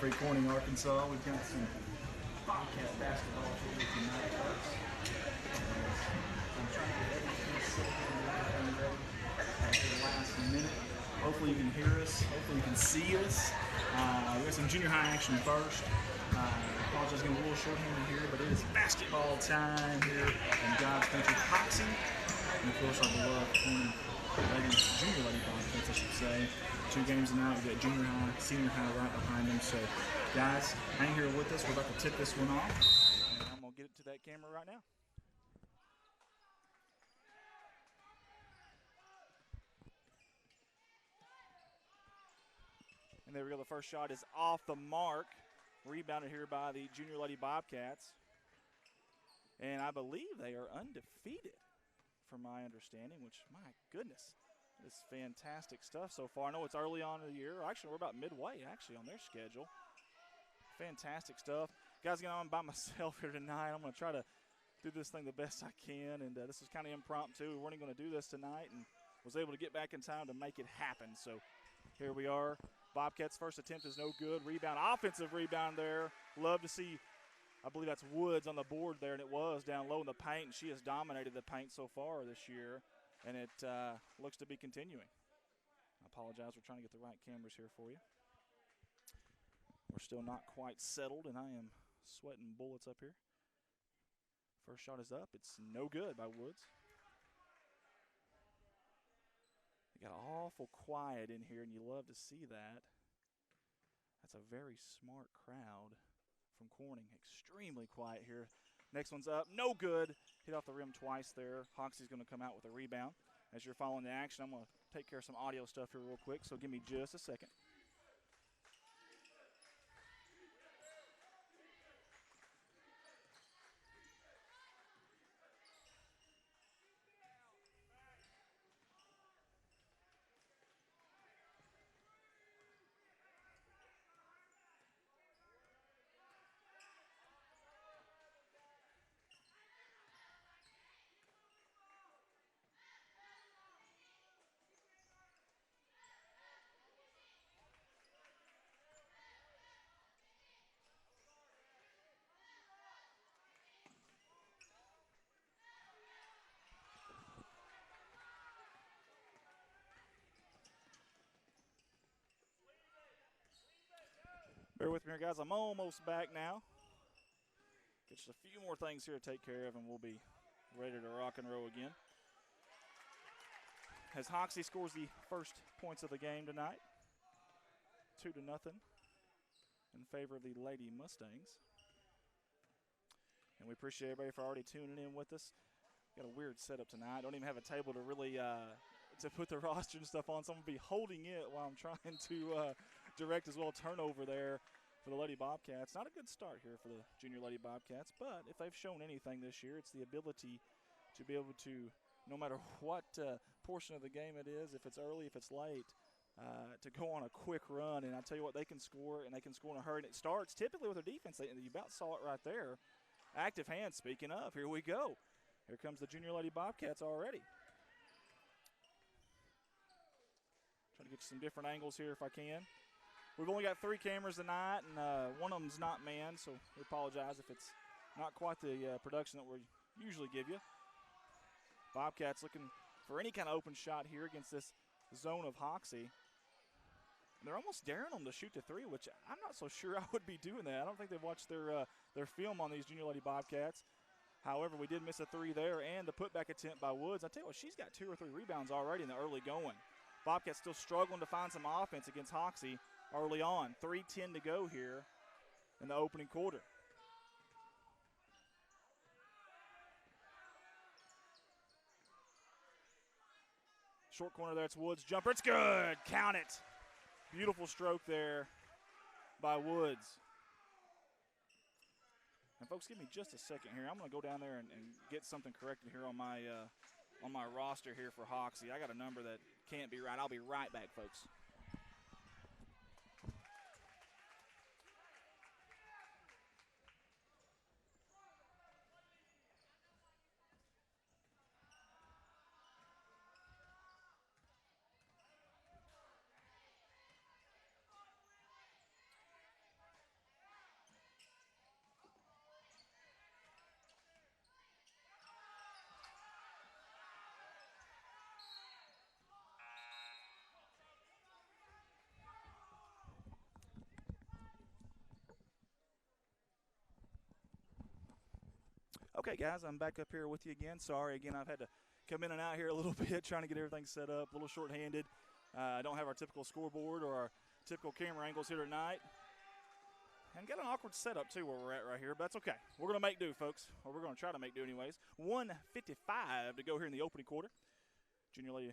Free Corning, Arkansas. We've got some Bobcat basketball for you tonight, folks. I'm trying to get everything set up and ready at the last minute. Hopefully you can hear us. Hopefully you can see us. We got some junior high action first. Apologize, getting a little short-handed here, but it is basketball time here in God's country. Hoxie, and of course our beloved Corning ladies, junior lady Bobcats, I should say. 2 games tonight. We've got junior high, senior high right behind them. So, guys, hang here with us. We're about to tip this one off. And I'm going to get it to that camera right now. And there we go. The first shot is off the mark. Rebounded here by the junior lady Bobcats. And I believe they are undefeated, from my understanding, which, my goodness. It's fantastic stuff so far. I know it's early on in the year. Actually, we're about midway, actually, on their schedule. Fantastic stuff. Guys, you know, I'm by myself here tonight. I'm going to try to do this thing the best I can, and this is kind of impromptu. We weren't going to do this tonight and was able to get back in time to make it happen. So here we are. Bobcats' first attempt is no good. Rebound, offensive rebound there. Love to see, I believe that's Woods on the board there, and it was down low in the paint, and she has dominated the paint so far this year. And it looks to be continuing. I apologize. We're trying to get the right cameras here for you. We're still not quite settled, and I am sweating bullets up here. First shot is up. It's no good by Woods. It got awful quiet in here, and you love to see that. That's a very smart crowd from Corning. Extremely quiet here. Next one's up. No good. Hit off the rim twice there. Hoxie's going to come out with a rebound. As you're following the action, I'm going to take care of some audio stuff here real quick, so give me just a second. Bear with me here, guys. I'm almost back now. Just a few more things here to take care of, and we'll be ready to rock and roll again. As Hoxie scores the first points of the game tonight, 2-0 in favor of the Lady Mustangs. And we appreciate everybody for already tuning in with us. Got a weird setup tonight. Don't even have a table to really to put the roster and stuff on, so I'm going to be holding it while I'm trying to direct as well turnover there for the Lady Bobcats. Not a good start here for the junior Lady Bobcats, but if they've shown anything this year, it's the ability to be able to, no matter what portion of the game it is, if it's early, if it's late, to go on a quick run. And I tell you what, they can score, and they can score in a hurry. And it starts typically with their defense. You about saw it right there. Active hands, speaking of, here we go. Here comes the junior Lady Bobcats already. Trying to get you some different angles here if I can. We've only got 3 cameras tonight, and one of them's not manned, so we apologize if it's not quite the production that we usually give you. Bobcats looking for any kind of open shot here against this zone of Hoxie. And they're almost daring them to shoot the 3, which I'm not so sure I would be doing that. I don't think they've watched their film on these junior Lady Bobcats. However, we did miss a 3 there, and the putback attempt by Woods. I tell you what, she's got 2 or 3 rebounds already in the early going. Bobcats still struggling to find some offense against Hoxie early on. 3:10 to go here in the opening quarter. Short corner there, it's Woods' jumper. It's good. Count it. Beautiful stroke there by Woods. And folks, give me just a second here. I'm going to go down there and get something corrected here on my roster here for Hoxie. I got a number that can't be right. I'll be right back, folks. Okay, guys, I'm back up here with you again. Sorry, again, I've had to come in and out here a little bit trying to get everything set up, a little short-handed. I don't have our typical scoreboard or our typical camera angles here tonight. And got an awkward setup, too, where we're at right here, but that's okay. We're going to make do, folks, or we're going to try to make do anyways. 1:55 to go here in the opening quarter. Junior Lady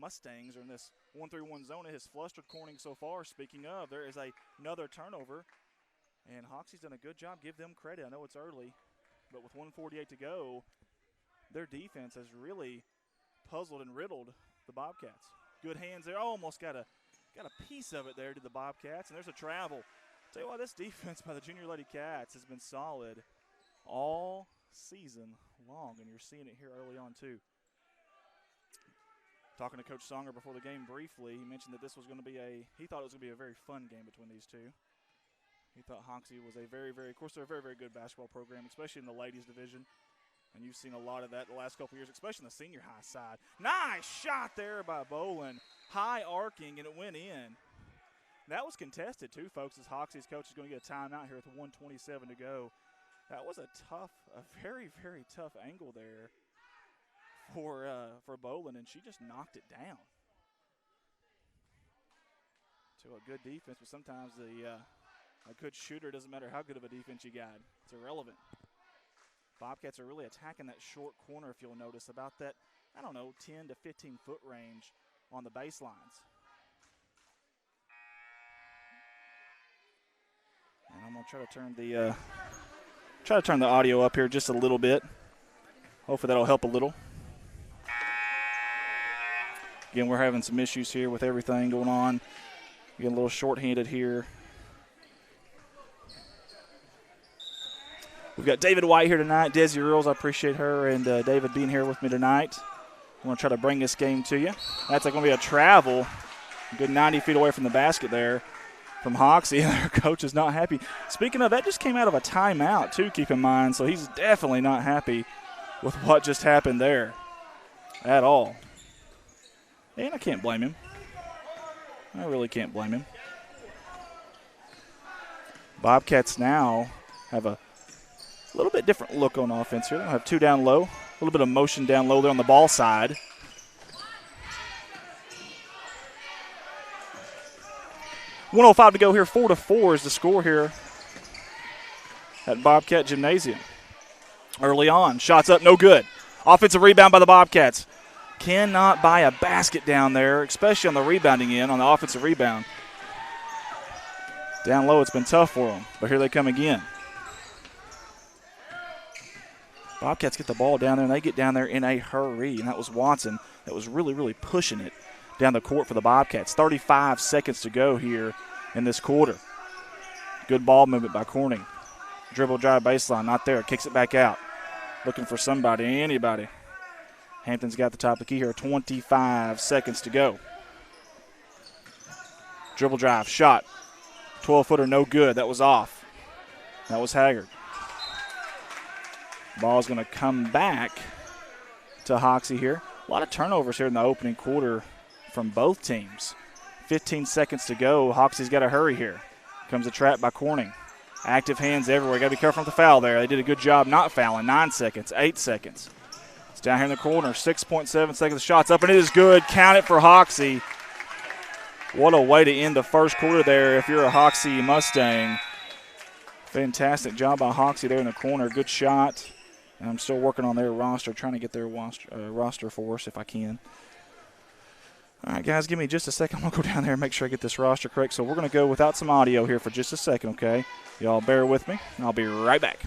Mustangs are in this 1-3-1 zone. It has flustered Corning so far. Speaking of, there is another turnover, and Hoxie's done a good job. Give them credit. I know it's early, but with 1:48 to go, their defense has really puzzled and riddled the Bobcats. Good hands there. Almost got a piece of it there to the Bobcats, and there's a travel. Tell you what, this defense by the Junior Lady Cats has been solid all season long, and you're seeing it here early on too. Talking to Coach Songer before the game briefly, he mentioned that this was going to be he thought it was going to be a very fun game between these two. He thought Hoxie was a very, of course, they're a very, very good basketball program, especially in the ladies division. And you've seen a lot of that the last couple years, especially on the senior high side. Nice shot there by Bolin. High arcing, and it went in. That was contested, too, folks, as Hoxie's coach is going to get a timeout here with 1:27 to go. That was a very, very tough angle there for Bolin, and she just knocked it down. To a good defense, but sometimes a good shooter doesn't matter how good of a defense you got. It's irrelevant. Bobcats are really attacking that short corner, if you'll notice, about that, 10 to 15-foot range on the baselines. And I'm going to try to turn the audio up here just a little bit. Hopefully that'll help a little. Again, we're having some issues here with everything going on. Getting a little short-handed here. We've got David White here tonight, Desi Earls. I appreciate her and David being here with me tonight. I'm going to try to bring this game to you. That's going to be a travel. A good 90 feet away from the basket there from Hoxie. Their coach is not happy. Speaking of, that just came out of a timeout, too, keep in mind. So he's definitely not happy with what just happened there at all. And I can't blame him. I really can't blame him. Bobcats now have a little bit different look on offense here. They'll have two down low. A little bit of motion down low there on the ball side. .105 to go here. 4-4 is the score here at Bobcat Gymnasium. Early on, shots up, no good. Offensive rebound by the Bobcats. Cannot buy a basket down there, especially on the rebounding end, on the offensive rebound. Down low, it's been tough for them, but here they come again. Bobcats get the ball down there, and they get down there in a hurry, and that was Watson that was really, really pushing it down the court for the Bobcats. 35 seconds to go here in this quarter. Good ball movement by Corning. Dribble drive baseline, not there. Kicks it back out. Looking for somebody, anybody. Hampton's got the top of the key here. 25 seconds to go. Dribble drive, shot. 12-footer, no good. That was off. That was Haggard. Ball's going to come back to Hoxie here. A lot of turnovers here in the opening quarter from both teams. 15 seconds to go. Hoxie's got to hurry here. Comes a trap by Corning. Active hands everywhere. Got to be careful with the foul there. They did a good job not fouling. 9 seconds, 8 seconds. It's down here in the corner. 6.7 seconds. The shot's up, and it is good. Count it for Hoxie. What a way to end the first quarter there if you're a Hoxie Mustang. Fantastic job by Hoxie there in the corner. Good shot. And I'm still working on their roster, trying to get their roster for us if I can. All right, guys, give me just a second. I'm going to go down there and make sure I get this roster correct. So we're going to go without some audio here for just a second, okay? Y'all bear with me, and I'll be right back.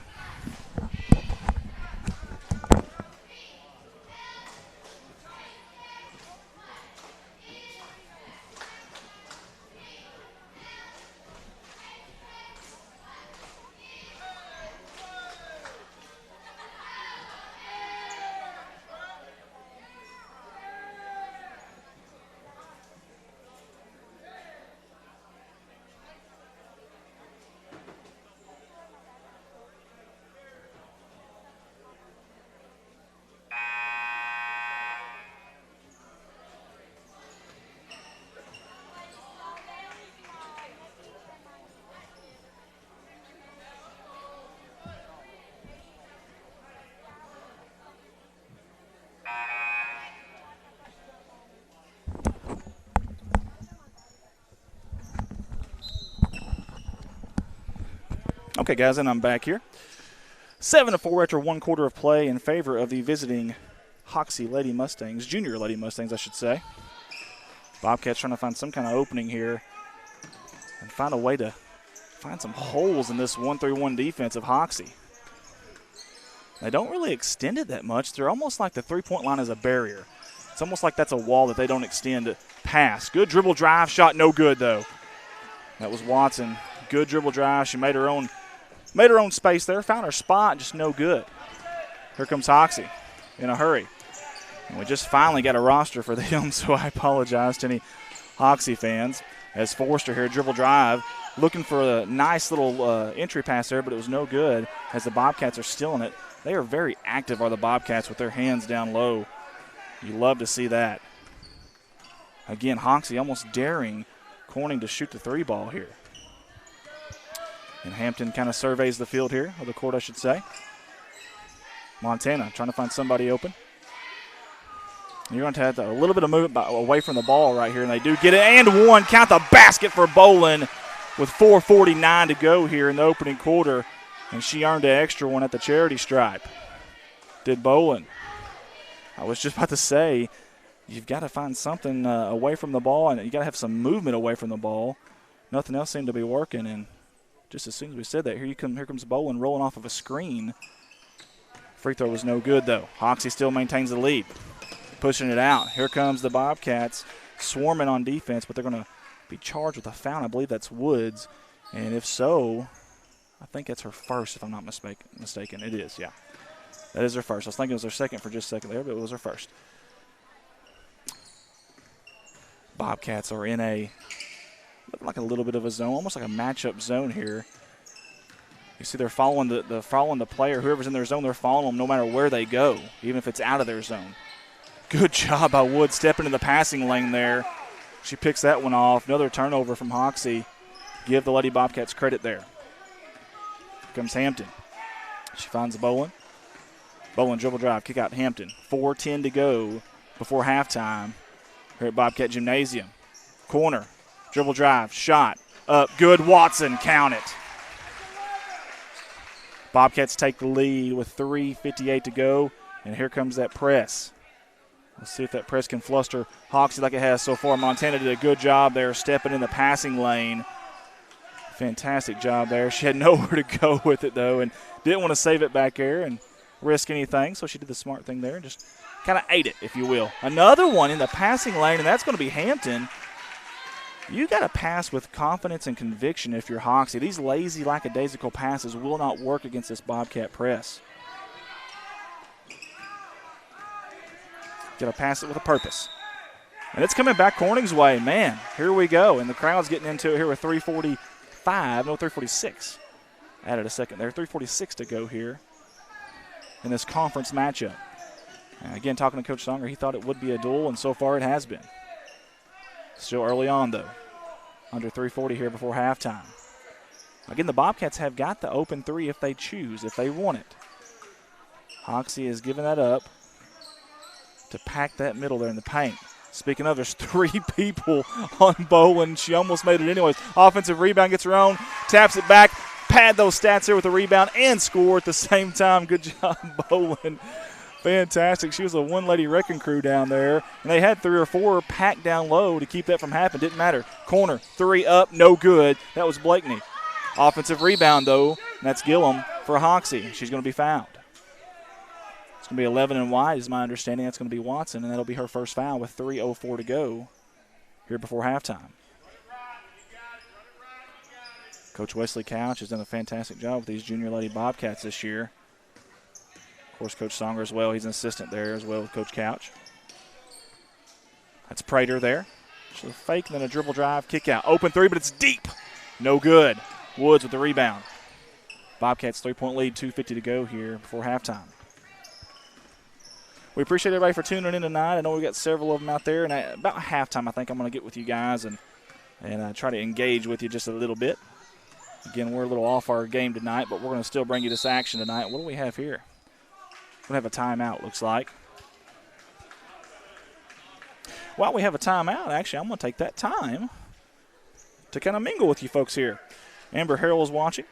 Okay, guys, and I'm back here. 7-4 after 1 quarter of play in favor of the visiting Hoxie Lady Mustangs, Junior Lady Mustangs, I should say. Bobcats trying to find some kind of opening here and find a way to find some holes in this 1-3-1 defense of Hoxie. They don't really extend it that much. They're almost like the three-point line is a barrier. It's almost like that's a wall that they don't extend past. Good dribble drive shot, no good though. That was Watson. Good dribble drive. She made her own space there, found her spot, just no good. Here comes Hoxie in a hurry. And we just finally got a roster for them, so I apologize to any Hoxie fans. As Forster here, dribble drive, looking for a nice little entry pass there, but it was no good as the Bobcats are stealing it. They are very active, are the Bobcats, with their hands down low. You love to see that. Again, Hoxie almost daring Corning to shoot the 3 ball here. And Hampton kind of surveys the field here, or the court, I should say. Montana trying to find somebody open. You're going to have a little bit of movement away from the ball right here, and they do get it. And one, count the basket for Bolin with 4:49 to go here in the opening quarter. And she earned an extra one at the charity stripe. Did Bolin. I was just about to say, you've got to find something away from the ball, and you got to have some movement away from the ball. Nothing else seemed to be working, and just as soon as we said that, here comes Bolin rolling off of a screen. Free throw was no good, though. Hoxie still maintains the lead. Pushing it out. Here comes the Bobcats swarming on defense, but they're going to be charged with a foul. I believe that's Woods. And if so, I think that's her first, if I'm not mistaken. It is, yeah. That is her first. I was thinking it was her second for just a second there, but it was her first. Bobcats are in looking like a little bit of a zone, almost like a matchup zone here. You see they're following the player. Whoever's in their zone, they're following them no matter where they go, even if it's out of their zone. Good job by Wood stepping in the passing lane there. She picks that one off. Another turnover from Hoxie. Give the Lady Bobcats credit there. Here comes Hampton. She finds Bolin. Bolin dribble drive, kick out Hampton. 4:10 to go before halftime here at Bobcat Gymnasium. Corner, dribble drive, shot, up, good. Watson, count it. Bobcats take the lead with 3:58 to go, and here comes that press. Let's see if that press can fluster Hoxie like it has so far. Montana did a good job there stepping in the passing lane. Fantastic job there. She had nowhere to go with it, though, and didn't want to save it back there and risk anything, so she did the smart thing there and just kind of ate it, if you will. Another one in the passing lane, and that's going to be Hampton. You got to pass with confidence and conviction if you're Hoxie. These lazy, lackadaisical passes will not work against this Bobcat press. Got to pass it with a purpose. And it's coming back Corning's way. Man, here we go. And the crowd's getting into it here with 3:46. Added a second there. 3:46 to go here in this conference matchup. And again, talking to Coach Songer, he thought it would be a duel, and so far it has been. Still early on, though. Under 3:40 here before halftime. Again, the Bobcats have got the open three if they choose, if they want it. Hoxie is giving that up to pack that middle there in the paint. Speaking of, there's 3 people on Bolin. She almost made it anyways. Offensive rebound, gets her own, taps it back, pad those stats here with a rebound and score at the same time. Good job, Bolin. Fantastic. She was a one-lady wrecking crew down there, and they had 3 or 4 packed down low to keep that from happening. Didn't matter. Corner, 3 up, no good. That was Blakeney. Offensive rebound, though, and that's Gillum for Hoxie. She's going to be fouled. It's going to be 11 and wide is my understanding. That's going to be Watson, and that'll be her first foul with 3:04 to go here before halftime. Coach Wesley Couch has done a fantastic job with these junior lady Bobcats this year. Of course, Coach Songer as well. He's an assistant there as well with Coach Couch. That's Prater there. So a fake and then a dribble drive, kick out. Open 3, but it's deep. No good. Woods with the rebound. Bobcats 3-point lead, 2:50 to go here before halftime. We appreciate everybody for tuning in tonight. I know we got several of them out there, and about halftime I think I'm going to get with you guys and try to engage with you just a little bit. Again, we're a little off our game tonight, but we're going to still bring you this action tonight. What do we have here? We're going to have a timeout, looks like. While we have a timeout, actually, I'm going to take that time to kind of mingle with you folks here. Amber Harrell is watching.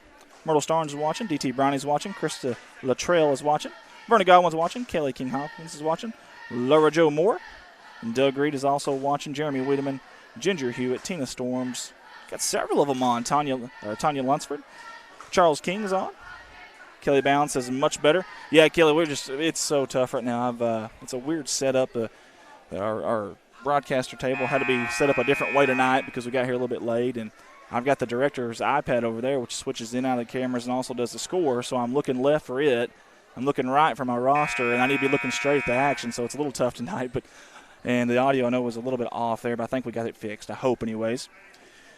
Myrtle Starnes is watching. DT Brownie's watching. Krista Latrell is watching. Bernie Godwin's watching. Kelly King Hopkins is watching. Laura Jo Moore. And Doug Reed is also watching. Jeremy Wiedemann, Ginger Hewitt, Tina Storms. Got several of them on. Tanya Lunsford. Charles King is on. Kelly Bound says much better. Yeah, Kelly, it's so tough right now. It's a weird setup. Our broadcaster table had to be set up a different way tonight because we got here a little bit late, and I've got the director's iPad over there, which switches in and out of the cameras and also does the score, so I'm looking left for it. I'm looking right for my roster, and I need to be looking straight at the action, so it's a little tough tonight. And the audio, I know, was a little bit off there, but I think we got it fixed. I hope, anyways.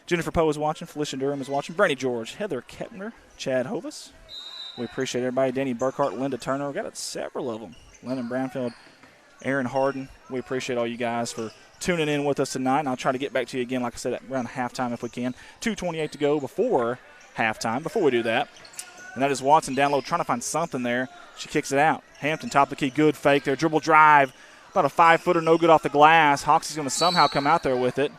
Jennifer Poe is watching. Felicia Durham is watching. Brandy George, Heather Kepner, Chad Hovis. We appreciate everybody. Danny Burkhart, Linda Turner. We got several of them. Lennon Brownfield, Aaron Harden. We appreciate all you guys for tuning in with us tonight. And I'll try to get back to you again, like I said, around halftime if we can. 2:28 to go before halftime, before we do that. And that is Watson down low, trying to find something there. She kicks it out. Hampton, top of the key, good fake there. Dribble drive, about a 5-footer, no good off the glass. Hoxie's going to somehow come out there with it.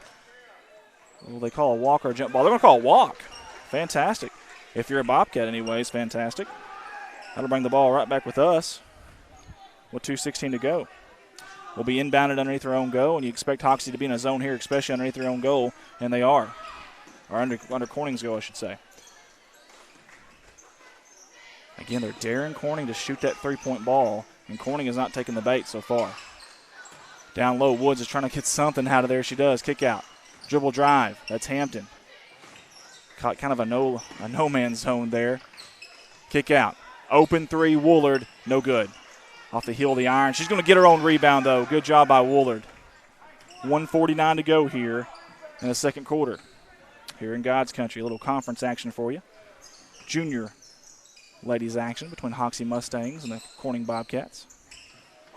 Well, they call a walk or a jump ball. They're going to call a walk. Fantastic. If you're a Bobcat anyways, fantastic. That'll bring the ball right back with us with 2:16 to go. We'll be inbounded underneath their own goal, and you expect Hoxie to be in a zone here, especially underneath their own goal, and they are. Or under Corning's goal, I should say. Again, they're daring Corning to shoot that three-point ball, and Corning is not taking the bait so far. Down low, Woods is trying to get something out of there. She does. Kick out. Dribble drive. That's Hampton. Caught kind of a no-man's zone there. Kick out. Open three, Woolard. No good. Off the heel of the iron. She's going to get her own rebound, though. Good job by Woolard. 1:49 to go here in the second quarter. Here in God's country, a little conference action for you. Junior ladies action between Hoxie Mustangs and the Corning Bobcats.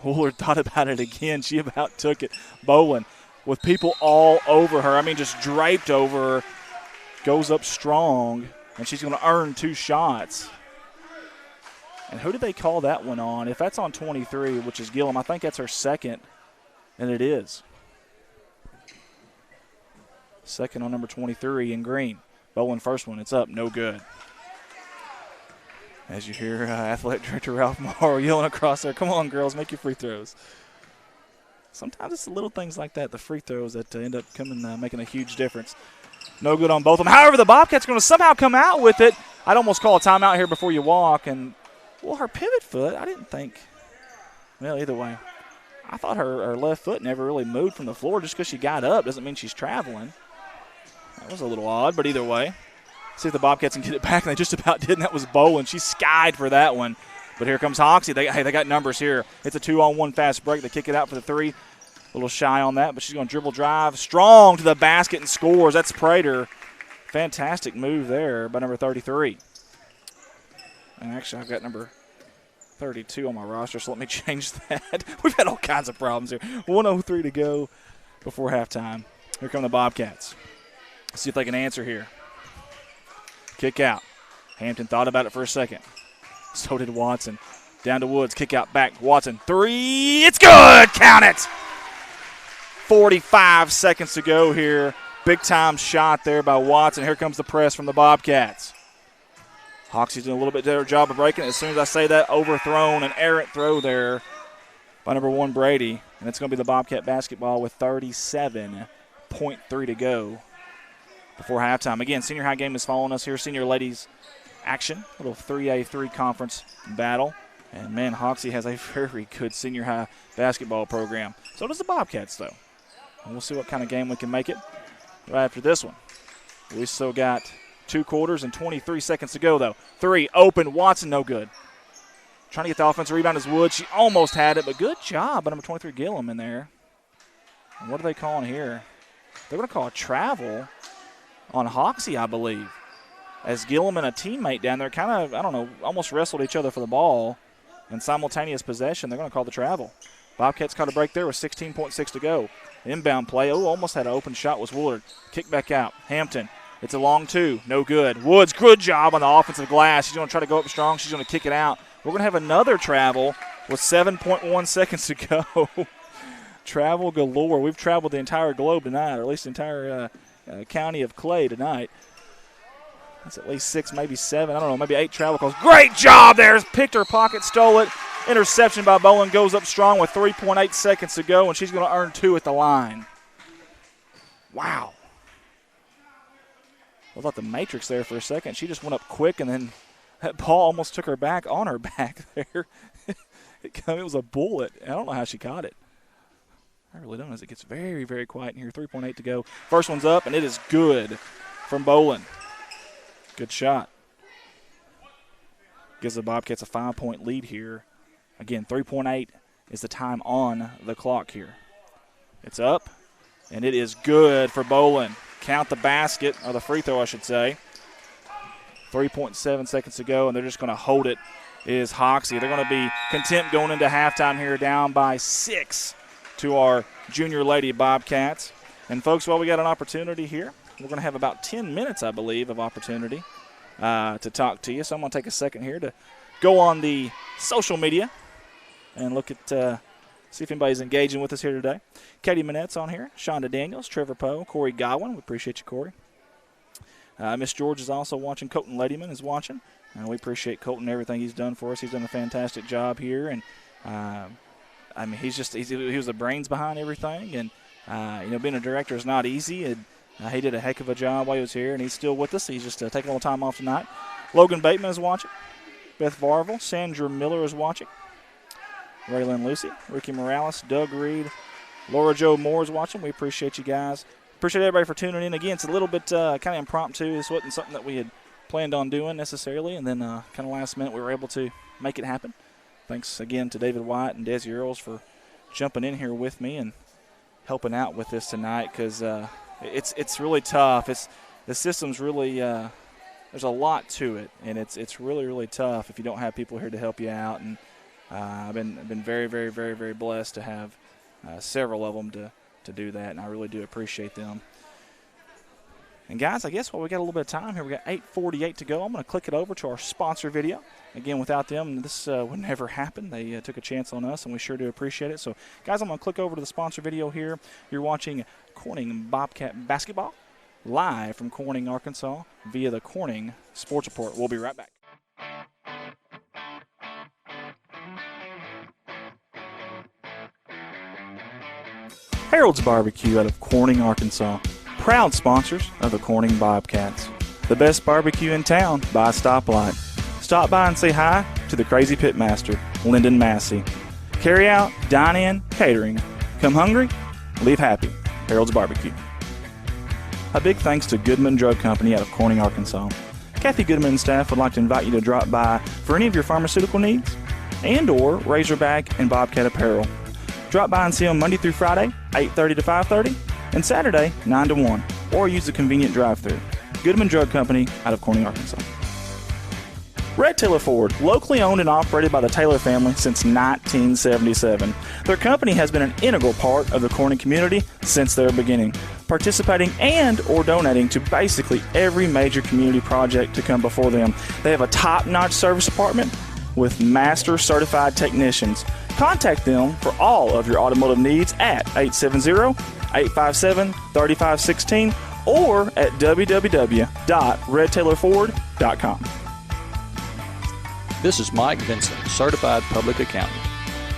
Woolard thought about it again. She about took it. Bolin with people all over her. I mean, just draped over her. Goes up strong, and she's going to earn 2 shots. And who did they call that one on? If that's on 23, which is Gillum, I think that's her second, and it is. Second on number 23 in green. Bolin first one. It's up. No good. As you hear Athletic Director Ralph Morrow yelling across there, come on, girls, make your free throws. Sometimes it's the little things like that, the free throws, that end up making a huge difference. No good on both of them. However, the Bobcats are going to somehow come out with it. I'd almost call a timeout here before you walk. And, well, her pivot foot, I didn't think. Well, either way. I thought her left foot never really moved from the floor. Just because she got up doesn't mean she's traveling. That was a little odd, but either way. See if the Bobcats can get it back, and they just about did, and that was Bolin. She skied for that one. But here comes Hoxie. They got numbers here. It's a 2-on-1 fast break. They kick it out for the 3. A little shy on that, but she's going to dribble drive. Strong to the basket and scores. That's Prater. Fantastic move there by number 33. And actually, I've got number 32 on my roster, so let me change that. We've had all kinds of problems here. 1:03 to go before halftime. Here come the Bobcats. Let's see if they can answer here. Kick out. Hampton thought about it for a second. So did Watson. Down to Woods. Kick out back. Watson. 3. It's good. Count it. 45 seconds to go here. Big time shot there by Watson. Here comes the press from the Bobcats. Hoxie's doing a little bit better job of breaking it. As soon as I say that, overthrown, an errant throw there by number 1 Brady. And it's going to be the Bobcat basketball with 37.3 to go before halftime. Again, senior high game is following us here. Senior ladies action. A little 3A3 conference battle. And, man, Hoxie has a very good senior high basketball program. So does the Bobcats, though. And we'll see what kind of game we can make it right after this one. We still got 2 quarters and 23 seconds to go, though. 3, open, Watson, no good. Trying to get the offensive rebound is Wood. She almost had it, but good job by number 23 Gillum in there. And what are they calling here? They're going to call a travel on Hoxie, I believe. As Gillum and a teammate down there kind of, I don't know, almost wrestled each other for the ball. In simultaneous possession, they're going to call the travel. Bobcats caught a break there with 16.6 to go. Inbound play. Oh, almost had an open shot was Woolard. Kick back out. Hampton. It's a long 2. No good. Woods, good job on the offensive glass. She's going to try to go up strong. She's going to kick it out. We're going to have another travel with 7.1 seconds to go. Travel galore. We've traveled the entire globe tonight, or at least the entire county of Clay tonight. That's at least 6, maybe 7. I don't know, maybe 8 travel calls. Great job there. Picked her pocket, stole it. Interception by Bolin, goes up strong with 3.8 seconds to go, and she's going to earn 2 at the line. Wow. I thought the matrix there for a second. She just went up quick, and then that ball almost took her back on her back there. It was a bullet. I don't know how she caught it. I really don't, as it gets very, very quiet in here. 3.8 to go. First one's up, and it is good from Bolin. Good shot. Gives the Bobcats a 5-point lead here. Again, 3.8 is the time on the clock here. It's up, and it is good for Bolin. Count the basket, or the free throw, I should say. 3.7 seconds to go, and they're just going to hold it, is Hoxie. They're going to be content going into halftime here, down by 6 to our Junior Lady Bobcats. And, folks, while we got an opportunity here, we're going to have about 10 minutes, I believe, of opportunity to talk to you. So I'm going to take a second here to go on the social media and look at, see if anybody's engaging with us here today. Katie Manette's on here, Shonda Daniels, Trevor Poe, Corey Godwin. We appreciate you, Corey. Miss George is also watching. Colton Ladyman is watching. We appreciate Colton and everything he's done for us. He's done a fantastic job here. And, I mean, he was the brains behind everything. And, being a director is not easy. And, he did a heck of a job while he was here, and he's still with us. He's just taking a little time off tonight. Logan Bateman is watching. Beth Varvel, Sandra Miller is watching. Raylan Lucy, Ricky Morales, Doug Reed, Laura Jo Moore is watching. We appreciate you guys. Appreciate everybody for tuning in. Again, it's a little bit kind of impromptu. This wasn't something that we had planned on doing necessarily, and then kind of last minute we were able to make it happen. Thanks again to David White and Desi Earls for jumping in here with me and helping out with this tonight, because it's really tough. The system's really there's a lot to it, and it's really, really tough if you don't have people here to help you out. And I've been very, very, very, very blessed to have several of them to do that, and I really do appreciate them. And, guys, I guess while we got a little bit of time here, we got 8:48 to go. I'm going to click it over to our sponsor video. Again, without them, this would never happen. They took a chance on us, and we sure do appreciate it. So, guys, I'm going to click over to the sponsor video here. You're watching Corning Bobcat Basketball live from Corning, Arkansas via the Corning Sports Report. We'll be right back. Harold's Barbecue out of Corning, Arkansas. Proud sponsors of the Corning Bobcats. The best barbecue in town by a stoplight. Stop by and say hi to the crazy pitmaster, Lyndon Massey. Carry out, dine in, catering. Come hungry, leave happy. Harold's Barbecue. A big thanks to Goodman Drug Company out of Corning, Arkansas. Kathy Goodman and staff would like to invite you to drop by for any of your pharmaceutical needs and or Razorback and Bobcat apparel. Drop by and see them Monday through Friday, 8:30 to 5:30, and Saturday, 9 to 1, or use the convenient drive-thru. Goodman Drug Company out of Corning, Arkansas. Red Taylor Ford, locally owned and operated by the Taylor family since 1977. Their company has been an integral part of the Corning community since their beginning, participating and or donating to basically every major community project to come before them. They have a top-notch service department with master certified technicians. Contact them for all of your automotive needs at 870-857-3516 or at www.redtaylorford.com. This is Mike Vincent, Certified Public Accountant.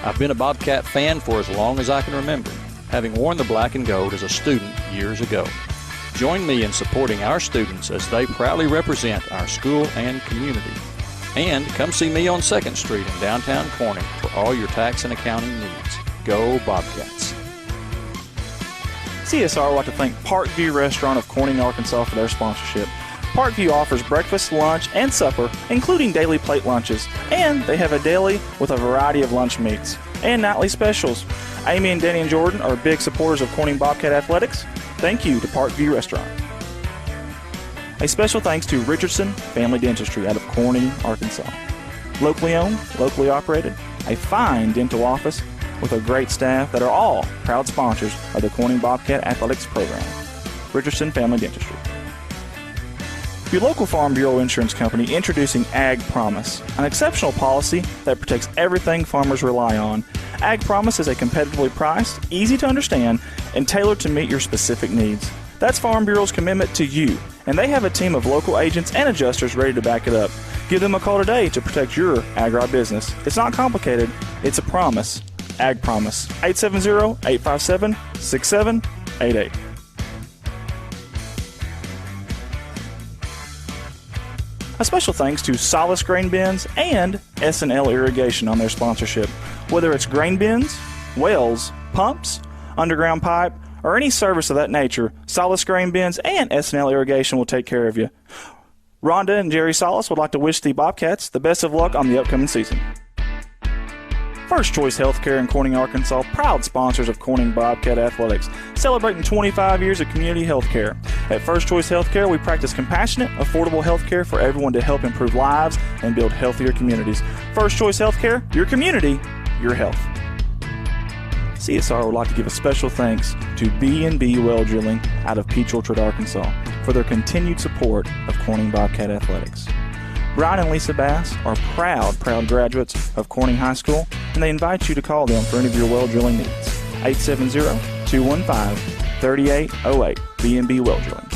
I've been a Bobcat fan for as long as I can remember, having worn the black and gold as a student years ago. Join me in supporting our students as they proudly represent our school and community. And come see me on 2nd Street in downtown Corning for all your tax and accounting needs. Go Bobcats. CSR would like to thank Parkview Restaurant of Corning, Arkansas for their sponsorship. Parkview offers breakfast, lunch, and supper, including daily plate lunches. And they have a daily with a variety of lunch meats and nightly specials. Amy and Danny and Jordan are big supporters of Corning Bobcat Athletics. Thank you to Parkview Restaurant. A special thanks to Richardson Family Dentistry out of Corning, Arkansas. Locally owned, locally operated, a fine dental office with a great staff that are all proud sponsors of the Corning Bobcat Athletics program. Richardson Family Dentistry. Your local Farm Bureau Insurance Company introducing Ag Promise, an exceptional policy that protects everything farmers rely on. Ag Promise is a competitively priced, easy to understand, and tailored to meet your specific needs. That's Farm Bureau's commitment to you and they have a team of local agents and adjusters ready to back it up. Give them a call today to protect your agribusiness. It's not complicated. It's a promise. Ag Promise. 870-857-6788. A special thanks to Solace Grain Bins and S&L Irrigation on their sponsorship. Whether it's grain bins, wells, pumps, underground pipe, or any service of that nature, Solace Grain Bins and S&L Irrigation will take care of you. Rhonda and Jerry Solace would like to wish the Bobcats the best of luck on the upcoming season. First Choice Healthcare in Corning, Arkansas, proud sponsors of Corning Bobcat Athletics, celebrating 25 years of community health care. At First Choice Healthcare, we practice compassionate, affordable health care for everyone to help improve lives and build healthier communities. First Choice Healthcare, your community, your health. CSR would like to give a special thanks to B&B Well Drilling out of Peach Orchard, Arkansas, for their continued support of Corning Bobcat Athletics. Brian and Lisa Bass are proud graduates of Corning High School, and they invite you to call them for any of your well drilling needs. 870-215-3808, B&B Well Drilling.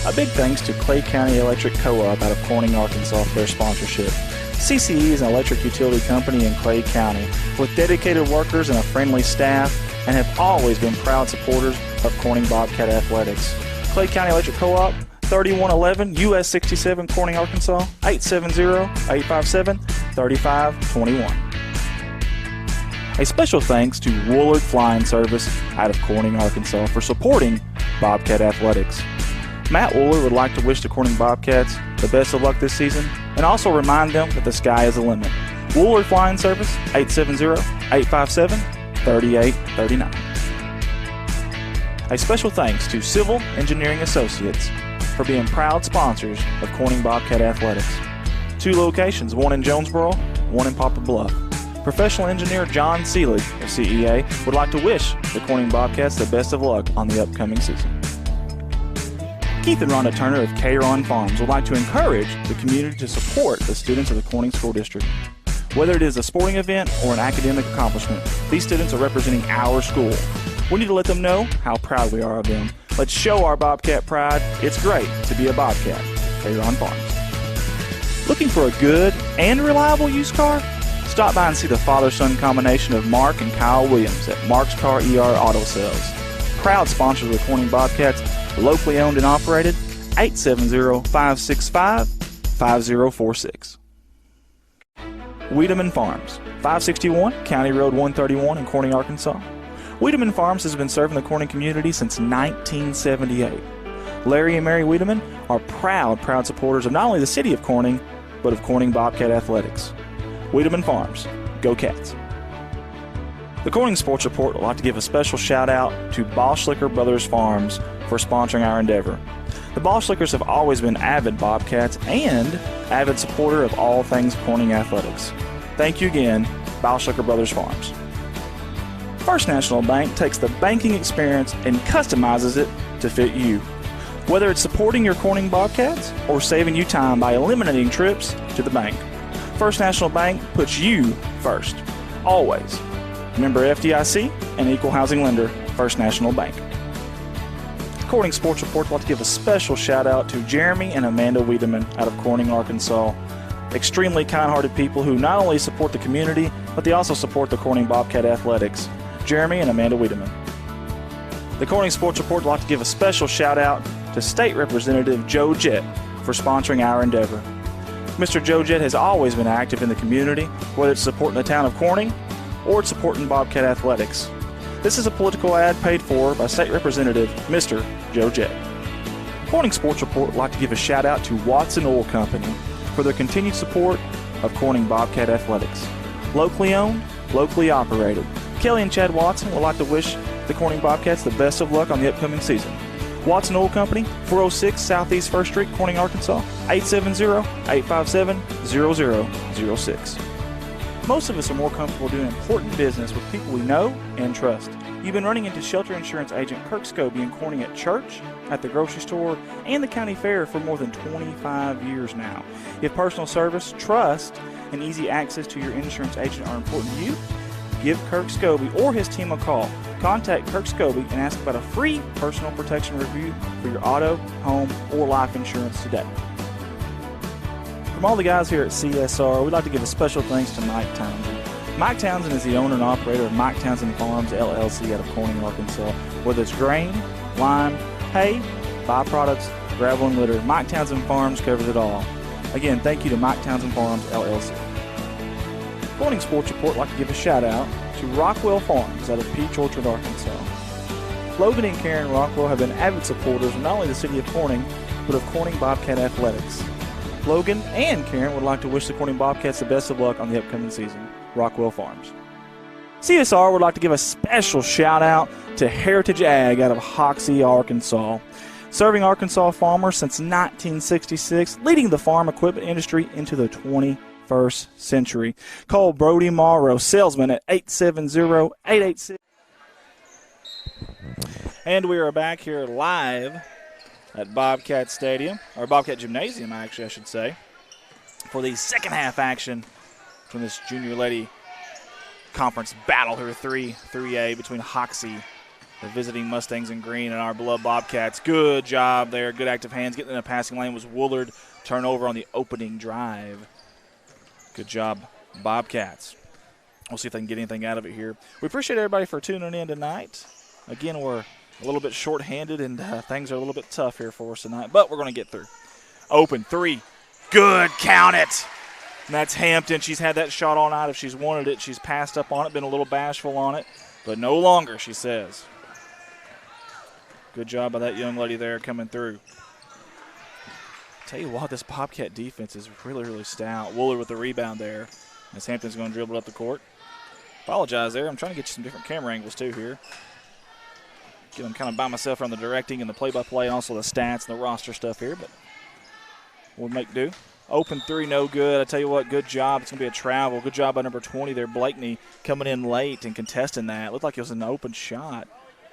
A big thanks to Clay County Electric Co-op out of Corning, Arkansas for their sponsorship. CCE is an electric utility company in Clay County with dedicated workers and a friendly staff, and have always been proud supporters of Corning Bobcat Athletics. Clay County Electric Co-op, 3111 US 67, Corning, Arkansas, 870-857-3521. A special thanks to Woolard Flying Service out of Corning, Arkansas for supporting Bobcat Athletics. Matt Wooler would like to wish the Corning Bobcats the best of luck this season and also remind them that the sky is the limit. Woolard Flying Service, 870-857-3839. A special thanks to Civil Engineering Associates for being proud sponsors of Corning Bobcat Athletics. 2 locations, one in Jonesboro, one in Poplar Bluff. Professional engineer John Seelig of CEA would like to wish the Corning Bobcats the best of luck on the upcoming season. Keith and Rhonda Turner of K-Ron Farms would like to encourage the community to support the students of the Corning School District. Whether it is a sporting event or an academic accomplishment, these students are representing our school. We need to let them know how proud we are of them. Let's show our Bobcat pride. It's great to be a Bobcat. K-Ron Farms. Looking for a good and reliable used car? Stop by and see the father-son combination of Mark and Kyle Williams at Mark's Car ER Auto Sales. Proud sponsors of the Corning Bobcats, locally owned and operated, 870-565-5046. Wiedemann Farms, 561 County Road 131 in Corning, Arkansas. Wiedemann Farms has been serving the Corning community since 1978. Larry and Mary Wiedemann are proud supporters of not only the city of Corning, but of Corning Bobcat Athletics. Wiedemann Farms, go Cats. The Corning Sports Report would like to give a special shout out to Boschlicker Brothers Farms for sponsoring our endeavor. The Boschlickers have always been avid Bobcats and avid supporter of all things Corning Athletics. Thank you again, Boschlicker Brothers Farms. First National Bank takes the banking experience and customizes it to fit you. Whether it's supporting your Corning Bobcats or saving you time by eliminating trips to the bank, First National Bank puts you first, always. Member FDIC and equal housing lender, First National Bank. Corning Sports Report would like to give a special shout out to Jeremy and Amanda Wiedemann out of Corning, Arkansas. Extremely kind-hearted people who not only support the community, but they also support the Corning Bobcat Athletics. Jeremy and Amanda Wiedemann. The Corning Sports Report would like to give a special shout out to State Representative Joe Jett for sponsoring our endeavor. Mr. Joe Jett has always been active in the community, whether it's supporting the town of Corning or it's supporting Bobcat Athletics. This is a political ad paid for by State Representative Mr. Joe Jett. Corning Sports Report would like to give a shout out to Watson Oil Company for their continued support of Corning Bobcat Athletics. Locally owned, locally operated. Kelly and Chad Watson would like to wish the Corning Bobcats the best of luck on the upcoming season. Watson Oil Company, 406 Southeast 1st Street, Corning, Arkansas, 870-857-0006. Most of us are more comfortable doing important business with people we know and trust. You've been running into shelter insurance agent Kirk Scobie in Corning at church, at the grocery store, and the county fair for more than 25 years now. If personal service, trust, and easy access to your insurance agent are important to you, give Kirk Scobie or his team a call. contact Kirk Scobie and ask about a free personal protection review for your auto, home, or life insurance today. From all the guys here at CSR, we'd like to give a special thanks to Mike Townsend. Mike Townsend is the owner and operator of Mike Townsend Farms, LLC out of Corning, Arkansas. Whether it's grain, lime, hay, byproducts, gravel, and litter, Mike Townsend Farms covers it all. Again, thank you to Mike Townsend Farms, LLC. Corning Sports Report would like to give a shout-out to Rockwell Farms out of Peach Orchard, Arkansas. Logan and Karen Rockwell have been avid supporters of not only the city of Corning, but of Corning Bobcat Athletics. Logan and Karen would like to wish the Corning Bobcats the best of luck on the upcoming season. Rockwell Farms. CSR would like to give a special shout-out to Heritage Ag out of Hoxie, Arkansas. Serving Arkansas farmers since 1966, leading the farm equipment industry into the 21st century. Call Brody Morrow, salesman at 870-886. And we are back here live at Bobcat Stadium, or Bobcat Gymnasium, actually, I should say, for the second half action from this junior lady conference battle here, 3A between Hoxie, the visiting Mustangs in green, and our beloved Bobcats. Good job there, good active hands. Getting in the passing lane was Woolard. Turnover on the opening drive. Good job, Bobcats. We'll see if they can get anything out of it here. We appreciate everybody for tuning in tonight. Again, we're a little bit short-handed, and things are a little bit tough here for us tonight, but we're going to get through. Open three. Good, count it. And that's Hampton. She's had that shot all night. If she's wanted it, she's passed up on it, been a little bashful on it, but no longer, she says. Good job by that young lady there coming through. Tell you what, this Bobcat defense is really, really stout. Wooler with the rebound there, as Hampton's going to dribble up the court. Apologize there. I'm trying to get you some different camera angles, too, here. Get them kind of by myself on the directing and the play-by-play and also the stats and the roster stuff here, but we'll make do. Open three, no good. I tell you what, good job. It's going to be a travel. Good job by number 20 there, Blakeney, coming in late and contesting that. Looked like it was an open shot,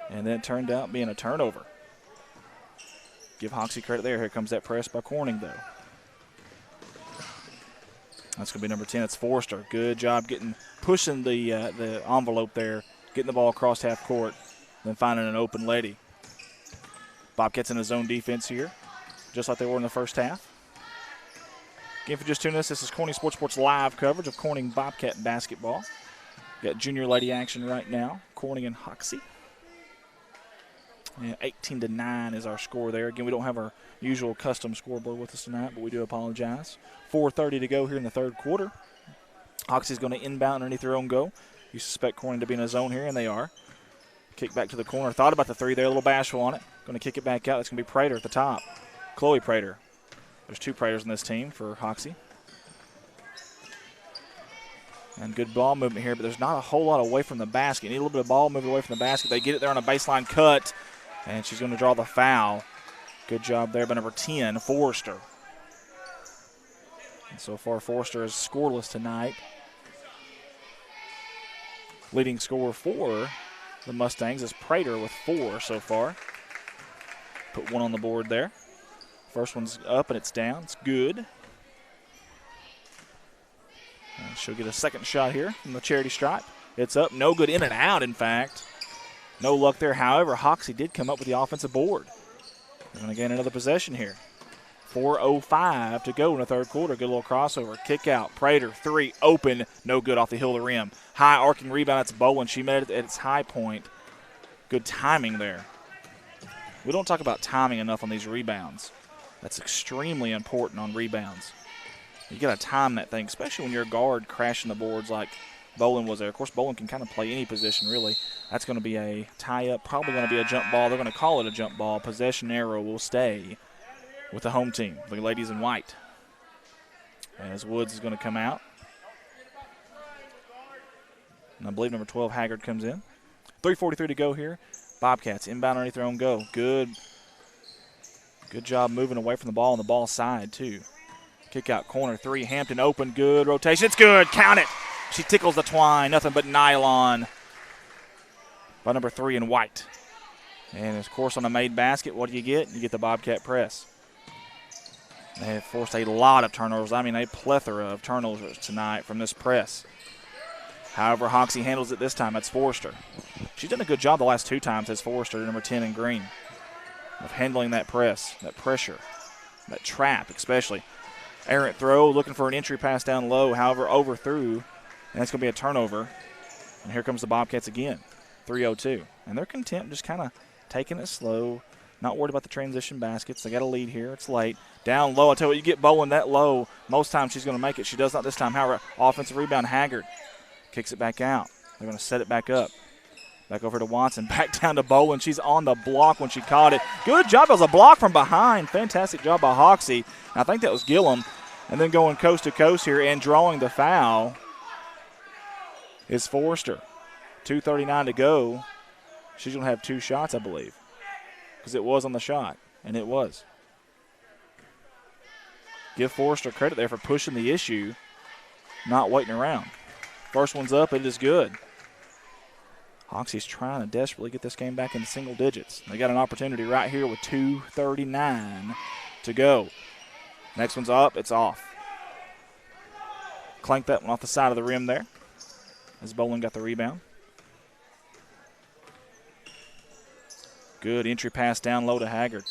and then it turned out being a turnover. Give Hoxie credit there. Here comes that press by Corning, though. That's going to be number 10. It's Forrester. Good job pushing the envelope there, getting the ball across half court, then finding an open lady. Bobcats in a zone defense here, just like they were in the first half. Again, for just tuning us, this is Corning Sports live coverage of Corning Bobcat basketball. Got junior lady action right now, Corning and Hoxie. And 18-9 is our score there. Again, we don't have our usual custom scoreboard with us tonight, but we do apologize. 4:30 to go here in the third quarter. Hoxie's going to inbound underneath their own goal. You suspect Corning to be in a zone here, and they are. Kick back to the corner. Thought about the three there, a little bashful on it. Going to kick it back out. It's going to be Prater at the top. Chloe Prater. There's two Praters in this team for Hoxie. And good ball movement here, but there's not a whole lot away from the basket. Need a little bit of ball movement away from the basket. They get it there on a baseline cut, and she's going to draw the foul. Good job there by number 10, Forrester. And so far, Forrester is scoreless tonight. Leading scorer for the Mustangs is Prater with 4 so far. Put one on the board there. First one's up and it's down. It's good. And she'll get a second shot here from the charity stripe. It's up, no good, in and out, in fact. No luck there. However, Hoxie did come up with the offensive board. They're going to gain another possession here. 4:05 to go in the third quarter. Good little crossover. Kick out. Prater, 3, open. No good off the heel of the rim. High arcing rebound. That's Bowen. She made it at its high point. Good timing there. We don't talk about timing enough on these rebounds. That's extremely important on rebounds. You got to time that thing, especially when you're a guard crashing the boards like Bowen was there. Of course, Bowen can kind of play any position, really. That's going to be a tie-up, probably going to be a jump ball. They're going to call it a jump ball. Possession arrow will stay with the home team, the ladies in white. As Woods is going to come out. And I believe number 12, Haggard, comes in. 3:43 to go here. Bobcats inbound underneath their own goal. Good job moving away from the ball on the ball side, too. Kick out corner 3. Hampton open. Good rotation. It's good. Count it. She tickles the twine. Nothing but nylon by number 3 in white. And, of course, on a made basket, what do you get? You get the Bobcat press. They have forced a lot of turnovers. I mean, a plethora of turnovers tonight from this press. However, Hoxie handles it this time. That's Forrester. She's done a good job the last 2 times as Forrester, number 10 in green, of handling that press, that pressure, that trap especially. Errant throw, looking for an entry pass down low, however, overthrew, and that's going to be a turnover. And here comes the Bobcats again, 3:02. And they're content just kind of taking it slow, not worried about the transition baskets. They got a lead here. It's late. Down low, I tell you what, you get Bowen that low, most times she's going to make it. She does not this time. However, offensive rebound, Haggard kicks it back out. They're going to set it back up. Back over to Watson. Back down to Bowen. She's on the block when she caught it. Good job. It was a block from behind. Fantastic job by Hoxie. I think that was Gillum. And then going coast to coast here and drawing the foul is Forrester. 2:39 to go. She's going to have 2 shots, I believe, because it was on the shot, and it was. Give Forrester credit there for pushing the issue, not waiting around. First one's up. It is good. Hoxie's trying to desperately get this game back into single digits. They got an opportunity right here with 2:39 to go. Next one's up. It's off. Clanked that one off the side of the rim there as Bolin got the rebound. Good entry pass down low to Haggard.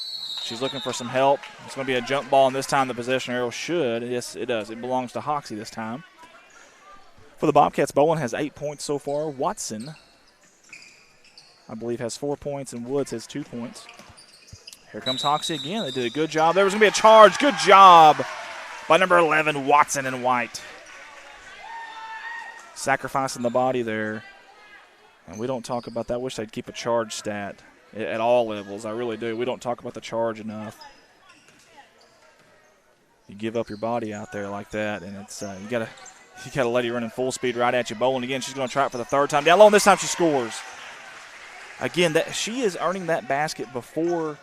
She's looking for some help. It's going to be a jump ball, and this time the possession arrow should. Yes, it does. It belongs to Hoxie this time. For the Bobcats, Bolin has 8 points so far. Watson, I believe, has 4 points, and Woods has 2 points. Here comes Hoxie again. They did a good job. There was going to be a charge. Good job by number 11, Watson in white. Sacrificing the body there. And we don't talk about that. I wish they'd keep a charge stat at all levels. I really do. We don't talk about the charge enough. You give up your body out there like that, and it's you gotta let it running full speed right at you. Bolin again. She's going to try it for the 3rd time down low, and this time she scores. Again, she is earning that basket before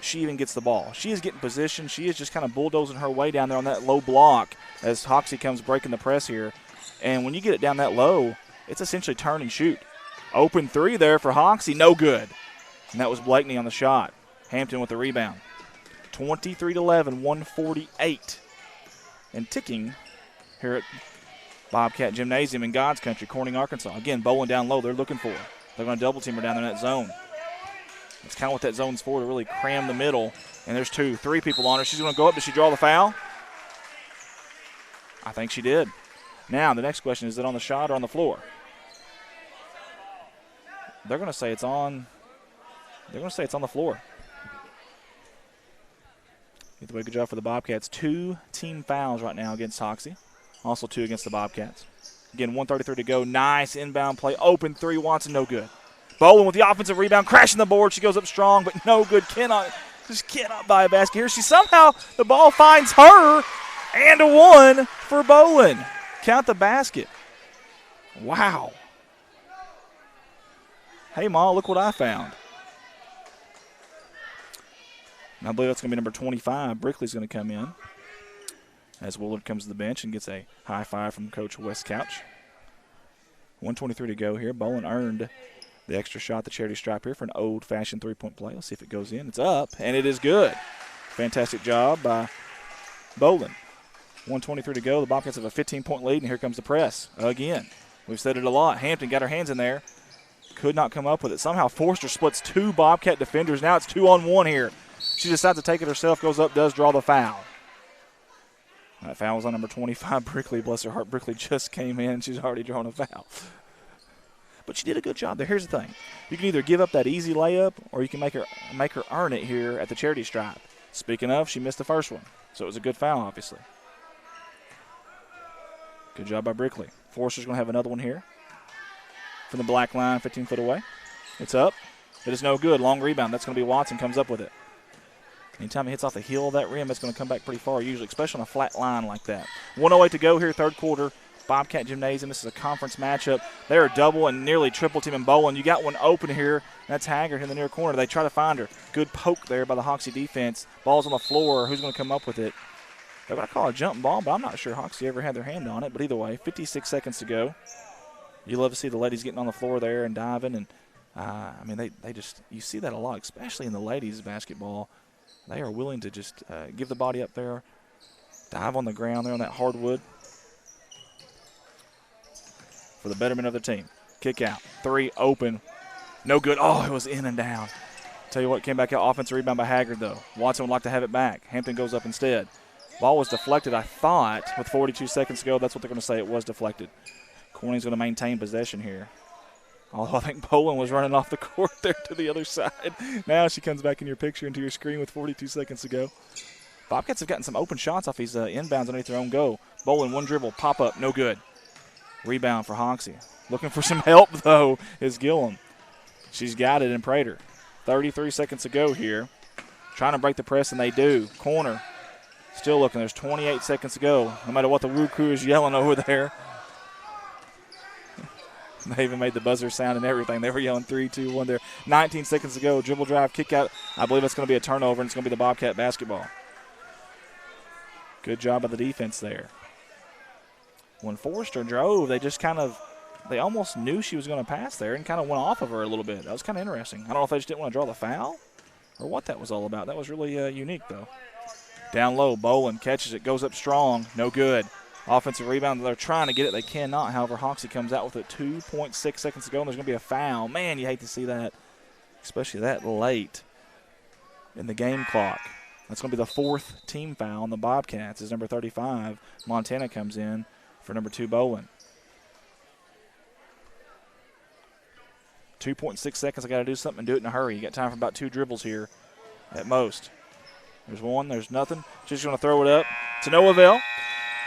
she even gets the ball. She is getting position. She is just kind of bulldozing her way down there on that low block as Hoxie comes breaking the press here. And when you get it down that low, it's essentially turn and shoot. Open 3 there for Hoxie, no good. And that was Blakeney on the shot. Hampton with the rebound. 23-11, 148. And ticking here at Bobcat Gymnasium in God's Country, Corning, Arkansas. Again, Bolin down low. They're looking for her. They're going to double team her down there in that zone. That's kind of what that zone's for, to really cram the middle. And there's 3 people on her. She's going to go up. Does she draw the foul? I think she did. Now, the next question, is it on the shot or on the floor? They're going to say it's on. They're going to say it's on the floor. Either way, good job for the Bobcats. 2 team fouls right now against Hoxie. Also 2 against the Bobcats. Again, 1:33 to go. Nice inbound play. Open 3. Watson, no good. Bolin with the offensive rebound, crashing the board. She goes up strong, but no good. Just cannot buy a basket here. The ball finds her, and a 1 for Bolin. Count the basket. Wow. Hey, Ma, look what I found. And I believe that's going to be number 25. Brickley's going to come in as Willard comes to the bench and gets a high five from Coach West Couch. 1:23 to go here. Bolin earned the extra shot, the charity stripe here, for an old-fashioned 3-point play. Let's see if it goes in. It's up, and it is good. Fantastic job by Bolin. 1:23 to go. The Bobcats have a 15-point lead, and here comes the press again. We've said it a lot. Hampton got her hands in there. Could not come up with it. Somehow Forster splits 2 Bobcat defenders. Now it's 2-on-1 here. She decides to take it herself, goes up, does draw the foul. That foul was on number 25, Brickley. Bless her heart, Brickley just came in. She's already drawn a foul. But she did a good job there. Here's the thing. You can either give up that easy layup or you can make her earn it here at the charity stripe. Speaking of, she missed the first one. So it was a good foul, obviously. Good job by Brickley. Forster's going to have another one here. From the black line, 15 foot away. It's up. It is no good. Long rebound. That's going to be Watson, comes up with it. Anytime he hits off the heel of that rim, it's going to come back pretty far, usually, especially on a flat line like that. 1:08 to go here, 3rd quarter. Bobcat Gymnasium. This is a conference matchup. They're double and nearly triple team in Bolin. You got one open here. That's Haggard in the near corner. They try to find her. Good poke there by the Hoxie defense. Ball's on the floor. Who's going to come up with it? They're going to call a jump ball, but I'm not sure Hoxie ever had their hand on it. But either way, 56 seconds to go. You love to see the ladies getting on the floor there and diving. And, they just – you see that a lot, especially in the ladies' basketball. They are willing to just give the body up there, dive on the ground there on that hardwood for the betterment of the team. Kick out. 3 open No good. Oh, it was in and down. Tell you what, came back out. Offensive rebound by Haggard, though. Watson would like to have it back. Hampton goes up instead. Ball was deflected, I thought, with 42 seconds to go. That's what they're going to say. It was deflected. Corning's going to maintain possession here. Although I think Boland was running off the court there to the other side. Now she comes back in your picture into your screen with 42 seconds to go. Bobcats have gotten some open shots off these inbounds underneath their own goal. Boland, one dribble, pop up, no good. Rebound for Hoxie. Looking for some help, though, is Gillum. She's got it in Prater. 33 seconds to go here. Trying to break the press, and they do. Corner. Still looking. There's 28 seconds to go. No matter what the Woo crew is yelling over there. They even made the buzzer sound and everything. They were yelling 3, 2, 1 there. 19 seconds to go. Dribble drive, kick out. I believe it's going to be a turnover, and it's going to be the Bobcat basketball. Good job by the defense there. When Forrester drove, they almost knew she was going to pass there and kind of went off of her a little bit. That was kind of interesting. I don't know if they just didn't want to draw the foul or what that was all about. That was really unique, though. Down low, Boland catches it, goes up strong. No good. Offensive rebound. They're trying to get it. They cannot. However, Hoxie comes out with it. 2.6 seconds to go, and there's going to be a foul. Man, you hate to see that, especially that late in the game clock. That's going to be the fourth team foul on the Bobcats as number 35, Montana, comes in for number 2, Boland. 2.6 seconds. I got to do something and do it in a hurry. You got time for about 2 dribbles here at most. There's one. There's nothing. She's going to throw it up. To no avail.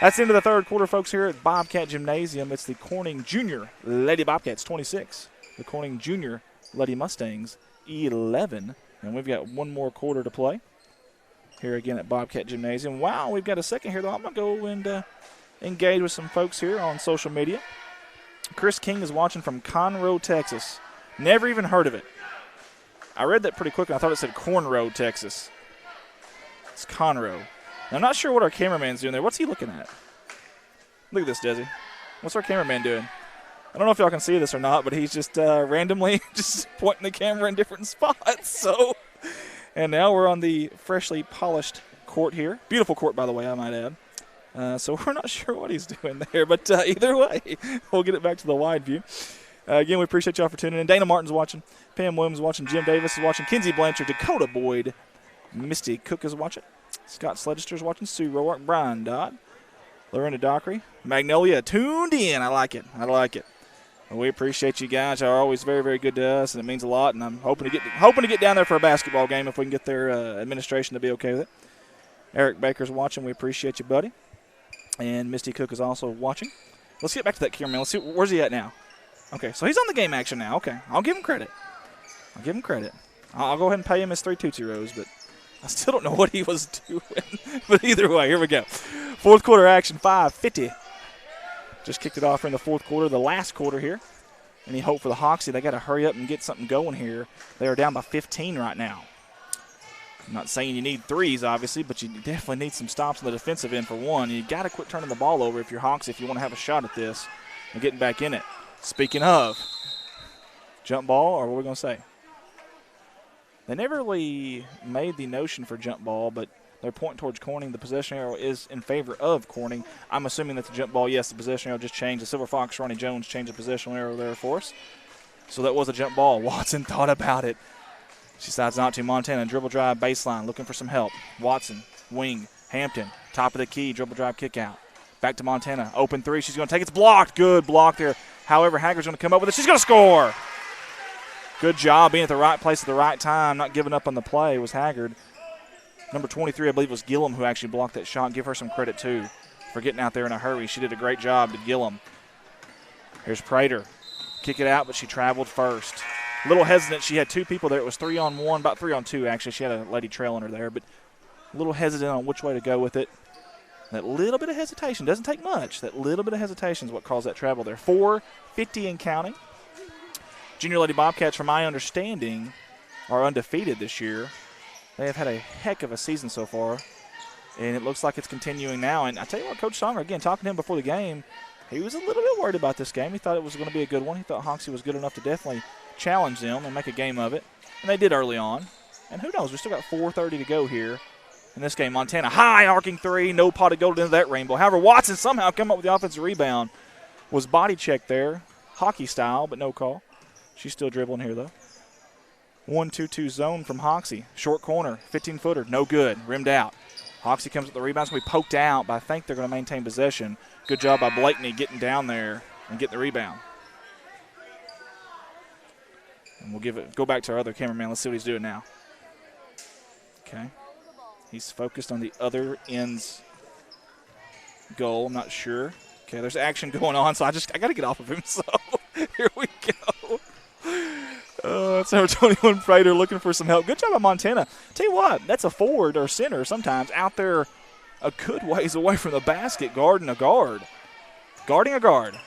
That's the end of the third quarter, folks, here at Bobcat Gymnasium. It's the Corning Junior Lady Bobcats 26. The Corning Junior Lady Mustangs 11. And we've got one more quarter to play here again at Bobcat Gymnasium. Wow, we've got a second here, though. I'm going to go and engage with some folks here on social media. Chris King is watching from Conroe, Texas. Never even heard of it. I read that pretty quick, and I thought it said Cornrow, Texas. It's Conroe. Now, I'm not sure what our cameraman's doing there. What's he looking at? Look at this, Desi. What's our cameraman doing? I don't know if y'all can see this or not, but he's just randomly just pointing the camera in different spots. So, and now we're on the freshly polished court here. Beautiful court, by the way, I might add. So we're not sure what he's doing there, but either way, we'll get it back to the wide view. Again, we appreciate y'all for tuning in. Dana Martin's watching. Pam Williams is watching. Jim Davis is watching. Kinsey Blanchard, Dakota Boyd. Misty Cook is watching. Scott Sledester is watching. Sue Roark, Brian Dodd. Lorena Dockery. Magnolia tuned in. I like it. I like it. Well, we appreciate you guys. You're always very, very good to us, and it means a lot. And I'm hoping to get down there for a basketball game if we can get their administration to be okay with it. Eric Baker's watching. We appreciate you, buddy. And Misty Cook is also watching. Let's get back to that cameraman. Let's see, where's he at now? Okay, so he's on the game action now. Okay, I'll give him credit. I'll go ahead and pay him his 3 Tootsie Rolls, but I still don't know what he was doing. But either way, here we go. Fourth quarter action, 5:50. Just kicked it off in the fourth quarter, the last quarter here. Any hope for the Hoxie? They got to hurry up and get something going here. They are down by 15 right now. I'm not saying you need threes, obviously, but you definitely need some stops on the defensive end for one. You got to quit turning the ball over if you're Hoxie if you want to have a shot at this and getting back in it. Speaking of, jump ball, or what are we going to say? They never really made the notion for jump ball, but they're pointing towards Corning. The possession arrow is in favor of Corning. I'm assuming that's a jump ball. Yes, the possession arrow just changed. The Silver Fox, Ronnie Jones, changed the possession arrow there for us. So that was a jump ball. Watson thought about it. She decides not to. Montana, dribble drive, baseline, looking for some help. Watson, wing, Hampton, top of the key, dribble drive, kick out. Back to Montana, open three. She's going to take it. It's blocked. Good block there. However, Haggard's going to come up with it. She's going to score. Good job being at the right place at the right time, not giving up on the play was Haggard. Number 23, I believe, was Gillum who actually blocked that shot. Give her some credit, too, for getting out there in a hurry. She did a great job to Gillum. Here's Prater. Kick it out, but she traveled first. A little hesitant. She had 2 people there. It was 3-on-1, about 3-on-2, actually. She had a lady trailing her there, but a little hesitant on which way to go with it. That little bit of hesitation doesn't take much. That little bit of hesitation is what caused that travel there. 4:50 and counting. Junior Lady Bobcats, from my understanding, are undefeated this year. They have had a heck of a season so far, and it looks like it's continuing now. And I tell you what, Coach Songer, again, talking to him before the game, he was a little bit worried about this game. He thought it was going to be a good one. He thought Hoxie was good enough to definitely challenge them and make a game of it, and they did early on. And who knows, we still got 4:30 to go here in this game. Montana, high arcing three, no pot of gold into that rainbow. However, Watson somehow come up with the offensive rebound. Was body checked there, hockey style, but no call. She's still dribbling here, though. 1-2-2 zone from Hoxie. Short corner, 15-footer, no good, rimmed out. Hoxie comes with the rebound, so we poked out, but I think they're going to maintain possession. Good job by Blakeney getting down there and getting the rebound. And we'll go back to our other cameraman. Let's see what he's doing now. Okay. He's focused on the other end's goal. I'm not sure. Okay, there's action going on, so I got to get off of him. So here we go. That's number 21, Prater, looking for some help. Good job by Montana. Tell you what, that's a forward or center sometimes out there a good ways away from the basket, guarding a guard. Guarding a guard.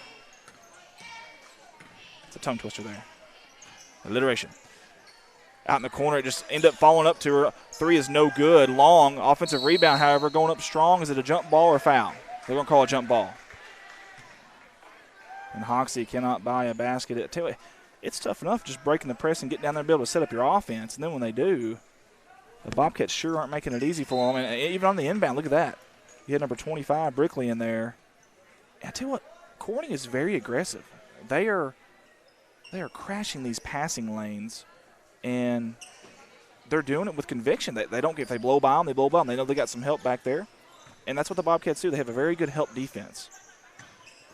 It's a tongue twister there. Alliteration. Out in the corner, it just ended up falling up to her. Three is no good. Long offensive rebound, however, going up strong. Is it a jump ball or foul? They're going to call a jump ball. And Hoxie cannot buy a basket. I tell you, it's tough enough just breaking the press and getting down there and be able to set up your offense. And then when they do, the Bobcats sure aren't making it easy for them. And even on the inbound, look at that. You had number 25, Brickley, in there. And I tell you what, Corning is very aggressive. They are crashing these passing lanes, and they're doing it with conviction. They don't get, if they blow by them, they blow by them. They know they got some help back there. And that's what the Bobcats do. They have a very good help defense.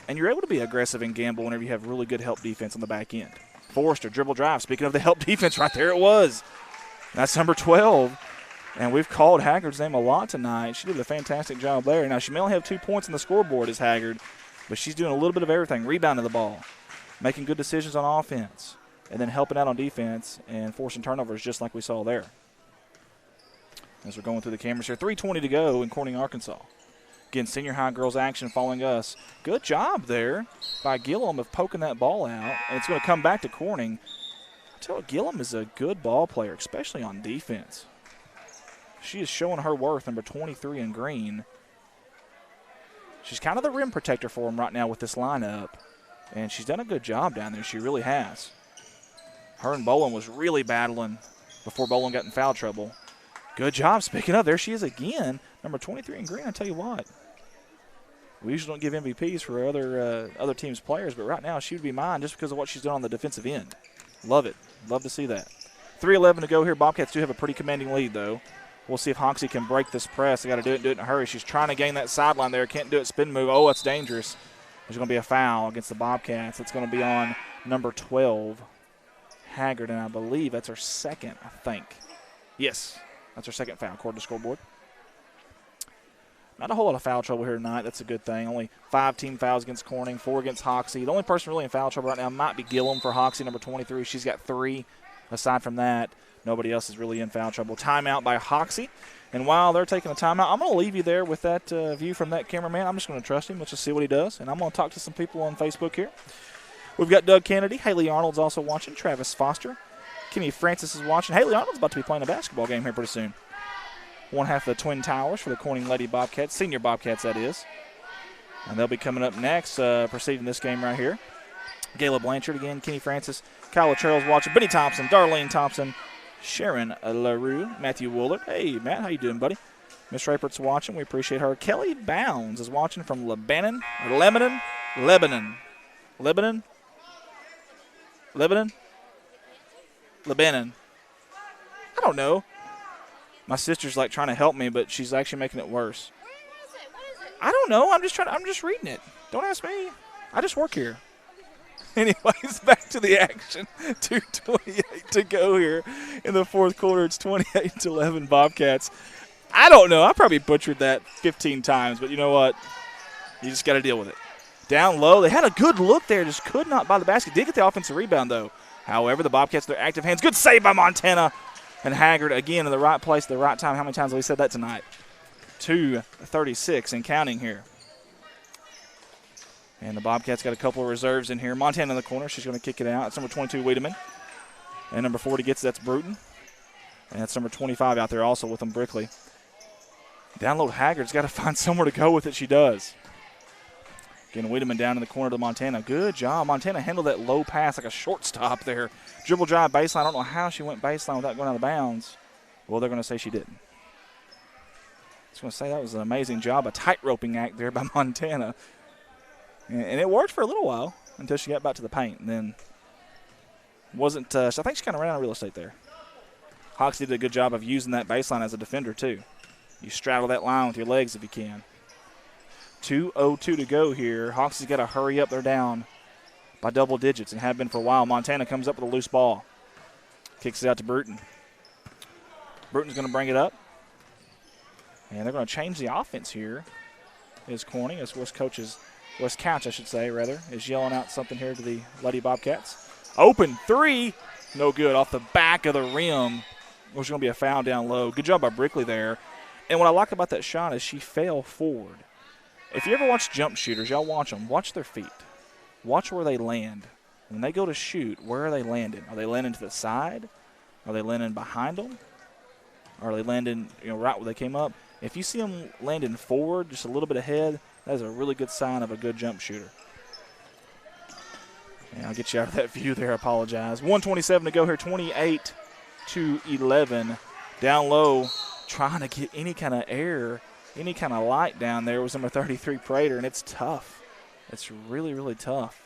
And you're able to be aggressive and gamble whenever you have really good help defense on the back end. Forrester, dribble drive. Speaking of the help defense, right there it was. That's number 12. And we've called Haggard's name a lot tonight. She did a fantastic job there. Now, she may only have 2 points on the scoreboard as Haggard, but she's doing a little bit of everything. Rebounding the ball, making good decisions on offense, and then helping out on defense and forcing turnovers just like we saw there. As we're going through the cameras here, 3:20 to go in Corning, Arkansas. Again, senior high girls action following us. Good job there by Gillum of poking that ball out, and it's going to come back to Corning. I tell you, Gillum is a good ball player, especially on defense. She is showing her worth, number 23 in green. She's kind of the rim protector for them right now with this lineup, and she's done a good job down there. She really has. Her and Bolin was really battling before Bolin got in foul trouble. Good job. Speaking of, there she is again, number 23 in green. I tell you what, we usually don't give MVPs for other teams' players, but right now she would be mine just because of what she's done on the defensive end. Love it. Love to see that. 3:11 to go here. Bobcats do have a pretty commanding lead, though. We'll see if Hoxie can break this press. They got to do it in a hurry. She's trying to gain that sideline there. Can't do it. Spin move. Oh, that's dangerous. There's going to be a foul against the Bobcats. It's going to be on number 12, Haggard, and I believe that's her second, I think. Yes, that's her second foul, according to scoreboard. Not a whole lot of foul trouble here tonight. That's a good thing. Only 5 team fouls against Corning, 4 against Hoxie. The only person really in foul trouble right now might be Gillum for Hoxie, number 23. She's got 3. Aside from that, nobody else is really in foul trouble. Timeout by Hoxie. And while they're taking a timeout, I'm going to leave you there with that view from that cameraman. I'm just going to trust him. Let's just see what he does. And I'm going to talk to some people on Facebook here. We've got Doug Kennedy. Haley Arnold's also watching. Travis Foster. Kimmy Francis is watching. Haley Arnold's about to be playing a basketball game here pretty soon. One half of the Twin Towers for the Corning Lady Bobcats. Senior Bobcats, that is. And they'll be coming up next, preceding this game right here. Gayla Blanchard again, Kenny Francis, Kyla Charles watching, Benny Thompson, Darlene Thompson, Sharon LaRue, Matthew Woolard. Hey, Matt, how you doing, buddy? Miss Rapert's watching. We appreciate her. Kelly Bounds is watching from Lebanon. I don't know. My sister's like trying to help me, but she's actually making it worse. What is it? I don't know. I'm just reading it. Don't ask me. I just work here. Anyways, back to the action. 2:28 to go here in the fourth quarter. It's 28-11 Bobcats. I don't know. I probably butchered that 15 times, but you know what? You just got to deal with it. Down low. They had a good look there, just could not buy the basket. Did get the offensive rebound, though. However, the Bobcats, their active hands. Good save by Montana. And Haggard, again, in the right place at the right time. How many times have we said that tonight? 2:36 and counting here. And the Bobcats got a couple of reserves in here. Montana in the corner. She's going to kick it out. It's number 22, Wiedemann. And number 40 gets it. That's Bruton. And that's number 25 out there also with them, Brickley. Download Haggard's got to find somewhere to go with it. She does. Again, Wiedemann down in the corner to Montana. Good job. Montana handled that low pass like a shortstop there. Dribble drive baseline. I don't know how she went baseline without going out of bounds. Well, they're going to say she didn't. I was going to say that was an amazing job, a tight-roping act there by Montana. And it worked for a little while until she got back to the paint. And then wasn't I think she kind of ran out of real estate there. Hoxie did a good job of using that baseline as a defender, too. You straddle that line with your legs if you can. 2:02 to go here. Hoxie's got to hurry up. They're down by double digits and have been for a while. Montana comes up with a loose ball. Kicks it out to Bruton. Bruton's going to bring it up. And they're going to change the offense here. Is Corning, as West Couch, I should say, is yelling out something here to the Lady Bobcats. Open three. No good. Off the back of the rim. There's going to be a foul down low. Good job by Brickley there. And what I like about that shot is she fell forward. If you ever watch jump shooters, y'all watch them. Watch their feet. Watch where they land. When they go to shoot, where are they landing? Are they landing to the side? Are they landing behind them? Are they landing, right where they came up? If you see them landing forward, just a little bit ahead, that is a really good sign of a good jump shooter. And I'll get you out of that view there. I apologize. 1:27 to go here. 28-11. Down low, trying to get any kind of air, any kind of light down there was number 33 Prater, and it's tough. It's really, really tough.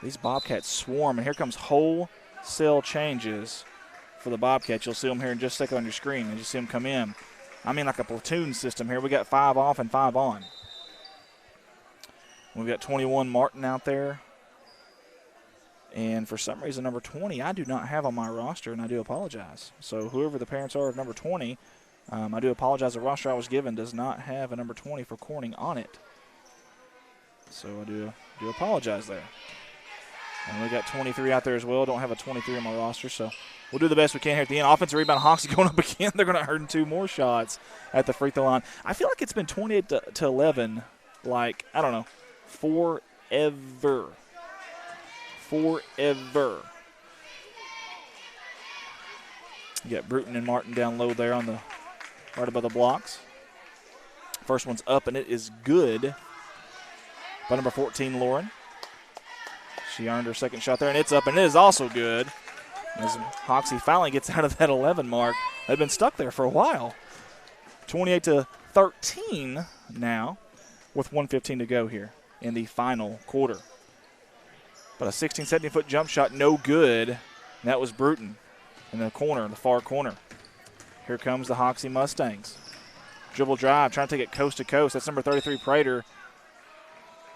These Bobcats swarm, and here comes wholesale changes for the Bobcats. You'll see them here in just a second on your screen, and you see them come in. I mean like a platoon system here. We got 5 off and 5 on. We've got 21 Martin out there. And for some reason, number 20 I do not have on my roster, and I do apologize. So whoever the parents are of number 20, I do apologize. The roster I was given does not have a number 20 for Corning on it. So I do apologize there. And we got 23 out there as well. Don't have a 23 on my roster, so we'll do the best we can here at the end. Offensive rebound, Hoxie going up again. They're going to earn 2 more shots at the free throw line. I feel like it's been 28-11, like, I don't know, forever. Forever. You got Bruton and Martin down low there on the right above the blocks. First one's up, and it is good by number 14, Lauren. She earned her second shot there, and it's up, and it is also good. As Hoxie finally gets out of that 11 mark. They've been stuck there for a while. 28-13 now with 1:15 to go here in the final quarter. But a 16, 17-foot jump shot, no good. And that was Bruton in the corner, in the far corner. Here comes the Hoxie Mustangs. Dribble drive, trying to take it coast to coast. That's number 33, Prater.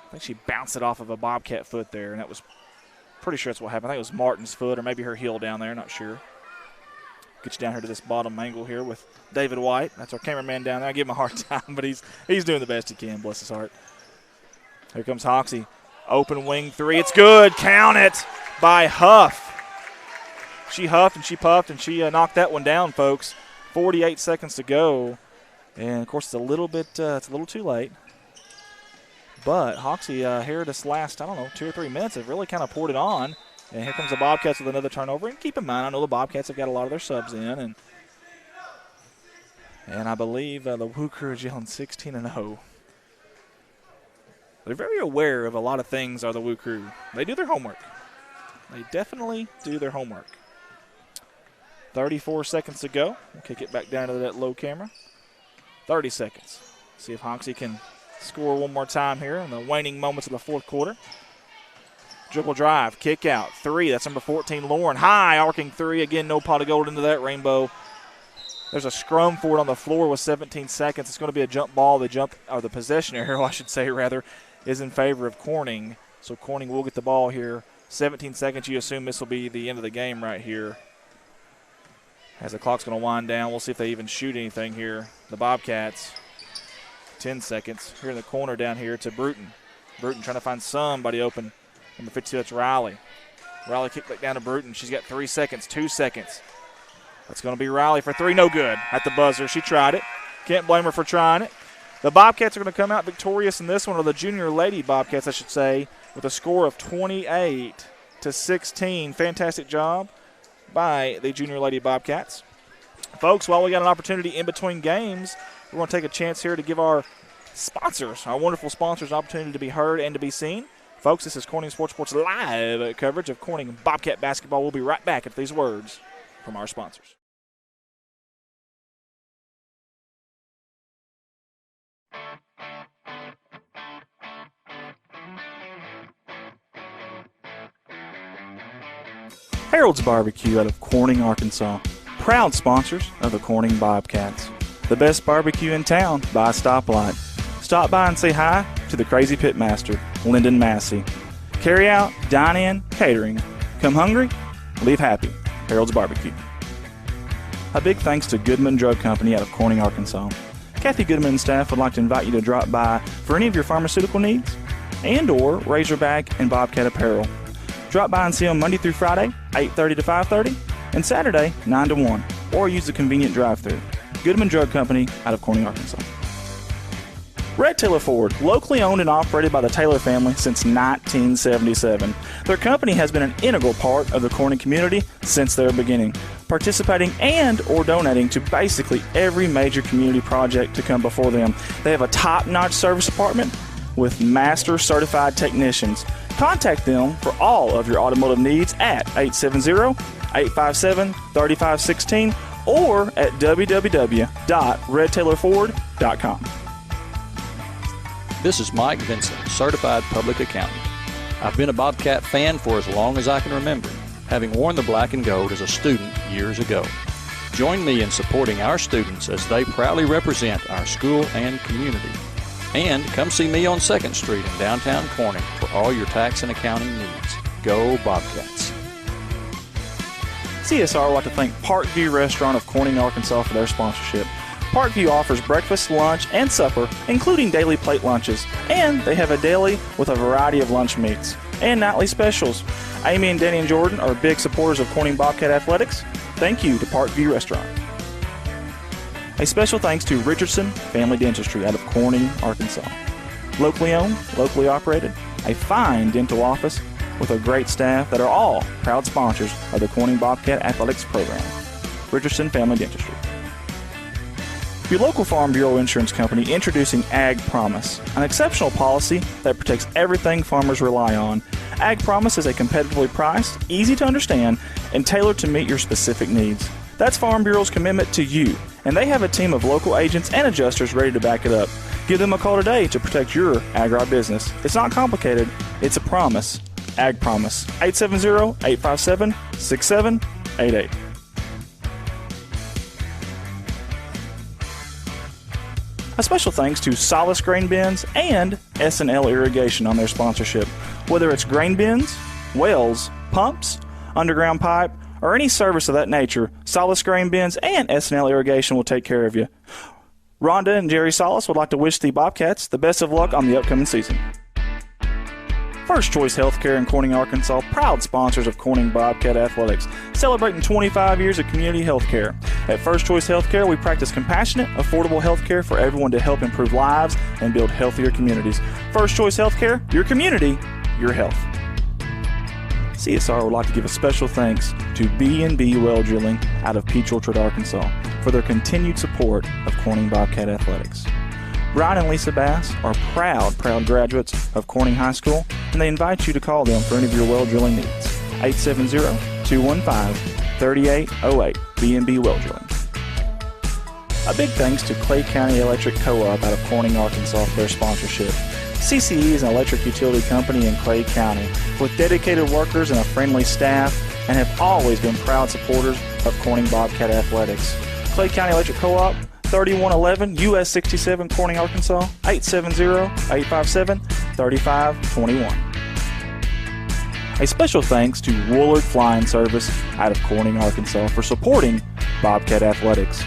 I think she bounced it off of a Bobcat foot there, and that was pretty sure that's what happened. I think it was Martin's foot or maybe her heel down there, not sure. Get you down here to this bottom angle here with David White. That's our cameraman down there. I give him a hard time, but he's doing the best he can, bless his heart. Here comes Hoxie. Open wing three. It's good. Count it by Huff. She huffed and she puffed and she knocked that one down, folks. 48 seconds to go. And, of course, it's a little too late. But Hoxie here this last, 2 or 3 minutes have really kind of poured it on. And here comes the Bobcats with another turnover. And keep in mind, I know the Bobcats have got a lot of their subs in. And I believe the Woo Crew is yelling 16-0. They're very aware of a lot of things, are the Woo Crew. They do their homework. They definitely do their homework. 34 seconds to go. We'll kick it back down to that low camera. 30 seconds. See if Hoxie can score one more time here in the waning moments of the fourth quarter. Dribble drive, kick out, 3. That's number 14, Lauren. High, arcing 3. Again, no pot of gold into that rainbow. There's a scrum for it on the floor with 17 seconds. It's going to be a jump ball. The possession area, I should say, rather, is in favor of Corning. So Corning will get the ball here. 17 seconds. You assume this will be the end of the game right here. As the clock's going to wind down, we'll see if they even shoot anything here. The Bobcats, 10 seconds. Here in the corner down here to Bruton. Bruton trying to find somebody open. Number 52, that's Riley. Riley kicked back down to Bruton. She's got 3 seconds, 2 seconds. That's going to be Riley for 3. No good at the buzzer. She tried it. Can't blame her for trying it. The Bobcats are going to come out victorious in this one, or the Junior Lady Bobcats, I should say, with a score of 28-16. Fantastic job by the Junior Lady Bobcats. Folks, while we got an opportunity in between games, we're going to take a chance here to give our sponsors, our wonderful sponsors, an opportunity to be heard and to be seen. Folks, this is Corning Sports live coverage of Corning Bobcat basketball. We'll be right back at these words from our sponsors. Harold's Barbecue out of Corning, Arkansas. proud sponsors of the Corning Bobcats. The best barbecue in town by a stoplight. Stop by and say hi to the crazy pitmaster, Lyndon Massey. Carry out, dine in, catering. Come hungry, leave happy. Harold's Barbecue. A big thanks to Goodman Drug Company out of Corning, Arkansas. Kathy Goodman and staff would like to invite you to drop by for any of your pharmaceutical needs and or Razorback and Bobcat apparel. Drop by and see them Monday through Friday, 8:30 to 5:30, and Saturday, 9 to 1, or use the convenient drive-thru. Goodman Drug Company out of Corning, Arkansas. Red Taylor Ford, locally owned and operated by the Taylor family since 1977. Their company has been an integral part of the Corning community since their beginning, participating and or donating to basically every major community project to come before them. They have a top-notch service department with master certified technicians. Contact them for all of your automotive needs at 870-857-3516 or at www.redtaylorford.com. This is Mike Vincent, Certified Public Accountant. I've been a Bobcat fan for as long as I can remember, having worn the black and gold as a student years ago. Join me in supporting our students as they proudly represent our school and community. And come see me on 2nd Street in downtown Corning for all your tax and accounting needs. Go Bobcats. CSR would like to thank Parkview Restaurant of Corning, Arkansas for their sponsorship. Parkview offers breakfast, lunch, and supper, including daily plate lunches, and they have a deli with a variety of lunch meats and nightly specials. Amy and Danny and Jordan are big supporters of Corning Bobcat Athletics. Thank you to Parkview Restaurant. A special thanks to Richardson Family Dentistry out of Corning, Arkansas. Locally owned, locally operated, a fine dental office with a great staff that are all proud sponsors of the Corning Bobcat Athletics program. Richardson Family Dentistry. Your local Farm Bureau insurance company introducing Ag Promise, an exceptional policy that protects everything farmers rely on. Ag Promise is a competitively priced, easy to understand, and tailored to meet your specific needs. That's Farm Bureau's commitment to you, and they have a team of local agents and adjusters ready to back it up. Give them a call today to protect your agri-business. It's not complicated, it's a promise. Ag Promise, 870-857-6788. A special thanks to Solace Grain Bins and S&L Irrigation on their sponsorship. Whether it's grain bins, wells, pumps, underground pipe, or any service of that nature, Solace Grain Bins and S&L Irrigation will take care of you. Rhonda and Jerry Solace would like to wish the Bobcats the best of luck on the upcoming season. First Choice Healthcare in Corning, Arkansas, proud sponsors of Corning Bobcat Athletics, celebrating 25 years of community healthcare. At First Choice Healthcare, we practice compassionate, affordable healthcare for everyone to help improve lives and build healthier communities. First Choice Healthcare, your community, your health. CSR would like to give a special thanks to B&B Well Drilling out of Peach Orchard, Arkansas, for their continued support of Corning Bobcat Athletics. Brian and Lisa Bass are proud graduates of Corning High School, and they invite you to call them for any of your well drilling needs. 870-215-3808, B&B Well Drilling. A big thanks to Clay County Electric Co-op out of Corning, Arkansas for their sponsorship. CCE is an electric utility company in Clay County with dedicated workers and a friendly staff, and have always been proud supporters of Corning Bobcat Athletics. Clay County Electric Co-op, 3111 US 67 Corning, Arkansas, 870-857-3521. A special thanks to Woolard Flying Service out of Corning, Arkansas for supporting Bobcat Athletics.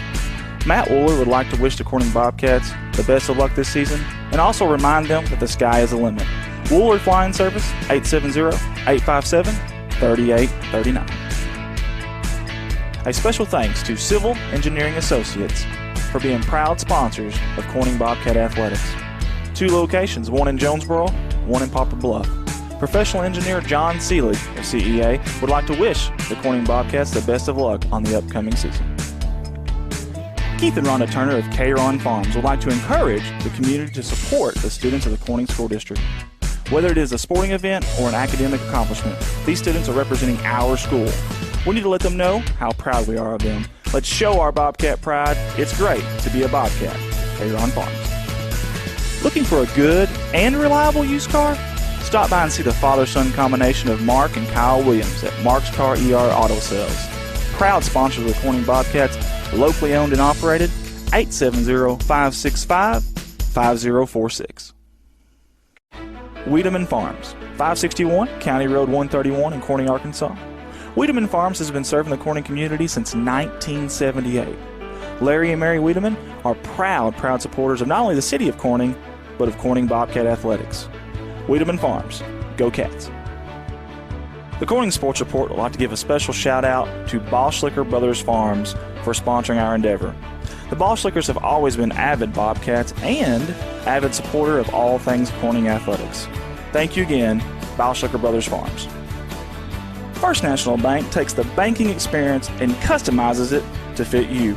Matt Woolard would like to wish the Corning Bobcats the best of luck this season and also remind them that the sky is the limit. Woolard Flying Service, 870-857-3839. A special thanks to Civil Engineering Associates for being proud sponsors of Corning Bobcat Athletics. 2 locations, one in Jonesboro, one in Poplar Bluff. Professional engineer John Seeley of CEA would like to wish the Corning Bobcats the best of luck on the upcoming season. Keith and Rhonda Turner of K-Ron Farms would like to encourage the community to support the students of the Corning School District. Whether it is a sporting event or an academic accomplishment, these students are representing our school. We need to let them know how proud we are of them. Let's show our Bobcat pride. It's great to be a Bobcat. K-Ron Farms. Looking for a good and reliable used car? Stop by and see the father-son combination of Mark and Kyle Williams at Mark's Car ER Auto Sales. proud sponsors of the Corning Bobcats, locally owned and operated, 870-565-5046. Wiedemann Farms, 561 County Road 131 in Corning, Arkansas. Wiedemann Farms has been serving the Corning community since 1978. Larry and Mary Wiedemann are proud supporters of not only the city of Corning, but of Corning Bobcat Athletics. Wiedemann Farms, go Cats. The Corning Sports Report would like to give a special shout out to Boschlicker Brothers Farms for sponsoring our endeavor. The Boschlickers have always been avid Bobcats and avid supporter of all things Corning athletics. Thank you again, Boschlicker Brothers Farms. First National Bank takes the banking experience and customizes it to fit you.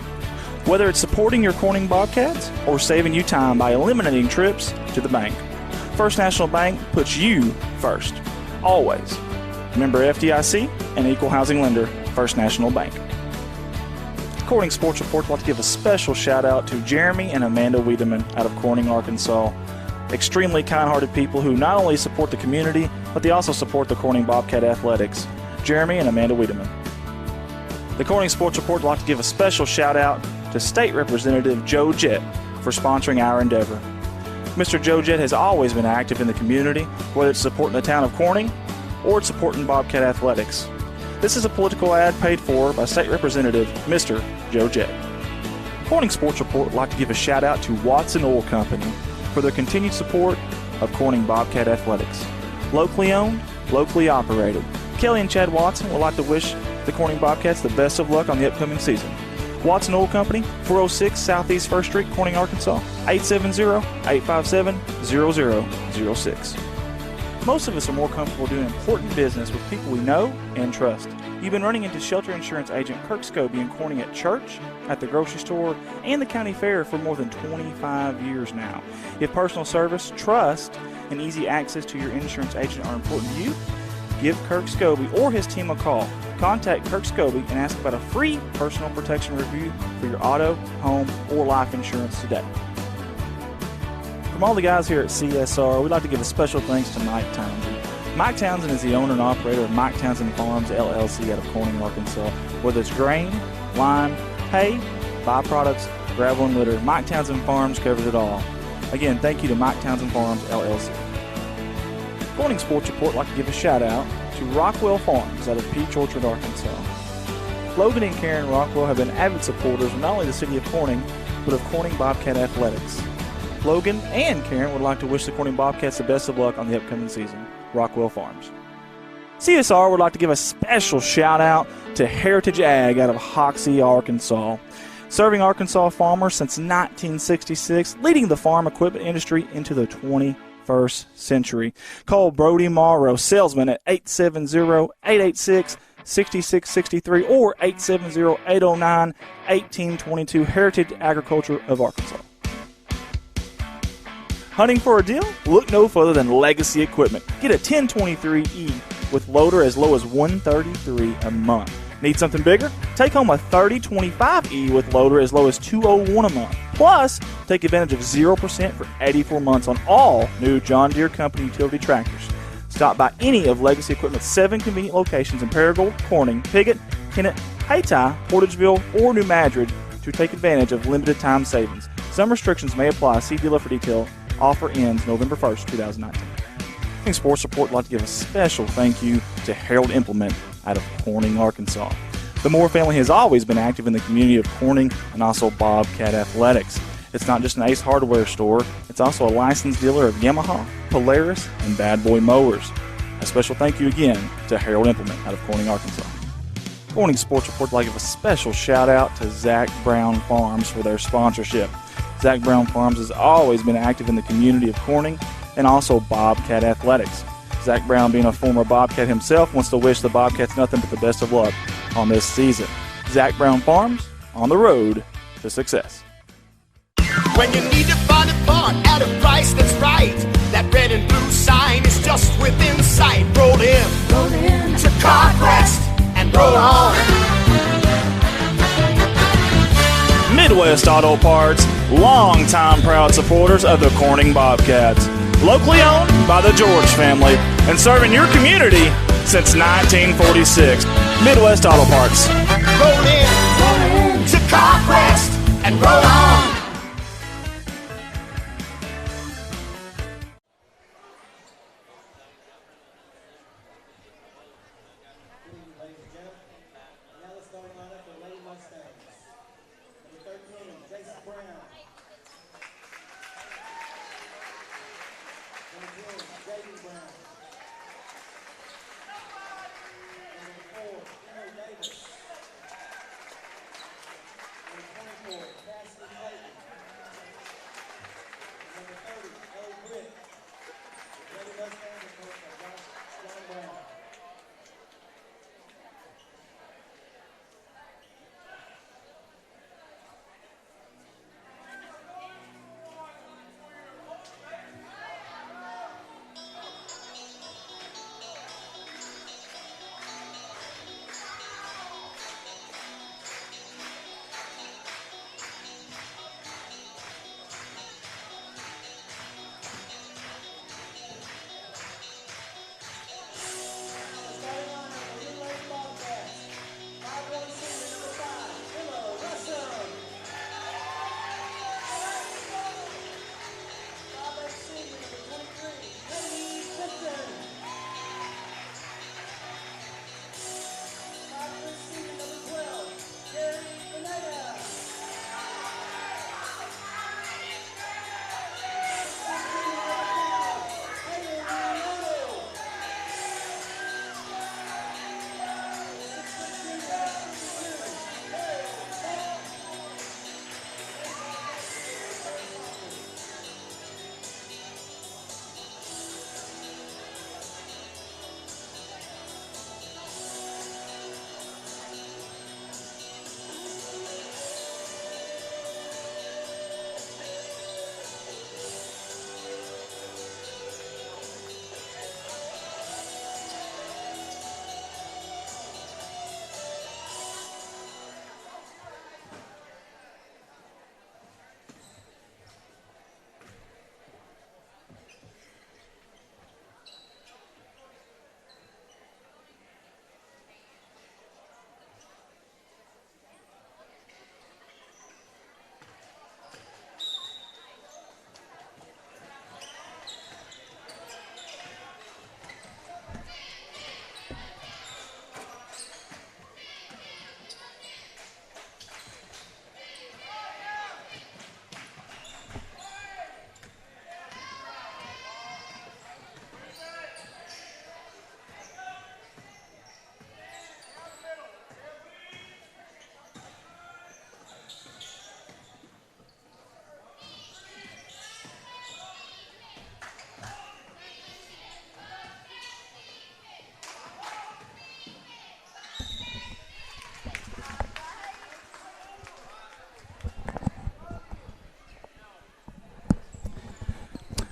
Whether it's supporting your Corning Bobcats or saving you time by eliminating trips to the bank, First National Bank puts you first, always. Member FDIC and equal housing lender, First National Bank. Corning Sports Report would like to give a special shout out to Jeremy and Amanda Wiedemann out of Corning, Arkansas. Extremely kind-hearted people who not only support the community, but they also support the Corning Bobcat Athletics. Jeremy and Amanda Wiedemann. The Corning Sports Report would like to give a special shout out to State Representative Joe Jett for sponsoring our endeavor. Mr. Joe Jett has always been active in the community, whether it's supporting the town of Corning or it's supporting Bobcat Athletics. This is a political ad paid for by State Representative Mr. Joe Jett. Corning Sports Report would like to give a shout out to Watson Oil Company for their continued support of Corning Bobcat Athletics. Locally owned, locally operated. Kelly and Chad Watson would like to wish the Corning Bobcats the best of luck on the upcoming season. Watson Oil Company, 406 Southeast 1st Street, Corning, Arkansas, 870-857-0006. Most of us are more comfortable doing important business with people we know and trust. You've been running into shelter insurance agent Kirk Scobie and Corning at church, at the grocery store, and the county fair for more than 25 years now. If personal service, trust, and easy access to your insurance agent are important to you, give Kirk Scobie or his team a call. Contact Kirk Scobie and ask about a free personal protection review for your auto, home, or life insurance today. From all the guys here at CSR, we'd like to give a special thanks to Mike Townsend. Mike Townsend is the owner and operator of Mike Townsend Farms, LLC out of Corning, Arkansas. Whether it's grain, lime, hay, byproducts, gravel, and litter, Mike Townsend Farms covers it all. Again, thank you to Mike Townsend Farms, LLC. Corning Sports Report would like to give a shout out to Rockwell Farms out of Peach Orchard, Arkansas. Logan and Karen Rockwell have been avid supporters of not only the city of Corning, but of Corning Bobcat Athletics. Logan and Karen would like to wish the Corning Bobcats the best of luck on the upcoming season. Rockwell Farms. CSR would like to give a special shout out to Heritage Ag out of Hoxie, Arkansas. Serving Arkansas farmers since 1966, leading the farm equipment industry into the 21st century. Call Brody Morrow, salesman, at 870-886-6663 or 870-809-1822, Heritage Agriculture of Arkansas. Hunting for a deal? Look no further than Legacy Equipment. Get a 1023E with loader as low as $133 a month. Need something bigger? Take home a 3025E with loader as low as $201 a month. Plus, take advantage of 0% for 84 months on all new John Deere Company utility tractors. Stop by any of Legacy Equipment's 7 convenient locations in Paragould, Corning, Piggott, Kennett, Hayti, Portageville, or New Madrid to take advantage of limited time savings. Some restrictions may apply. See dealer for detail. Offer ends November 1st, 2019. Corning Sports Report would like to give a special thank you to Harold Implement out of Corning, Arkansas. The Moore family has always been active in the community of Corning and also Bobcat Athletics. It's not just an Ace Hardware store, it's also a licensed dealer of Yamaha, Polaris, and Bad Boy mowers. A special thank you again to Harold Implement out of Corning, Arkansas. Corning Sports Report would like to give a special shout out to Zach Brown Farms for their sponsorship. Zach Brown Farms has always been active in the community of Corning and also Bobcat Athletics. Zach Brown, being a former Bobcat himself, wants to wish the Bobcats nothing but the best of luck on this season. Zach Brown Farms, on the road to success. When you need to find a part at a price that's right, that red and blue sign is just within sight. Roll in to CarQuest and roll on. Midwest Auto Parts, longtime proud supporters of the Corning Bobcats. Locally owned by the George family and serving your community since 1946. Midwest Auto Parts. Roll in to CarQuest and roll on.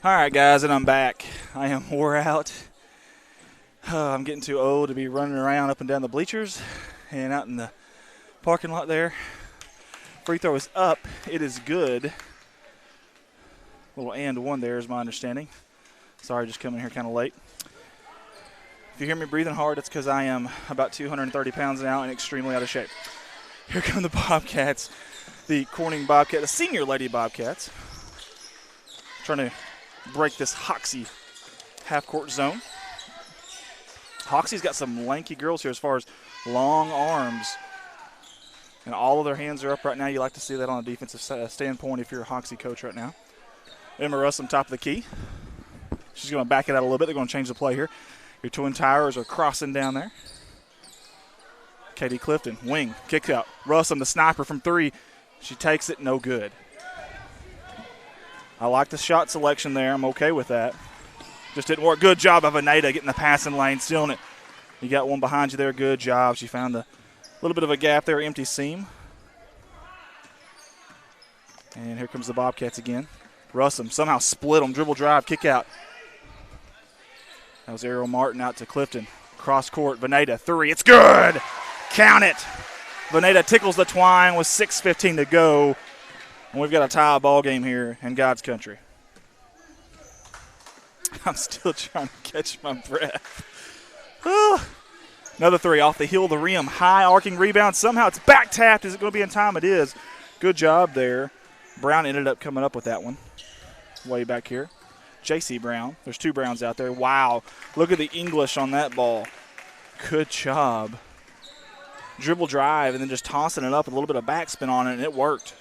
All right, guys, and I'm back. I am wore out. I'm getting too old to be running around up and down the bleachers and out in the parking lot there. Free throw is up. It is good. Little and one there is my understanding. Sorry, just coming here kind of late. If you hear me breathing hard, it's because I am about 230 pounds now and extremely out of shape. Here come the Bobcats, the Corning Bobcat, the senior lady Bobcats, trying to break this Hoxie half-court zone. Hoxie's got some lanky girls here as far as long arms, and all of their hands are up right now. You like to see that on a defensive standpoint if you're a Hoxie coach right now. Emma Russell, top of the key. She's going to back it out a little bit. They're going to change the play here. Your Twin Towers are crossing down there. Katie Clifton, wing, kick out. Russell, the sniper from three. She takes it, no good. I like the shot selection there. I'm okay with that. Just didn't work. Good job of Anita getting the passing lane, stealing it. You got one behind you there. Good job. She found a little bit of a gap there, empty seam. And here comes the Bobcats again. Russell somehow split them. Dribble drive, kick out. That was Ariel Martin out to Clifton. Cross court, Veneta, three. It's good. Count it. Veneta tickles the twine with 6:15 to go. And we've got a tie ball game here in God's country. I'm still trying to catch my breath. Another three off the heel of the rim. High arcing rebound. Somehow it's back tapped. Is it going to be in time? It is. Good job there. Brown ended up coming up with that one. Way back here. J.C. Brown. There's two Browns out there. Wow. Look at the English on that ball. Good job. Dribble drive and then just tossing it up, a little bit of backspin on it, and it worked.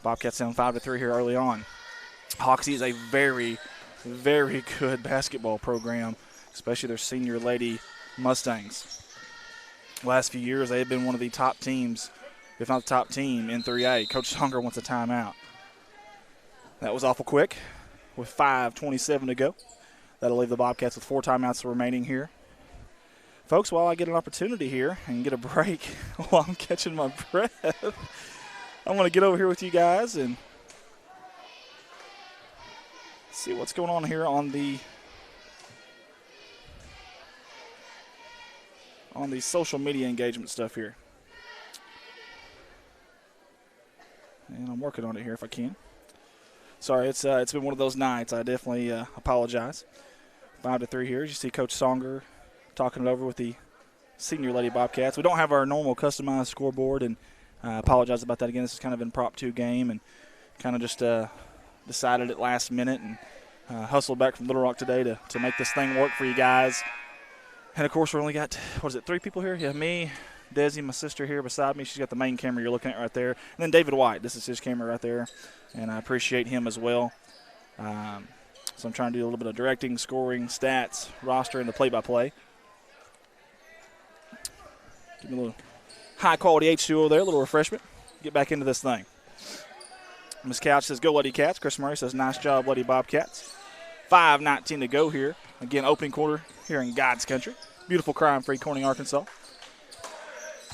Bobcats down 5-3 here early on. Hoxie is a very, very good basketball program, especially their senior lady Mustangs. Last few years, they have been one of the top teams, if not the top team, in 3A. Coach Songer wants a timeout. That was awful quick with 5:27 to go. That'll leave the Bobcats with 4 timeouts remaining here. Folks, while I get an opportunity here and get a break while I'm catching my breath, I'm going to get over here with you guys and see what's going on here on the social media engagement stuff here. And I'm working on it here if I can. Sorry, it's been one of those nights. I definitely apologize. 5-3 here. As you see Coach Songer talking it over with the senior lady Bobcats. We don't have our normal customized scoreboard, and I apologize about that again. This is kind of an impromptu game and kind of just decided at last minute and hustled back from Little Rock today to make this thing work for you guys. And, of course, we only got, 3 people here? Yeah, me, Desi, my sister here beside me. She's got the main camera you're looking at right there. And then David White. This is his camera right there, and I appreciate him as well. So I'm trying to do a little bit of directing, scoring, stats, roster, and the play-by-play. Give me a little high-quality H2O there, a little refreshment. Get back into this thing. Miss Couch says, go Lady Cats. Chris Murray says, nice job, Lady Bobcats. 5:19 to go here. Again, opening quarter here in God's country. Beautiful crime-free Corning, Arkansas.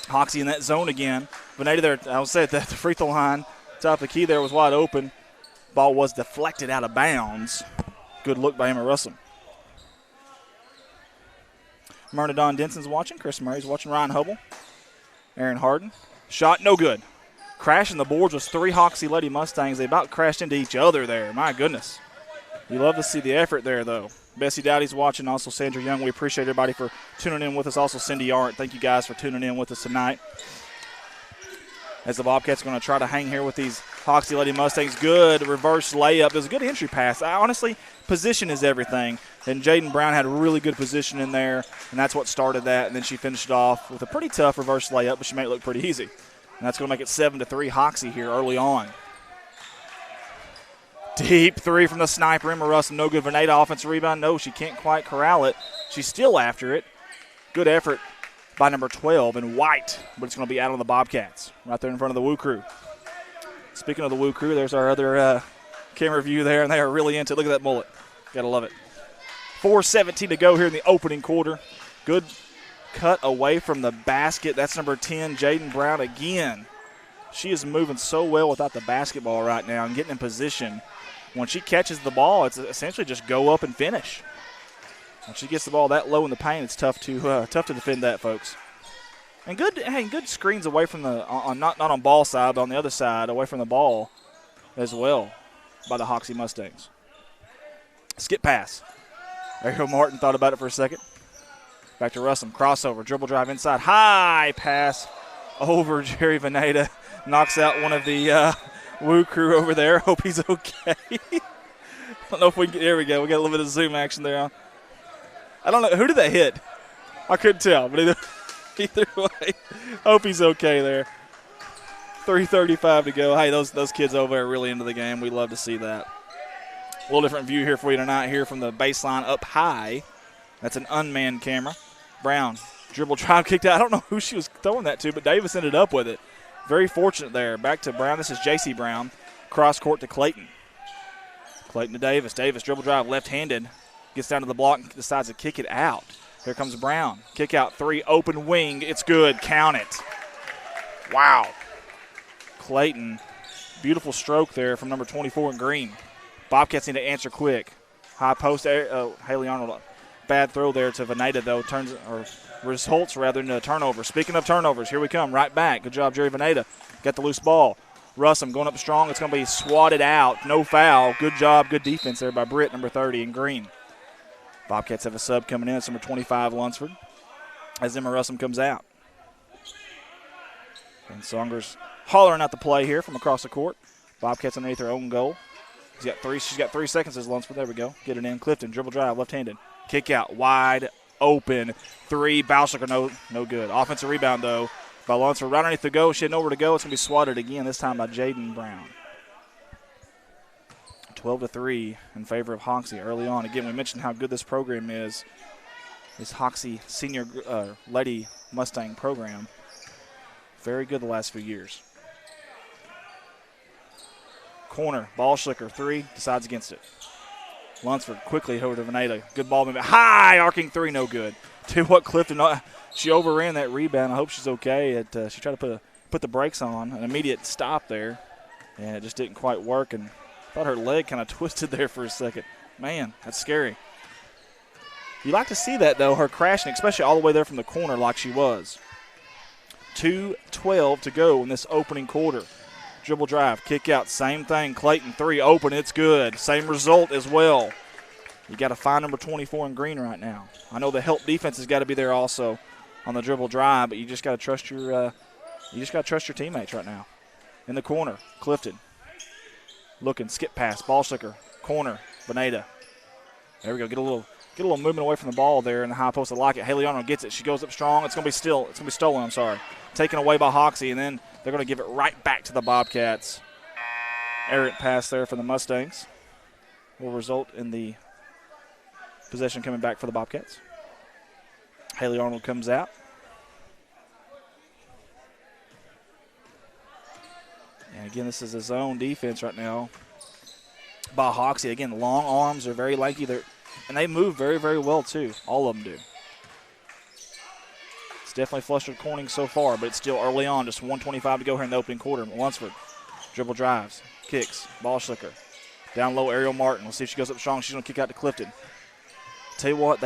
Hoxie in that zone again. Veneta there, I would say at the free throw line, top of the key there was wide open. Ball was deflected out of bounds. Good look by Emma Russell. Myrna Dawn Denson's watching. Chris Murray's watching. Ryan Hubble. Aaron Harden. Shot no good. Crashing the boards was 3 Hoxie Lady Mustangs. They about crashed into each other there. My goodness. You love to see the effort there, though. Bessie Dowdy's watching. Also Sandra Young. We appreciate everybody for tuning in with us. Also Cindy Arndt. Thank you guys for tuning in with us tonight. As the Bobcats are going to try to hang here with these Hoxie Lady Mustangs. Good reverse layup. There's a good entry pass. Honestly, position is everything. And Jaden Brown had a really good position in there, and that's what started that. And then she finished it off with a pretty tough reverse layup, but she made it look pretty easy. And that's going to make it 7-3 Hoxie here early on. Deep three from the sniper, Emma Russell. No good. Veneta offensive rebound. No, she can't quite corral it. She's still after it. Good effort by number 12 in white, but it's going to be out on the Bobcats right there in front of the Woo Crew. Speaking of the Woo Crew, there's our other camera view there, and they are really into it. Look at that mullet. Got to love it. 4:17 to go here in the opening quarter. Good cut away from the basket. That's number 10, Jaden Brown again. She is moving so well without the basketball right now and getting in position. When she catches the ball, it's essentially just go up and finish. When she gets the ball that low in the paint, it's tough to defend that, folks. And good screens away from the not on ball side, but on the other side, away from the ball as well by the Hoxie Mustangs. Skip pass. Ariel Martin thought about it for a second. Back to Russell. Crossover. Dribble drive inside. High pass over Jerry Veneta. Knocks out one of the Woo Crew over there. Hope he's okay. I don't know if we can get – there we go. We got a little bit of zoom action there. I don't know. Who did that hit? I couldn't tell, but either way, hope he's okay there. 3:35 to go. Hey, those kids over there are really into the game. We love to see that. A little different view here for you tonight here from the baseline up high. That's an unmanned camera. Brown, dribble drive, kicked out. I don't know who she was throwing that to, but Davis ended up with it. Very fortunate there. Back to Brown. This is J.C. Brown. Cross court to Clayton. Clayton to Davis. Davis, dribble drive, left-handed. Gets down to the block and decides to kick it out. Here comes Brown. Kick out three, open wing. It's good. Count it. Wow. Clayton, beautiful stroke there from number 24 in green. Bobcats need to answer quick. High post, Haley Arnold. Bad throw there to Veneta, though. Results rather than a turnover. Speaking of turnovers, here we come. Right back. Good job, Jerry Veneta. Got the loose ball. Russell going up strong. It's going to be swatted out. No foul. Good job. Good defense there by Britt, number 30 in green. Bobcats have a sub coming in. It's number 25, Lunsford, as Emma Russum comes out. And Songer's hollering out the play here from across the court. Bobcats underneath their own goal. She's got 3 seconds as Lunsford. There we go. Get it in. Clifton, dribble drive, left-handed. Kick out, wide open. 3, Bauschlicker, no good. Offensive rebound, though, by Lunsford. Right underneath the goal. She had nowhere to go. It's going to be swatted again, this time by Jaden Brown. 12-3 in favor of Hoxie early on. Again, we mentioned how good this program is. This Hoxie senior Lady Mustang program. Very good the last few years. Corner, Bauschlicker, 3, decides against it. Lunsford quickly over to Veneta. Good ball movement. High arcing 3, no good. Tell you what, Clifton, she overran that rebound. I hope she's okay. She tried to put the brakes on, an immediate stop there, and it just didn't quite work. And I thought her leg kind of twisted there for a second. Man, that's scary. You like to see that, though, her crashing, especially all the way there from the corner like she was. 2:12 to go in this opening quarter. Dribble drive, kick out, same thing. Clayton, 3, open, it's good. Same result as well. You got to find number 24 in green right now. I know the help defense has got to be there also on the dribble drive, but you just got to trust your teammates right now. In the corner, Clifton. Looking, skip pass, Bauschlicker, corner, Veneta. There we go. Get a little movement away from the ball there in the high post. I like it. Haley Arnold gets it. She goes up strong. It's going to be stolen. I'm sorry. Taken away by Hoxie, and then they're going to give it right back to the Bobcats. Errant pass there for the Mustangs will result in the possession coming back for the Bobcats. Haley Arnold comes out. And again, this is a zone defense right now by Hoxie. Again, long arms. They're very lanky. And they move very, very well, too. All of them do. It's definitely flustered Corning so far, but it's still early on. Just 1:25 to go here in the opening quarter. Lunsford, dribble drives, kicks, Bauschlicker. Down low, Ariel Martin. We'll see if she goes up strong. She's going to kick out to Clifton. Tell you what,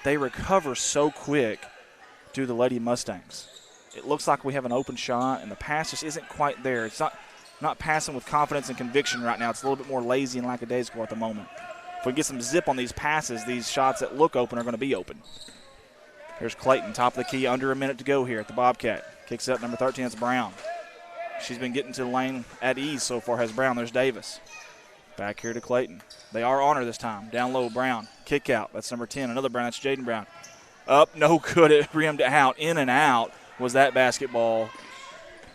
they recover so quick due to the Lady Mustangs. It looks like we have an open shot, and the pass just isn't quite there. It's not passing with confidence and conviction right now. It's a little bit more lazy and lackadaisical at the moment. If we get some zip on these passes, these shots that look open are going to be open. Here's Clayton, top of the key, under a minute to go here at the Bobcat. Kicks up, number 13, it's Brown. She's been getting to the lane at ease so far, has Brown. There's Davis. Back here to Clayton. They are on her this time. Down low, Brown. Kick out. That's number 10. Another Brown. That's Jaden Brown. Up, no good. It rimmed out. In and out was that basketball.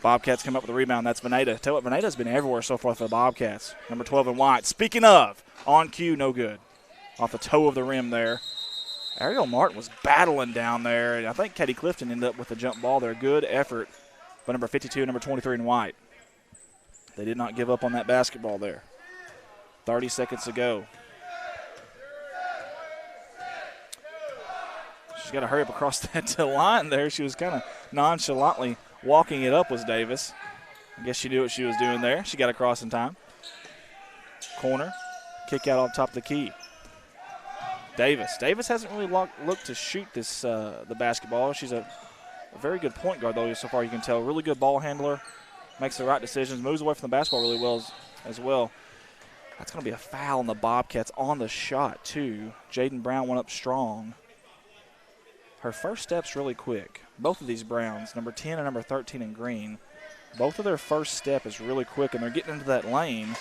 Bobcats come up with a rebound. That's Veneta. Tell you what, Veneta's been everywhere so far for the Bobcats. Number 12 in white. Speaking of, on cue, no good. Off the toe of the rim there. Ariel Martin was battling down there, and I think Katie Clifton ended up with a jump ball there. Good effort by number 52, number 23 in white. They did not give up on that basketball there. 30 seconds to go. She's got to hurry up across that line there. She was kind of nonchalantly walking it up was Davis. I guess she knew what she was doing there. She got across in time. Corner. Kick out off top of the key. Davis hasn't really looked to shoot this the basketball. She's a very good point guard, though, so far you can tell. Really good ball handler. Makes the right decisions. Moves away from the basketball really well as well. That's going to be a foul on the Bobcats on the shot, too. Jaden Brown went up strong. Her first step's really quick. Both of these Browns, number 10 and number 13 in green, both of their first step is really quick, and they're getting into that lane,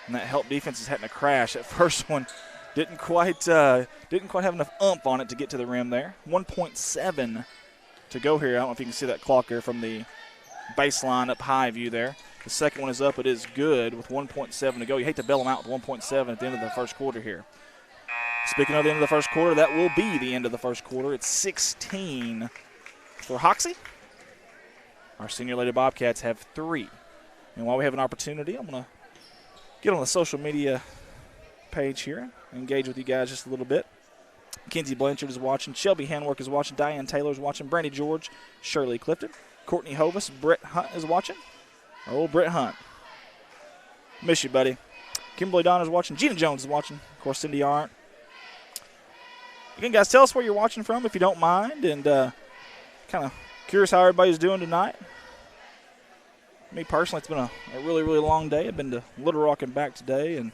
and that help defense is having to crash. That first one didn't quite have enough oomph on it to get to the rim there. 1.7 to go here. I don't know if you can see that clock there from the baseline up high view there. The second one is up. It is good with 1.7 to go. You hate to bail them out with 1.7 at the end of the first quarter here. Speaking of the end of the first quarter, that will be the end of the first quarter. It's 16 for Hoxie. Our senior lady Bobcats have 3. And while we have an opportunity, I'm going to get on the social media page here, engage with you guys just a little bit. Kenzie Blanchard is watching. Shelby Handwork is watching. Diane Taylor is watching. Brandy George, Shirley Clifton. Courtney Hovis, Brett Hunt is watching. Oh, Brett Hunt. Miss you, buddy. Kimberly Donner is watching. Gina Jones is watching. Of course, Cindy Arndt. Again, guys, tell us where you're watching from if you don't mind, and kind of curious how everybody's doing tonight. Me personally, it's been a really, really long day. I've been to Little Rock and back today, and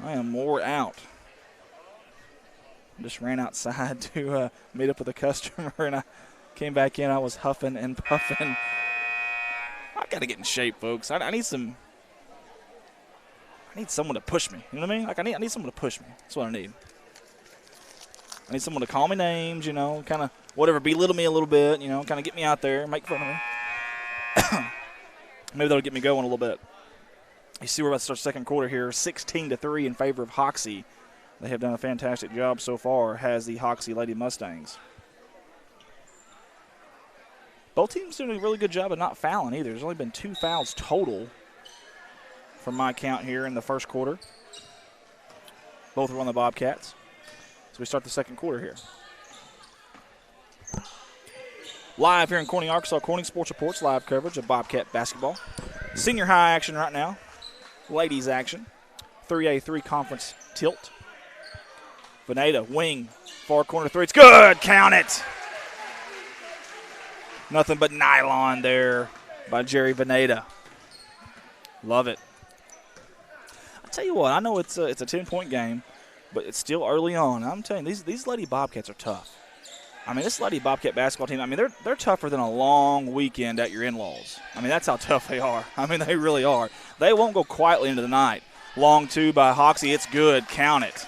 I am wore out. Just ran outside to meet up with a customer, and I came back in. I was huffing and puffing. I got to get in shape, folks. I need someone to push me. You know what I mean? Like I need someone to push me. That's what I need. I need someone to call me names, you know, kind of whatever, belittle me a little bit, you know, kind of get me out there, make fun of me. Maybe that'll get me going a little bit. You see we're about to start second quarter here, 16-3 in favor of Hoxie. They have done a fantastic job so far, has the Hoxie Lady Mustangs. Both teams doing a really good job of not fouling either. There's only been 2 fouls total from my count here in the first quarter. Both were on the Bobcats. So we start the second quarter here. Live here in Corning, Arkansas, Corning Sports Reports, live coverage of Bobcat basketball. Senior high action right now. Ladies action. 3A3 conference tilt. Veneta, wing, far corner 3. It's good. Count it. Nothing but nylon there by Jerry Veneta. Love it. I tell you what, I know it's a 10-point game, but it's still early on. I'm telling you, these Lady Bobcats are tough. I mean, this Lady Bobcat basketball team, I mean, they're tougher than a long weekend at your in-laws. I mean, that's how tough they are. I mean, they really are. They won't go quietly into the night. Long 2 by Hoxie. It's good. Count it.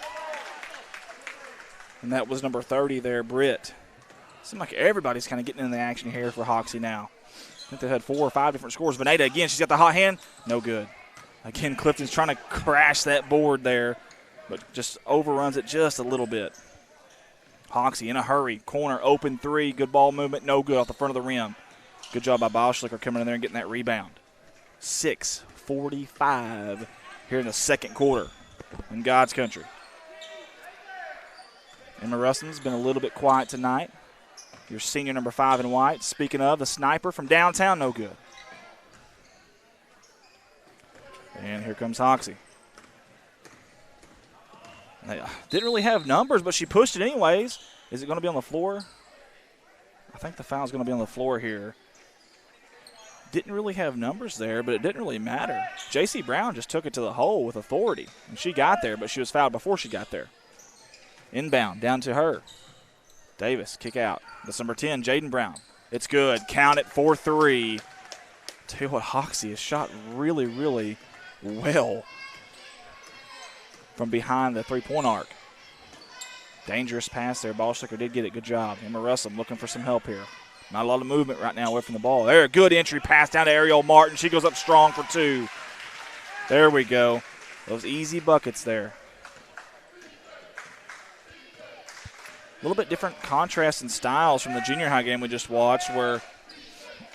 And that was number 30 there, Britt. Seems like everybody's kind of getting in the action here for Hoxie now. I think they've had 4 or 5 different scores. Veneta, again, she's got the hot hand. No good. Again, Clifton's trying to crash that board there, but just overruns it just a little bit. Hoxie in a hurry. Corner, open 3. Good ball movement. No good off the front of the rim. Good job by Bauschlicker coming in there and getting that rebound. 6:45 here in the second quarter in God's country. Emma Rustin's been a little bit quiet tonight. Your senior number 5 in white. Speaking of, the sniper from downtown, no good. And here comes Hoxie. They didn't really have numbers, but she pushed it anyways. Is it going to be on the floor? I think the foul's going to be on the floor here. Didn't really have numbers there, but it didn't really matter. J.C. Brown just took it to the hole with authority, and she got there, but she was fouled before she got there. Inbound, down to her. Davis, kick out. That's number 10, Jaden Brown. It's good. Count it, 4-3. Tell you what, Hoxie has shot really, really well from behind the three-point arc. Dangerous pass there. Ballschlicker did get it. Good job. Emma Russell looking for some help here. Not a lot of movement right now away from the ball. There, good entry pass down to Ariel Martin. She goes up strong for 2. There we go. Those easy buckets there. A little bit different contrast and styles from the junior high game we just watched, where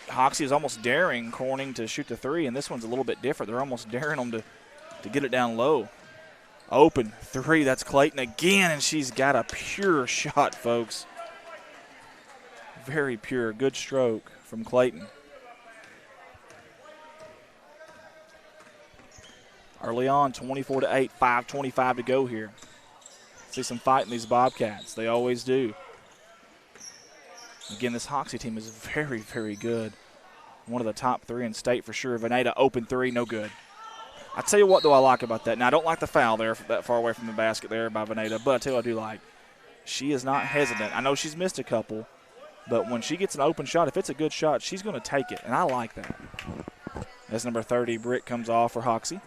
Hoxie is almost daring Corning to shoot the 3, and this one's a little bit different. They're almost daring them to get it down low. Open 3, that's Clayton again, and she's got a pure shot, folks. Very pure, good stroke from Clayton. Early on, 24-8, 5:25 to go here. See some fight in these Bobcats. They always do. Again, this Hoxie team is very, very good. One of the top 3 in state for sure. Veneta, open 3, no good. I tell you what, though, I like about that. Now, I don't like the foul there that far away from the basket there by Veneta, but I tell you what I do like. She is not hesitant. I know she's missed a couple, but when she gets an open shot, if it's a good shot, she's going to take it, and I like that. As number 30, Britt, comes off for Hoxie.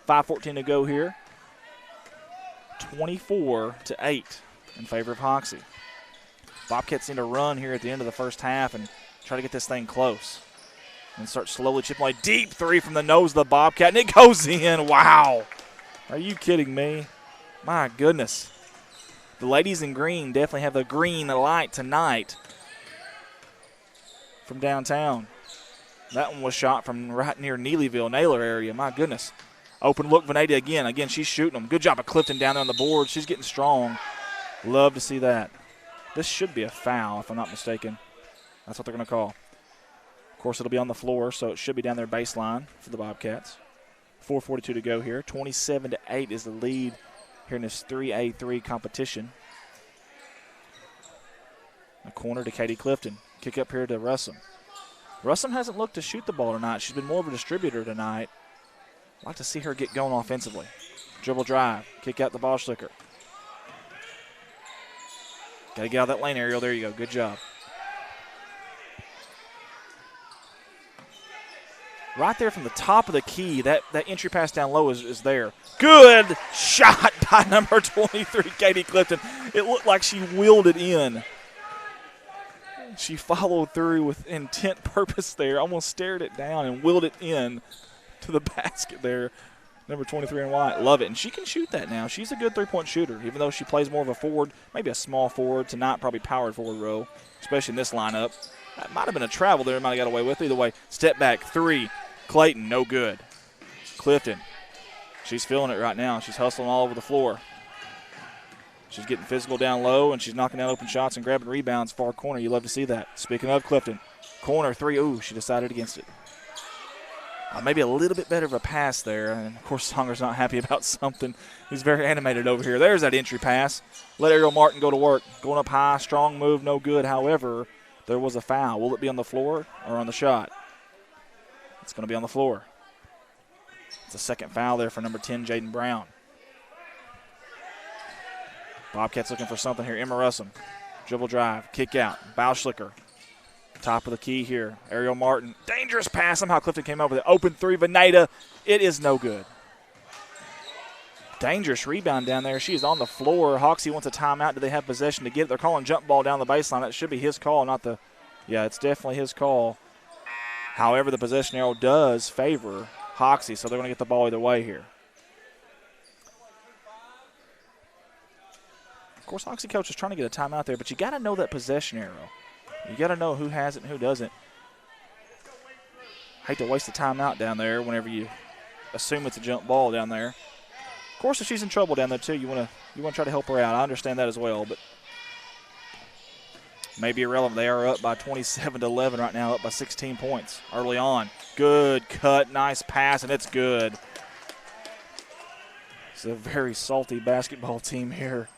5:14 to go here. 24-8 in favor of Hoxie. Bobcats need to run here at the end of the first half and try to get this thing close. And start slowly chipping away. Deep 3 from the nose of the Bobcat, and it goes in. Wow. Are you kidding me? My goodness. The ladies in green definitely have the green light tonight from downtown. That one was shot from right near Neelyville, Naylor area. My goodness. Open look, Veneta again. Again, she's shooting them. Good job of Clifton down there on the board. She's getting strong. Love to see that. This should be a foul, if I'm not mistaken. That's what they're going to call. Of course, it'll be on the floor, so it should be down their baseline for the Bobcats. 4:42 to go here. 27-8 is the lead here in this 3A3 competition. A corner to Katie Clifton. Kick up here to Russum. Russum hasn't looked to shoot the ball tonight. She's been more of a distributor tonight. I'd like to see her get going offensively. Dribble drive. Kick out the Ballschlicker. Got to get out of that lane, Ariel. There you go. Good job. Right there from the top of the key, that entry pass down low is there. Good shot by number 23, Katie Clifton. It looked like she wheeled it in. She followed through with intent purpose there, almost stared it down and wheeled it in to the basket there. Number 23 in white. Love it. And she can shoot that now. She's a good three-point shooter, even though she plays more of a forward, maybe a small forward, tonight probably powered forward role, especially in this lineup. That might have been a travel there. Might have got away with it. Either way, step back, three. Clayton, no good. Clifton, she's feeling it right now. She's hustling all over the floor. She's getting physical down low, and she's knocking down open shots and grabbing rebounds far corner. You love to see that. Speaking of Clifton, corner three. Ooh, she decided against it. Maybe a little bit better of a pass there. And, of course, Songer's not happy about something. He's very animated over here. There's that entry pass. Let Ariel Martin go to work. Going up high, strong move, no good. However, there was a foul. Will it be on the floor or on the shot? It's going to be on the floor. It's a second foul there for number 10, Jaden Brown. Bobcats looking for something here. Emma Russum, dribble drive, kick out, Bauschlicker. Top of the key here. Ariel Martin, dangerous pass. Somehow Clifton came over the open three. Veneta, it is no good. Dangerous rebound down there. She is on the floor. Hoxie wants a timeout. Do they have possession to get it? They're calling jump ball down the baseline. That should be his call, not the – yeah, it's definitely his call. However, the possession arrow does favor Hoxie, so they're going to get the ball either way here. Of course, Hoxie coach is trying to get a timeout there, but you got to know that possession arrow. You got to know who has it and who doesn't. Hate to waste the timeout down there whenever you assume it's a jump ball down there. Of course, if she's in trouble down there too, you want to try to help her out. I understand that as well, but maybe irrelevant. They are up by 27-11 right now, up by 16 points early on. Good cut, nice pass, and it's good. It's a very salty basketball team here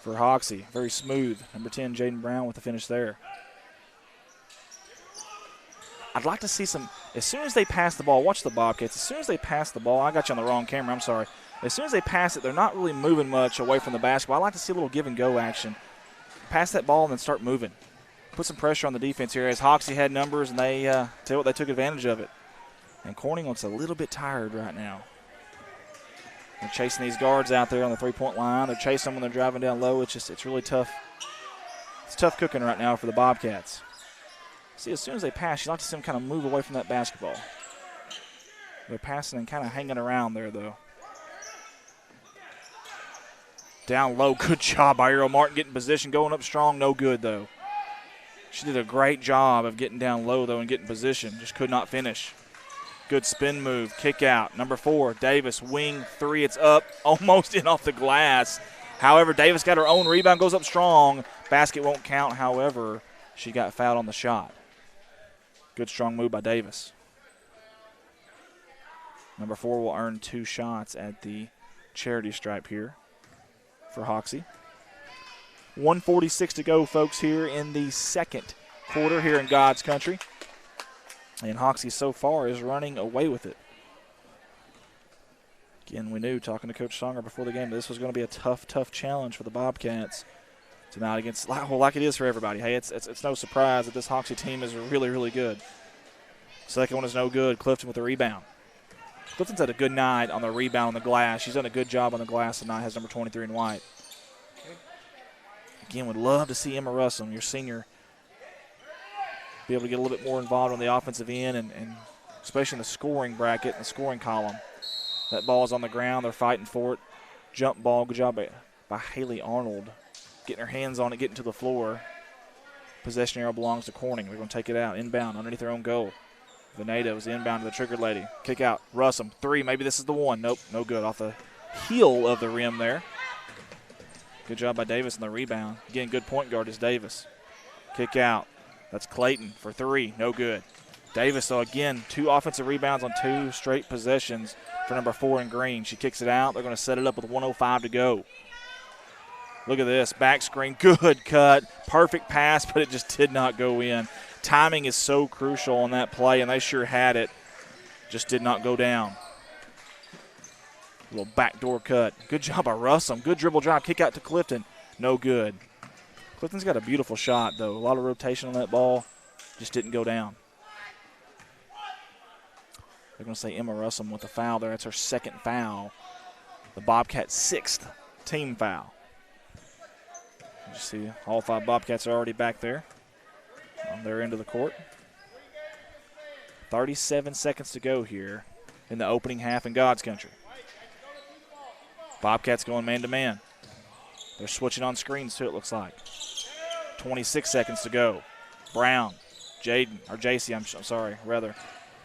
for Hoxie. Very smooth. Number 10, Jaden Brown with the finish there. I'd like to see some, as soon as they pass the ball, watch the Bobcats, as soon as they pass the ball, I got you on the wrong camera, I'm sorry. As soon as they pass it, they're not really moving much away from the basketball. I like to see a little give and go action. Pass that ball and then start moving. Put some pressure on the defense here as Hoxie had numbers and they, tell you what, they took advantage of it. And Corning looks a little bit tired right now. They're chasing these guards out there on the three-point line. They're chasing them when they're driving down low. It's really tough. It's tough cooking right now for the Bobcats. See, as soon as they pass, you like to see them kind of move away from that basketball. They're passing and kind of hanging around there, though. Down low, good job by Ariel Martin getting position, going up strong, no good, though. She did a great job of getting down low, though, and getting position. Just could not finish. Good spin move, kick out. Number 4, Davis, wing three. It's up, almost in off the glass. However, Davis got her own rebound, goes up strong. Basket won't count, however, she got fouled on the shot. Good strong move by Davis. Number 4 will earn 2 shots at the charity stripe here for Hoxie. 1:46 to go, folks, here in the second quarter here in God's country. And Hoxie so far is running away with it. Again, we knew, talking to Coach Songer before the game, that this was going to be a tough, tough challenge for the Bobcats tonight against, well, like it is for everybody. Hey, it's no surprise that this Hoxie team is really, really good. Second one is no good. Clifton with the rebound. Clifton's had a good night on the rebound on the glass. She's done a good job on the glass tonight, has number 23 in white. Again, would love to see Emma Russum, your senior, be able to get a little bit more involved on the offensive end and especially in the scoring bracket and the scoring column. That ball is on the ground. They're fighting for it. Jump ball. Good job by Haley Arnold. Getting her hands on it, getting to the floor. Possession arrow belongs to Corning. They're going to take it out. Inbound underneath their own goal. Veneta was inbound to the trigger lady. Kick out. Russum. 3. Maybe this is the one. Nope. No good. Off the heel of the rim there. Good job by Davis on the rebound. Again, good point guard is Davis. Kick out. That's Clayton for 3. No good. Davis, though, again, 2 offensive rebounds on 2 straight possessions for number 4 in green. She kicks it out. They're going to set it up with 1:05 to go. Look at this. Back screen. Good cut. Perfect pass, but it just did not go in. Timing is so crucial on that play, and they sure had it. Just did not go down. A little backdoor cut. Good job by Russum. Good dribble drive. Kick out to Clifton. No good. Clifton's got a beautiful shot, though. A lot of rotation on that ball. Just didn't go down. They're going to say Emma Russell with the foul there. That's her second foul. The Bobcats' sixth team foul. You see all 5 Bobcats are already back there on their end of the court. 37 seconds to go here in the opening half in God's country. Bobcats going man-to-man. They're switching on screens, too, it looks like. 26 seconds to go. Brown, JC, I'm sorry,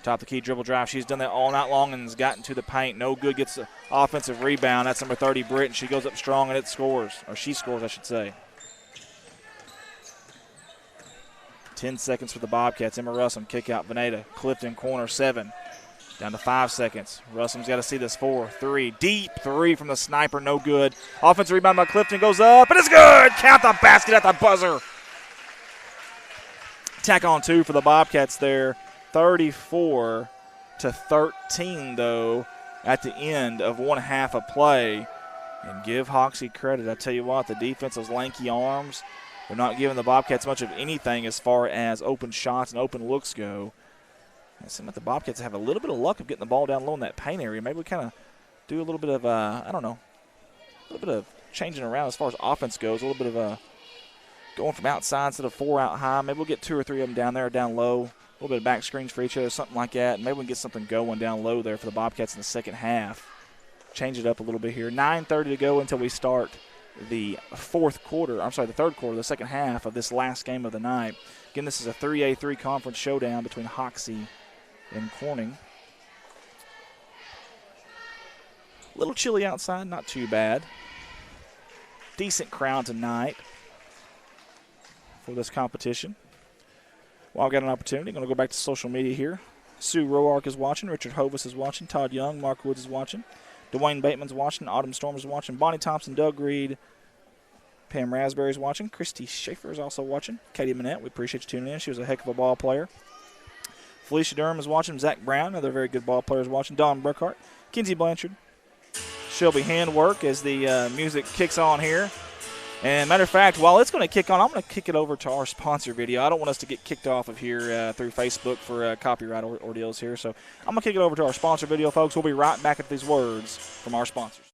top of the key dribble drive. She's done that all night long and has gotten to the paint. No good, gets an offensive rebound. That's number 30, Britt, and she goes up strong and it scores. Or she scores, I should say. 10 seconds for the Bobcats. Emma Russum, kick out, Veneta. Clifton, corner, 7. Down to 5 seconds. Russum's got to see this 4, 3. Deep 3 from the sniper, no good. Offensive rebound by Clifton goes up, and it's good. Count the basket at the buzzer. Tack on 2 for the Bobcats there. 34-13, though, at the end of one half of play. And give Hoxie credit. I tell you what, the defense's lanky arms, they're not giving the Bobcats much of anything as far as open shots and open looks go. It seems like the Bobcats have a little bit of luck of getting the ball down low in that paint area. Maybe we kind of do a little bit of, a little bit of changing around as far as offense goes, a little bit of going from outside instead of 4 out high. Maybe we'll get 2 or 3 of them down there or down low. A little bit of back screens for each other, something like that. And maybe we can get something going down low there for the Bobcats in the second half. Change it up a little bit here. 9:30 to go until we start the third quarter, the second half of this last game of the night. Again, this is a 3A3 conference showdown between Hoxie and Corning. A little chilly outside, not too bad. Decent crowd tonight for this competition. Well, I've got an opportunity. I'm going to go back to social media here. Sue Roark is watching. Richard Hovis is watching. Todd Young, Mark Woods is watching. Dwayne Bateman's watching. Autumn Storm is watching. Bonnie Thompson, Doug Reed, Pam Raspberry is watching. Christy Schaefer is also watching. Katie Manette, we appreciate you tuning in. She was a heck of a ball player. Felicia Durham is watching. Zach Brown, another very good ball player, is watching. Don Burkhart. Kinsey Blanchard. Shelby Handwork as the music kicks on here. And matter of fact, while it's going to kick on, I'm going to kick it over to our sponsor video. I don't want us to get kicked off of here through Facebook for copyright ordeals here. So I'm going to kick it over to our sponsor video, folks. We'll be right back at these words from our sponsors.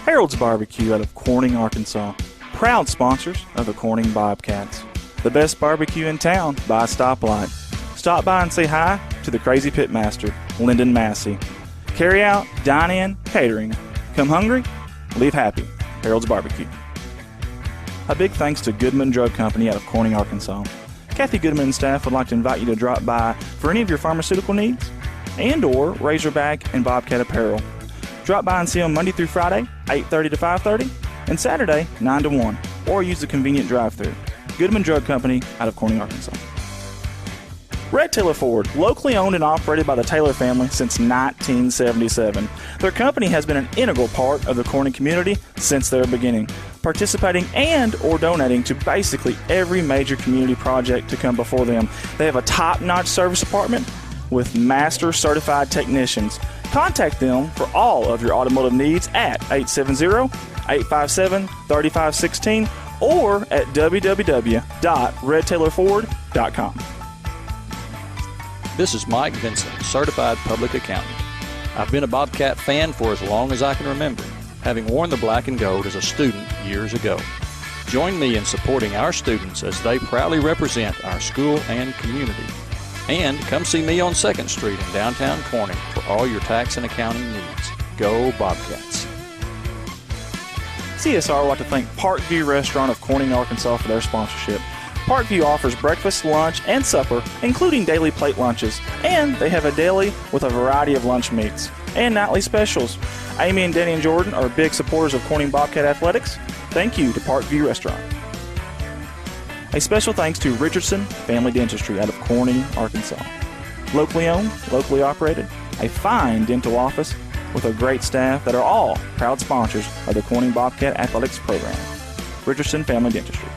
Harold's Barbecue out of Corning, Arkansas. Proud sponsors of the Corning Bobcats. The best barbecue in town by a stoplight. Stop by and say hi to the crazy pitmaster, Lyndon Massey. Carry out, dine in, catering. Come hungry, leave happy. Harold's Barbecue. A big thanks to Goodman Drug Company out of Corning, Arkansas. Kathy Goodman and staff would like to invite you to drop by for any of your pharmaceutical needs and or Razorback and Bobcat apparel. Drop by and see them Monday through Friday, 8:30 to 5:30, and Saturday, 9 to 1, or use the convenient drive-thru. Goodman Drug Company out of Corning, Arkansas. Red Taylor Ford, locally owned and operated by the Taylor family since 1977. Their company has been an integral part of the Corning community since their beginning, participating and or donating to basically every major community project to come before them. They have a top-notch service department with master certified technicians. Contact them for all of your automotive needs at 870-857-3516 or at www.redtaylorford.com. This is Mike Vincent, Certified Public Accountant. I've been a Bobcat fan for as long as I can remember, having worn the black and gold as a student years ago. Join me in supporting our students as they proudly represent our school and community. And come see me on 2nd Street in downtown Corning for all your tax and accounting needs. Go Bobcats. CSR would like to thank Parkview Restaurant of Corning, Arkansas for their sponsorship. Parkview offers breakfast, lunch, and supper, including daily plate lunches, and they have a daily with a variety of lunch meats and nightly specials. Amy and Danny and Jordan are big supporters of Corning Bobcat Athletics. Thank you to Parkview Restaurant. A special thanks to Richardson Family Dentistry out of Corning, Arkansas. Locally owned, locally operated, a fine dental office with a great staff that are all proud sponsors of the Corning Bobcat Athletics program. Richardson Family Dentistry.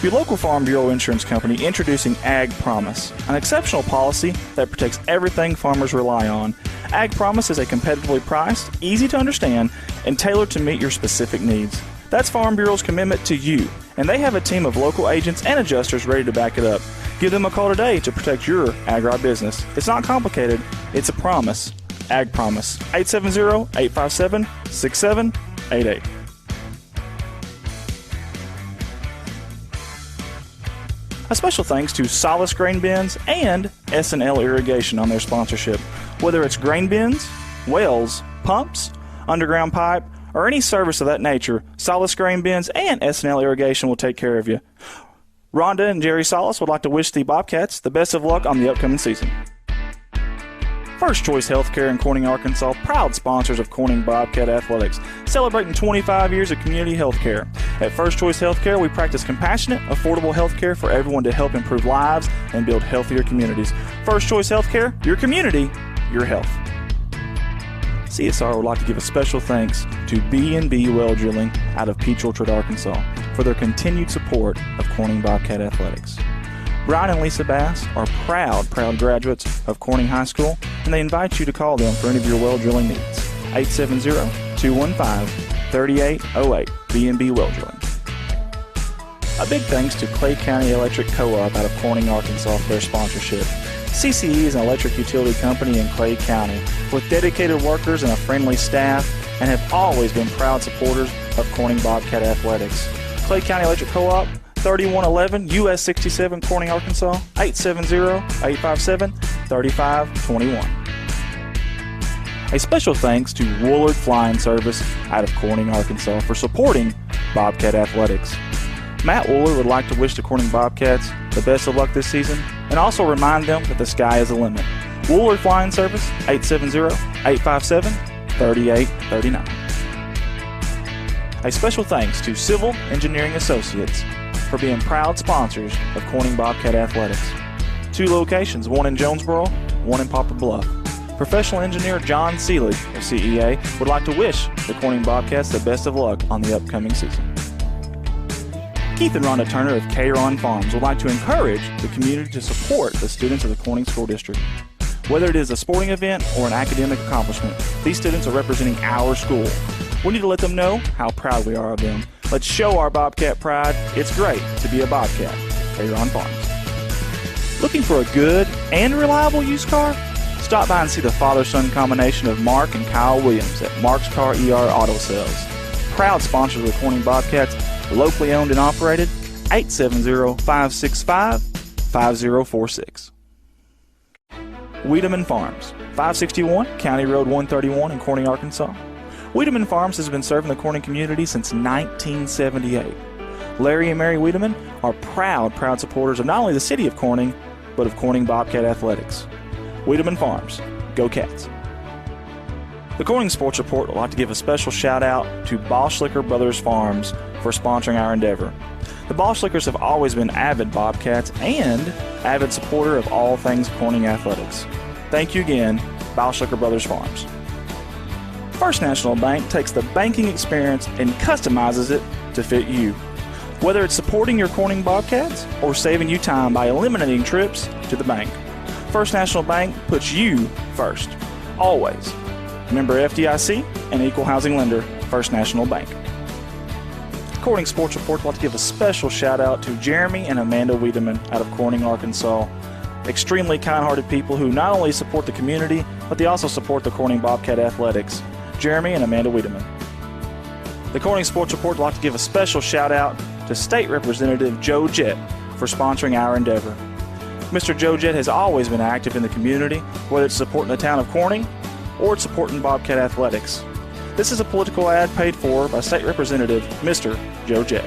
Your local Farm Bureau Insurance Company introducing Ag Promise, an exceptional policy that protects everything farmers rely on. Ag Promise is a competitively priced, easy to understand, and tailored to meet your specific needs. That's Farm Bureau's commitment to you, and they have a team of local agents and adjusters ready to back it up. Give them a call today to protect your agribusiness. It's not complicated, it's a promise. Ag Promise, 870-857-6788. A special thanks to Solace Grain Bins and S&L Irrigation on their sponsorship. Whether it's grain bins, wells, pumps, underground pipe, or any service of that nature, Solace Grain Bins and S&L Irrigation will take care of you. Rhonda and Jerry Solace would like to wish the Bobcats the best of luck on the upcoming season. First Choice Healthcare in Corning, Arkansas, proud sponsors of Corning Bobcat Athletics, celebrating 25 years of community health care. At First Choice Healthcare, we practice compassionate, affordable health care for everyone to help improve lives and build healthier communities. First Choice Healthcare, your community, your health. CSR would like to give a special thanks to B&B Well Drilling out of Peach Orchard, Arkansas, for their continued support of Corning Bobcat Athletics. Brian and Lisa Bass are proud graduates of Corning High School, and they invite you to call them for any of your well drilling needs. 870-215-3808, B&B Well Drilling. A big thanks to Clay County Electric Co-op out of Corning, Arkansas for their sponsorship. CCE is an electric utility company in Clay County with dedicated workers and a friendly staff, and have always been proud supporters of Corning Bobcat Athletics. Clay County Electric Co-op, 3111 US 67, Corning, Arkansas, 870-857-3521. A special thanks to Woolard Flying Service out of Corning, Arkansas for supporting Bobcat Athletics. Matt Woolard would like to wish the Corning Bobcats the best of luck this season and also remind them that the sky is the limit. Woolard Flying Service, 870-857-3839. A special thanks to Civil Engineering Associates for being proud sponsors of Corning Bobcat Athletics. 2 locations, one in Jonesboro, one in Poplar Bluff. Professional engineer John Seeley of CEA would like to wish the Corning Bobcats the best of luck on the upcoming season. Keith and Rhonda Turner of K-Ron Farms would like to encourage the community to support the students of the Corning School District. Whether it is a sporting event or an academic accomplishment, these students are representing our school. We need to let them know how proud we are of them. Let's show our Bobcat pride. It's great to be a Bobcat. K-Ron Farms. Looking for a good and reliable used car? Stop by and see the father-son combination of Mark and Kyle Williams at Mark's Car ER Auto Sales. Proud sponsors of the Corning Bobcats, locally owned and operated, 870-565-5046. Wiedemann Farms, 561 County Road 131 in Corning, Arkansas. Wiedemann Farms has been serving the Corning community since 1978. Larry and Mary Wiedemann are proud supporters of not only the city of Corning, but of Corning Bobcat Athletics. Wiedemann Farms, go Cats. The Corning Sports Report would like to give a special shout out to Boschlicker Brothers Farms for sponsoring our endeavor. The Boschlickers have always been avid Bobcats and avid supporter of all things Corning Athletics. Thank you again, Boschlicker Brothers Farms. First National Bank takes the banking experience and customizes it to fit you. Whether it's supporting your Corning Bobcats or saving you time by eliminating trips to the bank, First National Bank puts you first, always. Member FDIC and equal housing lender, First National Bank. Corning Sports Report would like to give a special shout out to Jeremy and Amanda Wiedemann out of Corning, Arkansas. Extremely kind-hearted people who not only support the community, but they also support the Corning Bobcat Athletics. Jeremy and Amanda Wiedemann. The Corning Sports Report would like to give a special shout out to State Representative Joe Jett for sponsoring our endeavor. Mr. Joe Jett has always been active in the community, whether it's supporting the town of Corning or it's supporting Bobcat Athletics. This is a political ad paid for by State Representative Mr. Joe Jett.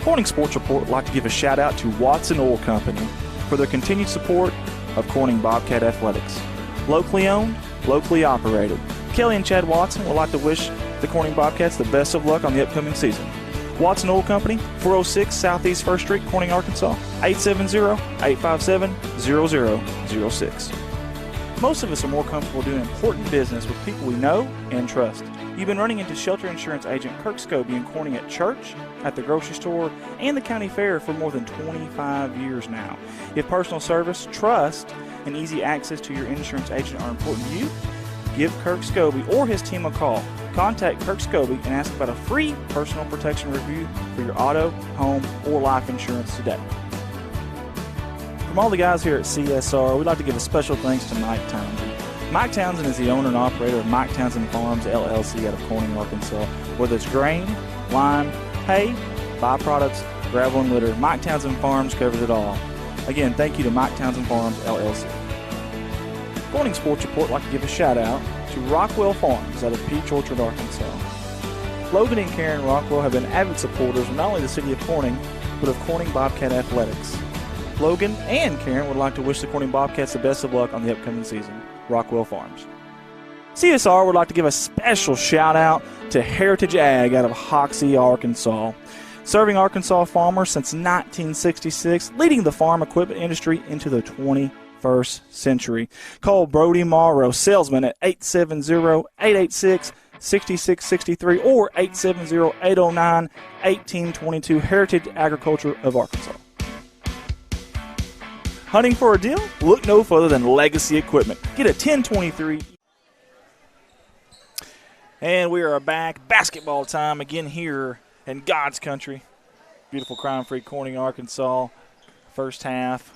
Corning Sports Report would like to give a shout out to Watson Oil Company for their continued support of Corning Bobcat Athletics. Locally owned, locally operated. Kelly and Chad Watson would like to wish the Corning Bobcats the best of luck on the upcoming season. Watson Oil Company, 406 Southeast 1st Street, Corning, Arkansas, 870-857-0006. Most of us are more comfortable doing important business with people we know and trust. You've been running into shelter insurance agent Kirk Scobie and Corning at church, at the grocery store, and the county fair for more than 25 years now. If personal service, trust, and easy access to your insurance agent are important to you, give Kirk Scobie or his team a call. Contact Kirk Scobie and ask about a free personal protection review for your auto, home, or life insurance today. From all the guys here at CSR, we'd like to give a special thanks to Mike Townsend. Mike Townsend is the owner and operator of Mike Townsend Farms, LLC out of Corning, Arkansas. Whether it's grain, lime, hay, byproducts, gravel, and litter, Mike Townsend Farms covers it all. Again, thank you to Mike Townsend Farms, LLC. Corning Sports Report would like to give a shout-out to Rockwell Farms out of Peach Orchard, Arkansas. Logan and Karen Rockwell have been avid supporters of not only the city of Corning, but of Corning Bobcat Athletics. Logan and Karen would like to wish the Corning Bobcats the best of luck on the upcoming season. Rockwell Farms. CSR would like to give a special shout-out to Heritage Ag out of Hoxie, Arkansas. Serving Arkansas farmers since 1966, leading the farm equipment industry into the 21st century. Call Brody Morrow, salesman, at 870-886-6663 or 870-809-1822, Heritage Agriculture of Arkansas. Hunting for a deal? Look no further than Legacy Equipment. Get a 1023. And we are back. Basketball time again here in God's country. Beautiful crime-free Corning, Arkansas. First half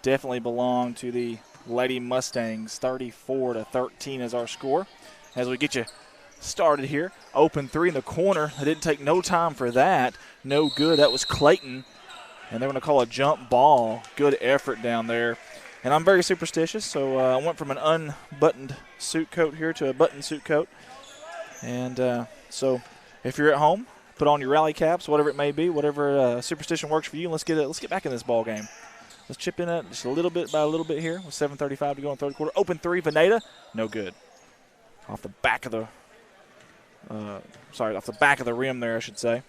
definitely belonged to the Lady Mustangs. 34-13 is our score. As we get you started here, open three in the corner. It didn't take no time for that. No good. That was Clayton. And they're going to call a jump ball. Good effort down there. And I'm very superstitious, so I went from an unbuttoned suit coat here to a buttoned suit coat. And so if you're at home, put on your rally caps, whatever it may be, whatever superstition works for you. Let's get back in this ball game. Let's chip in it just a little bit by a little bit here with 7:35 to go in the third quarter. Open three, Veneta. No good. Off the back of the off the back of the rim there, I should say.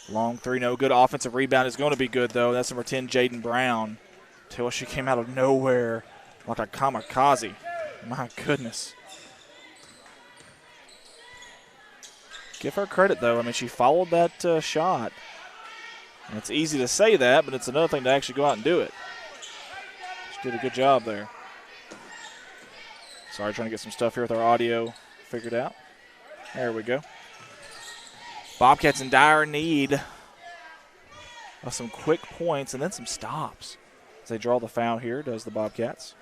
Long three, no good. Offensive rebound is going to be good, though. That's number 10, Jaden Brown. Till she came out of nowhere like a kamikaze. My goodness. Give her credit, though. I mean, she followed that shot. And it's easy to say that, but it's another thing to actually go out and do it. She did a good job there. Sorry, trying to get some stuff here with our audio figured out. There we go. Bobcats in dire need of some quick points and then some stops. As they draw the foul here, does the Bobcats.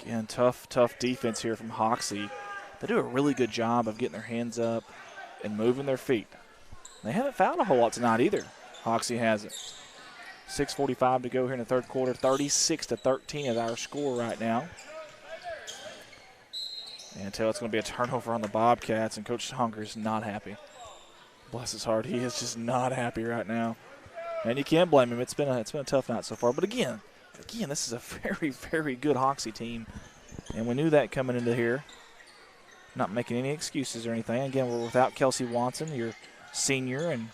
Again, tough defense here from Hoxie. They do a really good job of getting their hands up and moving their feet. They haven't fouled a whole lot tonight either. Hoxie hasn't. 6:45 to go here in the third quarter. 36-13 is our score right now. And until it's going to be a turnover on the Bobcats, and Coach Honger's not happy. Bless his heart, he is just not happy right now. And you can't blame him. It's been a tough night so far. But again, this is a very, very good Hoxie team. And we knew that coming into here. Not making any excuses or anything. Again, we're without Kelsey Watson, your senior. And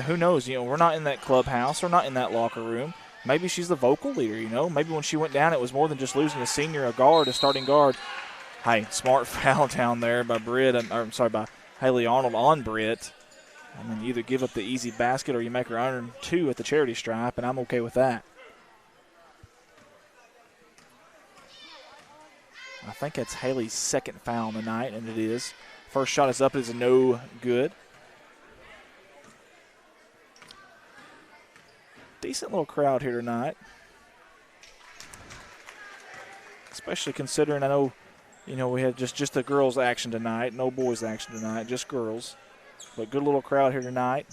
who knows? We're not in that clubhouse. We're not in that locker room. Maybe she's the vocal leader, Maybe when she went down, it was more than just losing a senior, a starting guard. Hey, smart foul down there by by Haley Arnold on Britt. I mean, you either give up the easy basket or you make her earn two at the charity stripe, and I'm okay with that. I think that's Haley's second foul on the night, and it is. First shot is up. It is no good. Decent little crowd here tonight. Especially considering, I know, we had just the girls' action tonight. No boys' action tonight, just girls. But good little crowd here tonight.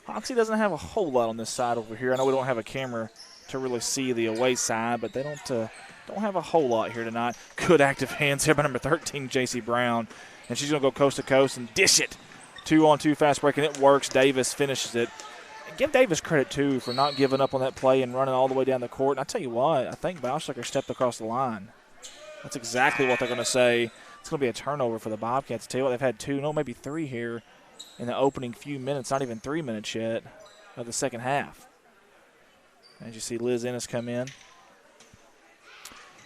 Hoxie doesn't have a whole lot on this side over here. I know we don't have a camera to really see the away side, but they don't have a whole lot here tonight. Good active hands here by number 13, J.C. Brown. And she's going to go coast to coast and dish it. 2-on-2 fast break, and it works. Davis finishes it. And give Davis credit, too, for not giving up on that play and running all the way down the court. And I tell you what, I think Bauschlicker stepped across the line. That's exactly what they're going to say. It's going to be a turnover for the Bobcats. Tell you what, they've had maybe three here in the opening few minutes, not even 3 minutes yet of the second half. As you see Liz Ennis come in.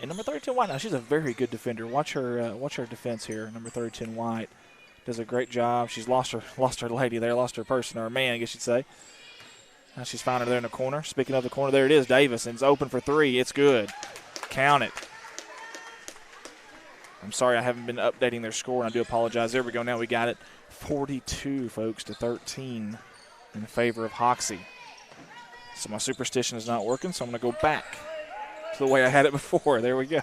And number 32 White, now she's a very good defender. Watch her defense here. Number 32 White does a great job. She's lost her lady there, lost her person, or her man, I guess you'd say. Now she's found her there in the corner. Speaking of the corner, there it is, Davis, and it's open for three. It's good. Count it. I'm sorry I haven't been updating their score, and I do apologize. There we go. Now we got it 42, folks, to 13 in favor of Hoxie. So my superstition is not working, so I'm going to go back to the way I had it before. There we go.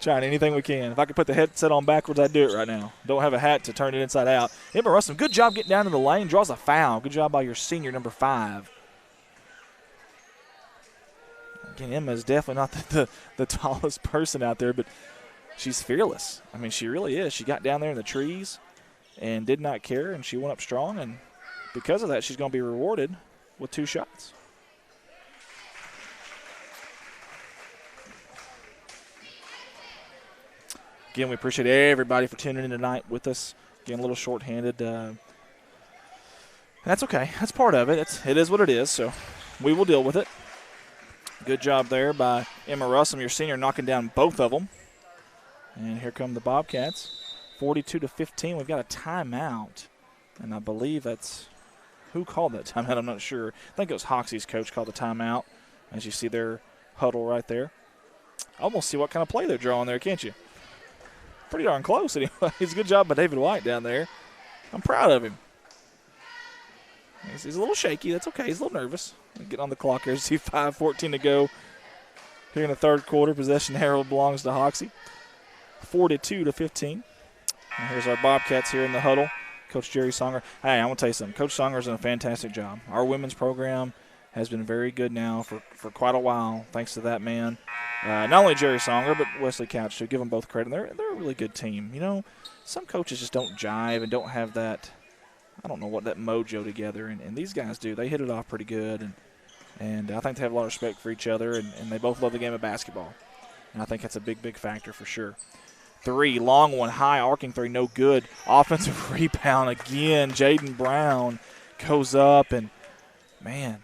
Trying anything we can. If I could put the headset on backwards, I'd do it right now. Don't have a hat to turn it inside out. Emma Russell, good job getting down to the lane. Draws a foul. Good job by your senior, number 5. Again, Emma is definitely not the tallest person out there, but she's fearless. I mean, she really is. She got down there in the trees and did not care, and she went up strong, and because of that, she's going to be rewarded with 2 shots. Again, we appreciate everybody for tuning in tonight with us. Again, a little shorthanded. That's okay. That's part of it. It is what it is, so we will deal with it. Good job there by Emma Russell, your senior, knocking down both of them. And here come the Bobcats. 42-15. We've got a timeout, and I believe that's who called that timeout. I'm not sure. I think it was Hoxie's coach called the timeout, as you see their huddle right there. Almost see what kind of play they're drawing there, can't you? Pretty darn close anyway. It's a good job by David White down there. I'm proud of him. He's a little shaky. That's okay. He's a little nervous. Get on the clock here. See 5:14 to go here in the third quarter. Possession arrow belongs to Hoxie. 42-15. And here's our Bobcats here in the huddle. Coach Jerry Songer. Hey, I want to tell you something. Coach Songer's done a fantastic job. Our women's program has been very good now for quite a while, thanks to that man. Not only Jerry Songer, but Wesley Couch, too. Give them both credit. They're a really good team. You know, some coaches just don't jive and don't have that, I don't know what, that mojo together. And these guys do. They hit it off pretty good. And I think they have a lot of respect for each other, and they both love the game of basketball. And I think that's a big, big factor for sure. 3, long one, high, arcing 3, no good. Offensive rebound again. Jaden Brown goes up, and, man,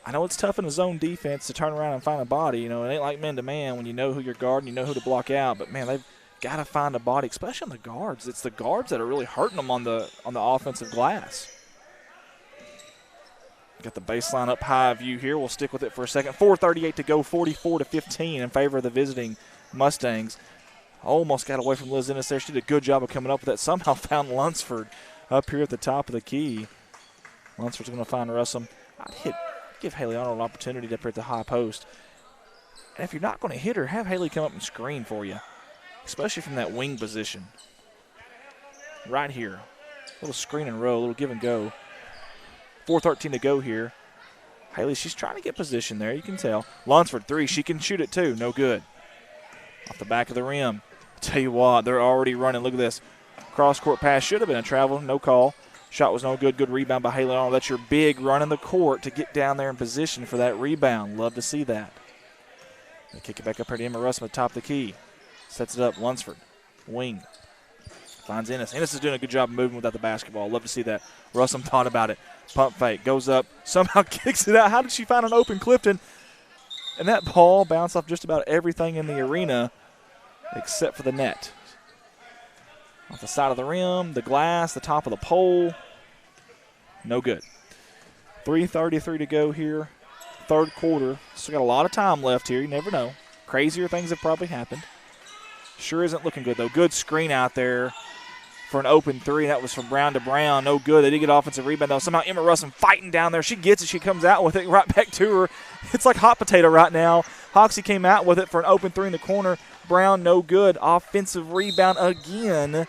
I know it's tough in a zone defense to turn around and find a body. You know, it ain't like man-to-man when you know who you're guarding, you know who to block out. But, man, they've got to find a body, especially on the guards. It's the guards that are really hurting them on the offensive glass. Got the baseline up high view here. We'll stick with it for a second. 4:38 to go, 44-15 in favor of the visiting Mustangs. Almost got away from Liz Ennis there. She did a good job of coming up with that. Somehow found Lunsford up here at the top of the key. Lunsford's going to find Russell. Give Haley Arnold an opportunity up here at the high post. And if you're not going to hit her, have Haley come up and screen for you, especially from that wing position. Right here. A little screen and roll, a little give and go. 4:13 to go here. Haley, she's trying to get position there, you can tell. Lunsford, 3. She can shoot it too. No good. Off the back of the rim. I'll tell you what, they're already running. Look at this. Cross-court pass should have been a travel. No call. Shot was no good. Good rebound by Haley Arnold. That's your big run in the court to get down there in position for that rebound. Love to see that. They kick it back up here to Emma Russell at the top of the key. Sets it up. Lunsford. Wing. Finds Ennis. Ennis is doing a good job of moving without the basketball. Love to see that. Russell thought about it. Pump fake. Goes up. Somehow kicks it out. How did she find an open Clifton? And that ball bounced off just about everything in the arena except for the net. Off the side of the rim, the glass, the top of the pole. No good. 3:33 to go here. Third quarter. Still got a lot of time left here. You never know. Crazier things have probably happened. Sure isn't looking good, though. Good screen out there for an open 3. That was from Brown to Brown. No good. They did get offensive rebound, though. Somehow Emma Russell fighting down there. She gets it. She comes out with it right back to her. It's like hot potato right now. Hoxie came out with it for an open 3 in the corner. Brown, no good. Offensive rebound again.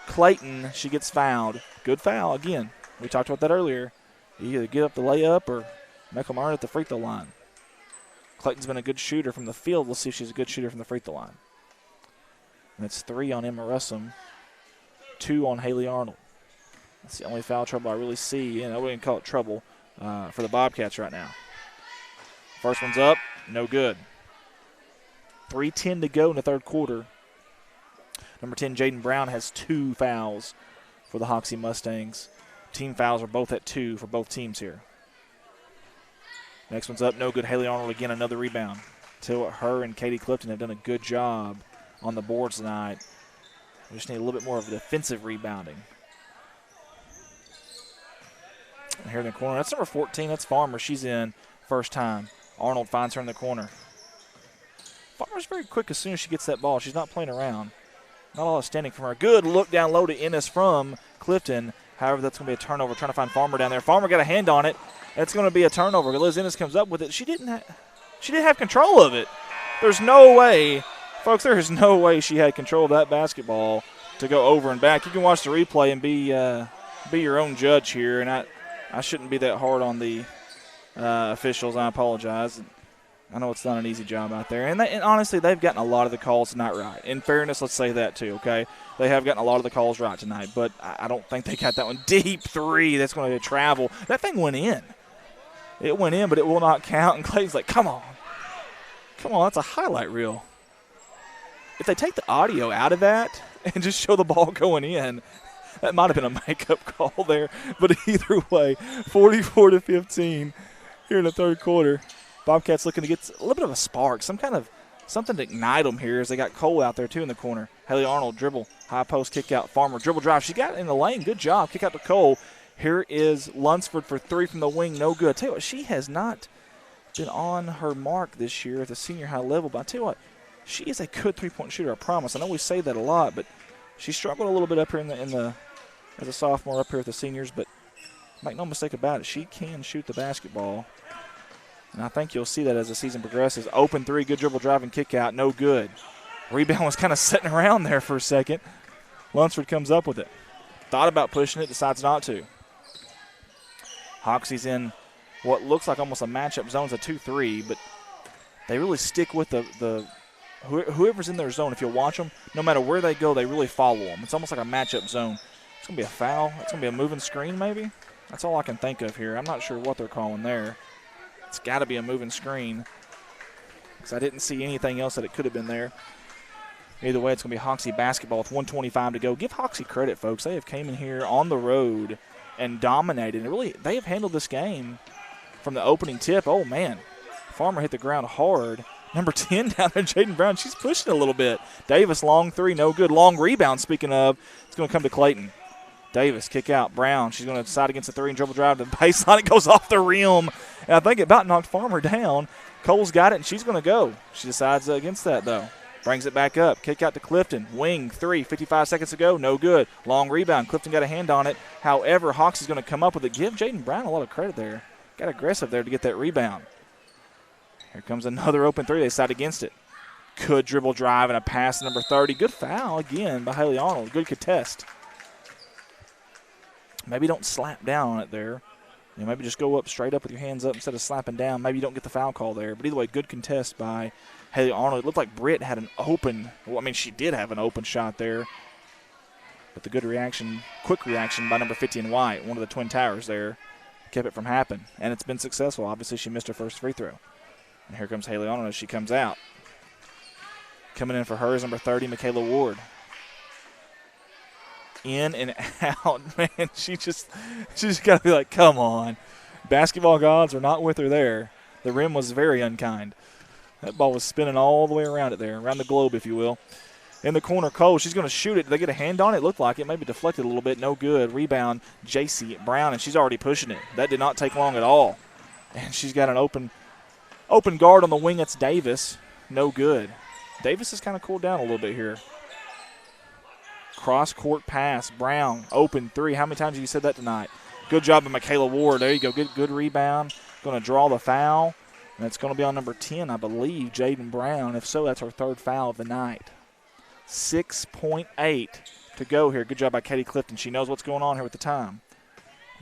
Clayton, she gets fouled. Good foul again. We talked about that earlier. You either get up the layup or make them earn at the free throw line. Clayton's been a good shooter from the field. We'll see if she's a good shooter from the free throw line. And it's 3 on Emma Russell, 2 on Haley Arnold. That's the only foul trouble I really see, and I wouldn't call it trouble for the Bobcats right now. First one's up, no good. 3:10 to go in the third quarter. Number 10, Jaden Brown, has 2 fouls for the Hoxie Mustangs. Team fouls are both at 2 for both teams here. Next one's up, no good. Haley Arnold again, another rebound. Tell you what, her and Katie Clifton have done a good job on the boards tonight. We just need a little bit more of defensive rebounding. And here in the corner, that's number 14. That's Farmer. She's in first time. Arnold finds her in the corner. Farmer's very quick as soon as she gets that ball. She's not playing around. Not a lot of standing from her. Good look down low to Ennis from Clifton. However, that's going to be a turnover. Trying to find Farmer down there. Farmer got a hand on it. It's going to be a turnover. Liz Ennis comes up with it. She didn't have control of it. There's no way, folks, there is no way she had control of that basketball to go over and back. You can watch the replay and be your own judge here, and I shouldn't be that hard on the officials. I apologize. I know it's not an easy job out there. And honestly, they've gotten a lot of the calls tonight right. In fairness, let's say that too, okay? They have gotten a lot of the calls right tonight, but I don't think they got that one. Deep three, that's going to travel. That thing went in. It went in, but it will not count. And Clayton's like, come on. Come on, that's a highlight reel. If they take the audio out of that and just show the ball going in, that might have been a makeup call there. But either way, 44-15 here in the third quarter. Bobcats looking to get a little bit of a spark, something to ignite them here as they got Cole out there too in the corner. Haley Arnold dribble, high post kick out. Farmer dribble drive. She got it in the lane. Good job. Kick out to Cole. Here is Lunsford for three from the wing. No good. I tell you what, she has not been on her mark this year at the senior high level. But I tell you what, she is a good three-point shooter. I promise. I know we say that a lot, but she struggled a little bit up here as a sophomore up here with the seniors. But make no mistake about it, she can shoot the basketball. And I think you'll see that as the season progresses. Open three, good dribble drive and kick out, no good. Rebound was kind of sitting around there for a second. Lunsford comes up with it. Thought about pushing it, decides not to. Hoxie's in what looks like almost a matchup zone. It's a 2-3, but they really stick with whoever's in their zone. If you'll watch them, no matter where they go, they really follow them. It's almost like a matchup zone. It's going to be a foul. It's going to be a moving screen maybe. That's all I can think of here. I'm not sure what they're calling there. It's got to be a moving screen because I didn't see anything else that it could have been there. Either way, it's going to be Hoxie basketball with 1:25 to go. Give Hoxie credit, folks. They have came in here on the road and dominated. And really, they have handled this game from the opening tip. Oh, man. Farmer hit the ground hard. Number 10 down there, Jaden Brown. She's pushing a little bit. Davis, long three, no good. Long rebound, speaking of. It's going to come to Clayton. Davis, kick out. Brown, she's going to decide against the three and dribble drive to the baseline. It goes off the rim. And I think it about knocked Farmer down. Cole's got it, and she's going to go. She decides against that, though. Brings it back up. Kick out to Clifton. Wing three, 55 seconds to go. No good. Long rebound. Clifton got a hand on it. However, Hawks is going to come up with it. Give Jaden Brown a lot of credit there. Got aggressive there to get that rebound. Here comes another open three. They decide against it. Good dribble drive and a pass to number 30. Good foul again by Haley Arnold. Good contest. Maybe don't slap down on it there. You know, maybe just go up straight up with your hands up instead of slapping down. Maybe you don't get the foul call there. But either way, good contest by Haley Arnold. It looked like Britt had an open, well, I mean, she did have an open shot there. But the good reaction, quick reaction by number 50 and White, one of the Twin Towers there, kept it from happening. And it's been successful. Obviously, she missed her first free throw. And here comes Haley Arnold as she comes out. Coming in for her is number 30, Michaela Ward. In and out, man. She just got to be like, come on. Basketball gods are not with her there. The rim was very unkind. That ball was spinning all the way around it there, around the globe, if you will. In the corner, Cole, she's going to shoot it. Did they get a hand on it? It looked like it. Maybe deflected a little bit. No good. Rebound, J.C. Brown, and she's already pushing it. That did not take long at all. And she's got an open guard on the wing. That's Davis. No good. Davis has kind of cooled down a little bit here. Cross-court pass. Brown, open three. How many times have you said that tonight? Good job by Michaela Ward. There you go. Good rebound. Going to draw the foul. And it's going to be on number 10, I believe, Jaden Brown. If so, that's her third foul of the night. 6.8 to go here. Good job by Katie Clifton. She knows what's going on here with the time.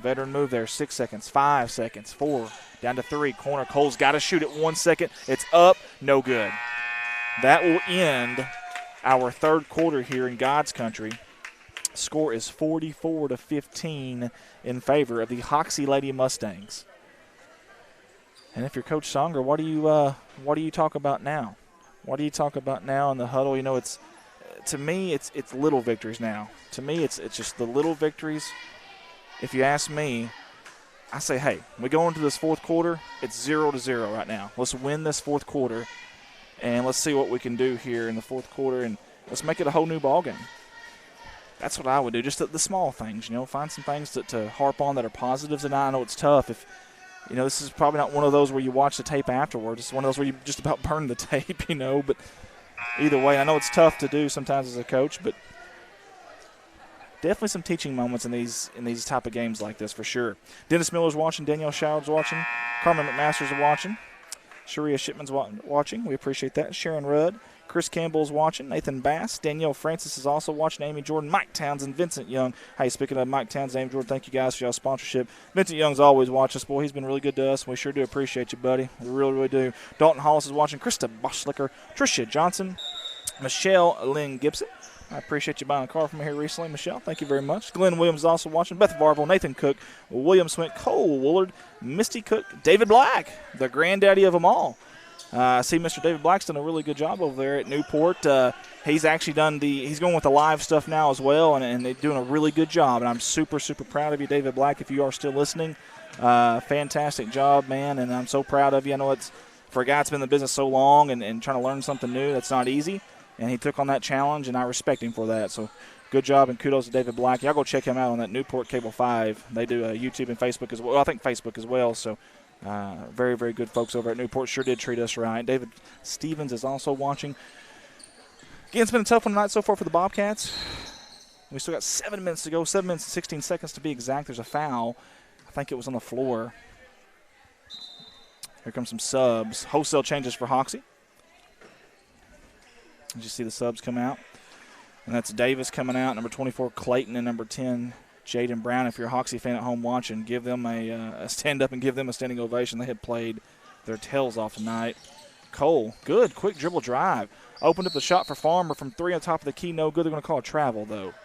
Veteran move there. 6 seconds, 5 seconds, 4. Down to 3. Corner. Cole's got to shoot it 1 second. It's up. No good. That will end our third quarter here in God's country. Score is 44-15 in favor of the Hoxie Lady Mustangs. And if you're Coach Songer, what do you talk about now? What do you talk about now in the huddle? You know, it's to me it's little victories now. To me, it's just the little victories. If you ask me, I say, hey, we go into this fourth quarter, it's 0-0 right now. Let's win this fourth quarter, and let's see what we can do here in the fourth quarter, and let's make it a whole new ball game. That's what I would do, just the small things, find some things to harp on that are positives. And I know it's tough. If this is probably not one of those where you watch the tape afterwards. It's one of those where you just about burn the tape, But either way, I know it's tough to do sometimes as a coach, but definitely some teaching moments in these type of games like this for sure. Dennis Miller's watching. Danielle Showers watching. Carmen McMaster's watching. Sharia Shipman's watching. We appreciate that. Sharon Rudd. Chris Campbell's watching. Nathan Bass. Danielle Francis is also watching. Amy Jordan. Mike Townsend. Vincent Young. Hey, speaking of Mike Townsend, Amy Jordan, thank you guys for y'all's sponsorship. Vincent Young's always watching us. Boy, he's been really good to us. We sure do appreciate you, buddy. We really, really do. Dalton Hollis is watching. Krista Boschlicker. Tricia Johnson. Michelle Lynn Gibson. I appreciate you buying a car from me here recently, Michelle. Thank you very much. Glenn Williams is also watching. Beth Varvel, Nathan Cook, William Swint, Cole Woolard, Misty Cook, David Black, the granddaddy of them all. I see Mr. David Black's done a really good job over there at Newport. He's actually he's going with the live stuff now as well, and they're doing a really good job. And I'm super, super proud of you, David Black, if you are still listening. Fantastic job, man, and I'm so proud of you. I know it's for a guy that's been in the business so long and trying to learn something new, that's not easy. And he took on that challenge, and I respect him for that. So good job, and kudos to David Black. Y'all go check him out on that Newport Cable 5. They do YouTube and Facebook as well. I think Facebook as well. So very, very good folks over at Newport. Sure did treat us right. David Stevens is also watching. Again, it's been a tough one tonight so far for the Bobcats. We still got 7 minutes to go, 7 minutes and 16 seconds to be exact. There's a foul. I think it was on the floor. Here comes some subs. Wholesale changes for Hoxie. As you see the subs come out. And that's Davis coming out, number 24, Clayton, and number 10, Jaden Brown. If you're a Hoxie fan at home watching, give them a stand up and give them a standing ovation. They had played their tails off tonight. Cole, good, quick dribble drive. Opened up the shot for Farmer from 3 on top of the key. No good. They're going to call a travel, though.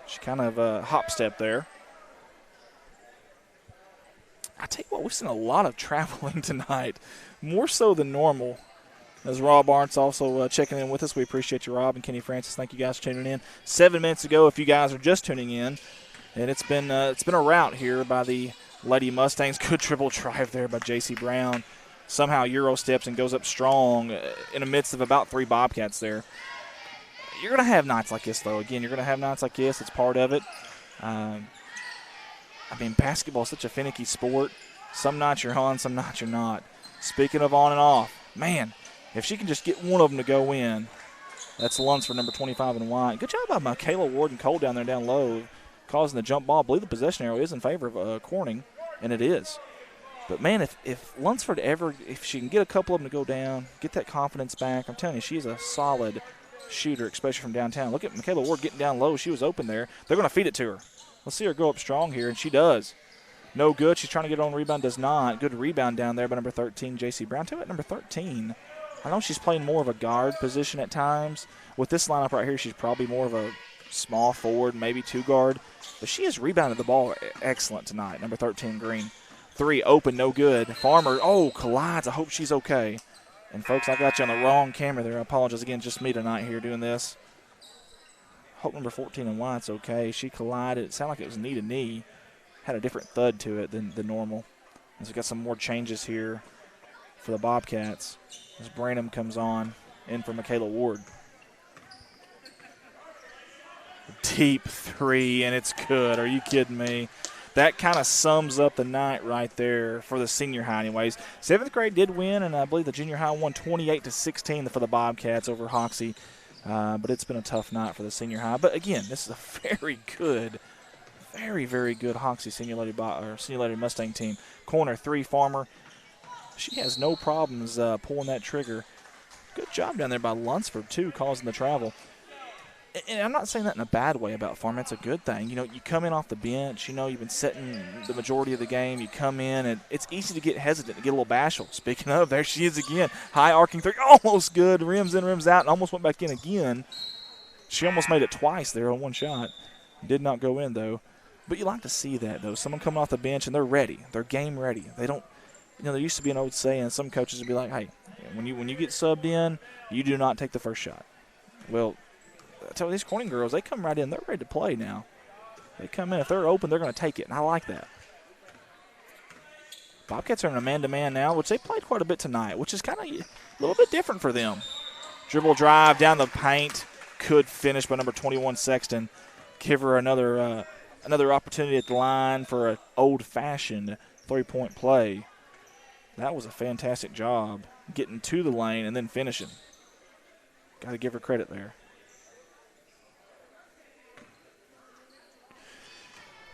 She kind of hop step there. I tell you what, we've seen a lot of traveling tonight, more so than normal. As Rob Barnes also checking in with us. We appreciate you, Rob, and Kenny Francis. Thank you guys for tuning in. 7 minutes ago, if you guys are just tuning in, and it's been a rout here by the Lady Mustangs. Good triple drive there by J.C. Brown. Somehow Euro steps and goes up strong in the midst of about 3 Bobcats there. You're going to have nights like this, though. Again, you're going to have nights like this. It's part of it. Basketball is such a finicky sport. Some nights you're on, some nights you're not. Speaking of on and off, man, if she can just get one of them to go in, that's Lunsford, number 25 in white. Good job by Michaela Ward and Cole down there down low, causing the jump ball. I believe the possession arrow is in favor of Corning, and it is. But, man, if Lunsford if she can get a couple of them to go down, get that confidence back, I'm telling you, she's a solid shooter, especially from downtown. Look at Michaela Ward getting down low. She was open there. They're going to feed it to her. Let's see her go up strong here, and she does. No good. She's trying to get on rebound, does not. Good rebound down there by number 13, J.C. Brown. Tell me about number 13. I know she's playing more of a guard position at times. With this lineup right here, she's probably more of a small forward, maybe 2 guard. But she has rebounded the ball excellent tonight, number 13, Green. 3, open, no good. Farmer, collides. I hope she's okay. And, folks, I got you on the wrong camera there. I apologize again, just me tonight here doing this. Hope number 14 in white's okay. She collided. It sounded like it was knee to knee. Had a different thud to it than normal. And so we got some more changes here for the Bobcats as Branham comes on in for Michaela Ward. Deep 3, and it's good. Are you kidding me? That kind of sums up the night right there for the senior high anyways. 7th grade did win, and I believe the junior high won 28-16 for the Bobcats over Hoxie. But it's been a tough night for the senior high. But, again, this is a very good, very, very good Hoxie Senior Lady Mustang team. Corner 3, Farmer. She has no problems pulling that trigger. Good job down there by Lunsford, too, causing the travel. And I'm not saying that in a bad way about Farmer. It's a good thing. You come in off the bench. You've been sitting the majority of the game. You come in, and it's easy to get hesitant, to get a little bashful. Speaking of, there she is again. High arcing 3. Almost good. Rims in, rims out, and almost went back in again. She almost made it twice there on one shot. Did not go in, though. But you like to see that, though. Someone coming off the bench, and they're ready. They're game ready. They don't – there used to be an old saying. Some coaches would be like, hey, when you get subbed in, you do not take the first shot. Well – I tell you, these Corning girls, they come right in. They're ready to play now. They come in. If they're open, they're going to take it, and I like that. Bobcats are in a man-to-man now, which they played quite a bit tonight, which is kind of a little bit different for them. Dribble drive down the paint. Could finish by number 21, Sexton. Give her another opportunity at the line for an old-fashioned three-point play. That was a fantastic job getting to the lane and then finishing. Got to give her credit there.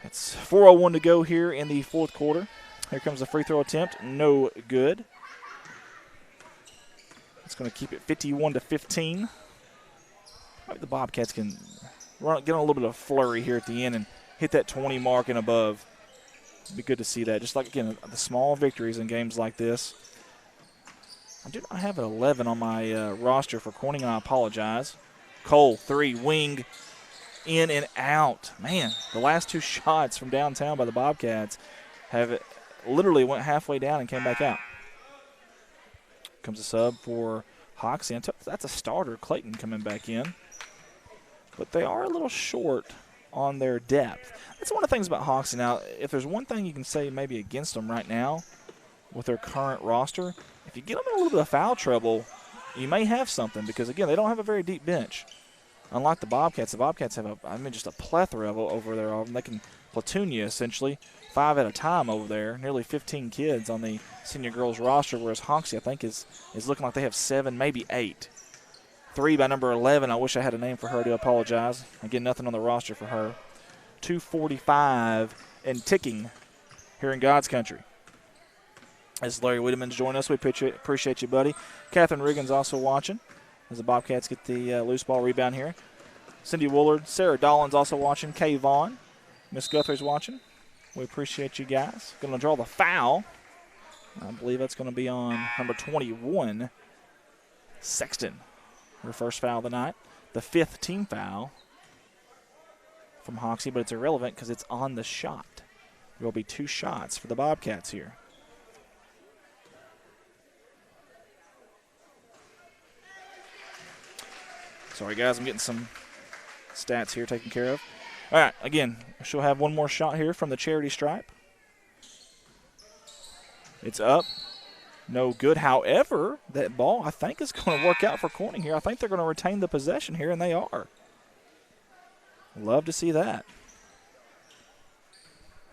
It's 4:01 to go here in the fourth quarter. Here comes the free throw attempt. No good. It's going to keep it 51-15. Maybe the Bobcats can get on a little bit of flurry here at the end and hit that 20 mark and above. It'd be good to see that. Just like, again, the small victories in games like this. I do not have an 11 on my roster for Corning, and I apologize. Cole, 3, wing, in and out. Man, the last 2 shots from downtown by the Bobcats have literally went halfway down and came back out. Comes a sub for Hoxie. That's a starter, Clayton, coming back in. But they are a little short on their depth. That's one of the things about Hoxie. Now, if there's one thing you can say maybe against them right now with their current roster, if you get them in a little bit of foul trouble, you may have something because, again, they don't have a very deep bench. Unlike the Bobcats have just a plethora over there. They can platoon you, essentially, 5 at a time over there. Nearly 15 kids on the senior girls roster, whereas Hoxie, I think, is looking like they have 7, maybe 8. 3 by number 11. I wish I had a name for her. I do apologize. Again, nothing on the roster for her. 2:45 and ticking here in God's country. As Larry Wiedemann's joining us, we appreciate you, buddy. Catherine Riggins also watching as the Bobcats get the loose ball rebound here. Cindy Woolard, Sarah Dollins also watching. Kay Vaughn, Miss Guthrie's watching. We appreciate you guys. Going to draw the foul. I believe that's going to be on number 21, Sexton. Her first foul of the night. The 5th team foul from Hoxie, but it's irrelevant because it's on the shot. There will be 2 shots for the Bobcats here. Sorry, guys, I'm getting some stats here taken care of. All right, again, she'll have one more shot here from the charity stripe. It's up. No good. However, that ball, I think, is going to work out for Corning here. I think they're going to retain the possession here, and they are. Love to see that.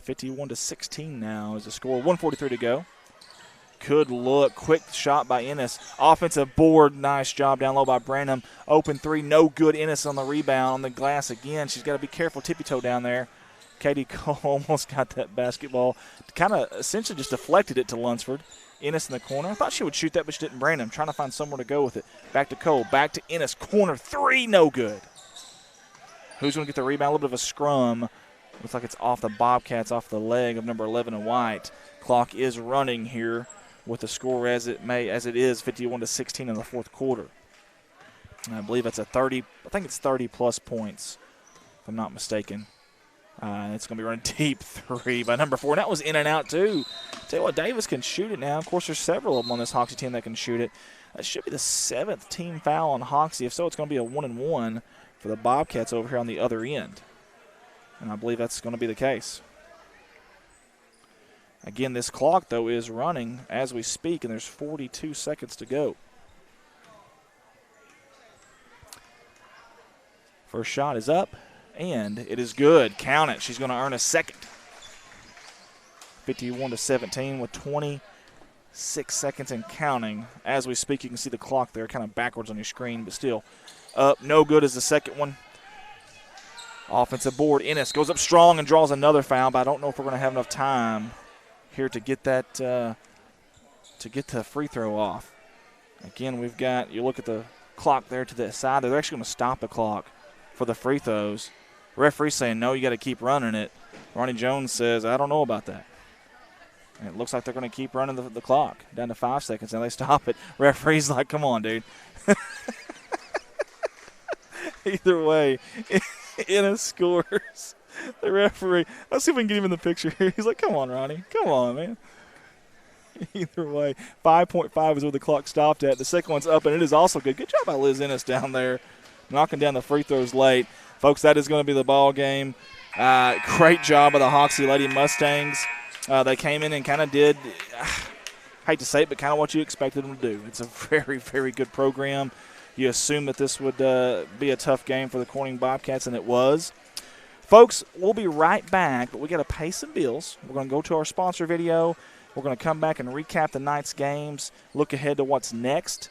51-16 now is the score. 1:43 to go. Good look. Quick shot by Ennis. Offensive board. Nice job down low by Branham. Open 3. No good. Ennis on the rebound on the glass again. She's got to be careful. Tippy-toe down there. Katie Cole almost got that basketball. Kind of essentially just deflected it to Lunsford. Ennis in the corner. I thought she would shoot that, but she didn't. Branham trying to find somewhere to go with it. Back to Cole. Back to Ennis. Corner 3. No good. Who's going to get the rebound? A little bit of a scrum. Looks like it's off the Bobcats, off the leg of number 11 and White. Clock is running here with the score as it is 51-16 in the fourth quarter. And I believe it's I think it's 30-plus points, if I'm not mistaken. It's going to be running deep 3 by number 4. And that was in and out, too. Tell you what, Davis can shoot it now. Of course, there's several of them on this Hoxie team that can shoot it. That should be the 7th team foul on Hoxie. If so, it's going to be a 1-and-1 for the Bobcats over here on the other end. And I believe that's going to be the case. Again, this clock, though, is running as we speak, and there's 42 seconds to go. First shot is up, and it is good. Count it. She's going to earn a second. 51-17 with 26 seconds and counting. As we speak, you can see the clock there kind of backwards on your screen, but still up. No good is the second one. Offensive board. Ennis goes up strong and draws another foul, but I don't know if we're going to have enough time here to get that to get the free throw off. Again, we've got, you look at the clock there to the side. They're actually going to stop the clock for the free throws. Referee saying, no, you got to keep running it. Ronnie Jones says, I don't know about that. And it looks like they're going to keep running the clock down to 5 seconds. Now they stop it. Referee's like, come on, dude. Either way, Ennis scores. The referee, let's see if we can get him in the picture here. He's like, come on, Ronnie. Come on, man. Either way, 5.5 is where the clock stopped at. The second one's up, and it is also good. Good job by Liz Ennis down there, knocking down the free throws late. Folks, that is going to be the ball game. Great job by the Hoxie Lady Mustangs. They came in and kind of did, hate to say it, but kind of what you expected them to do. It's a very, very good program. You assume that this would be a tough game for the Corning Bobcats, and it was. Folks, we'll be right back, but we got to pay some bills. We're going to go to our sponsor video. We're going to come back and recap the night's games, look ahead to what's next.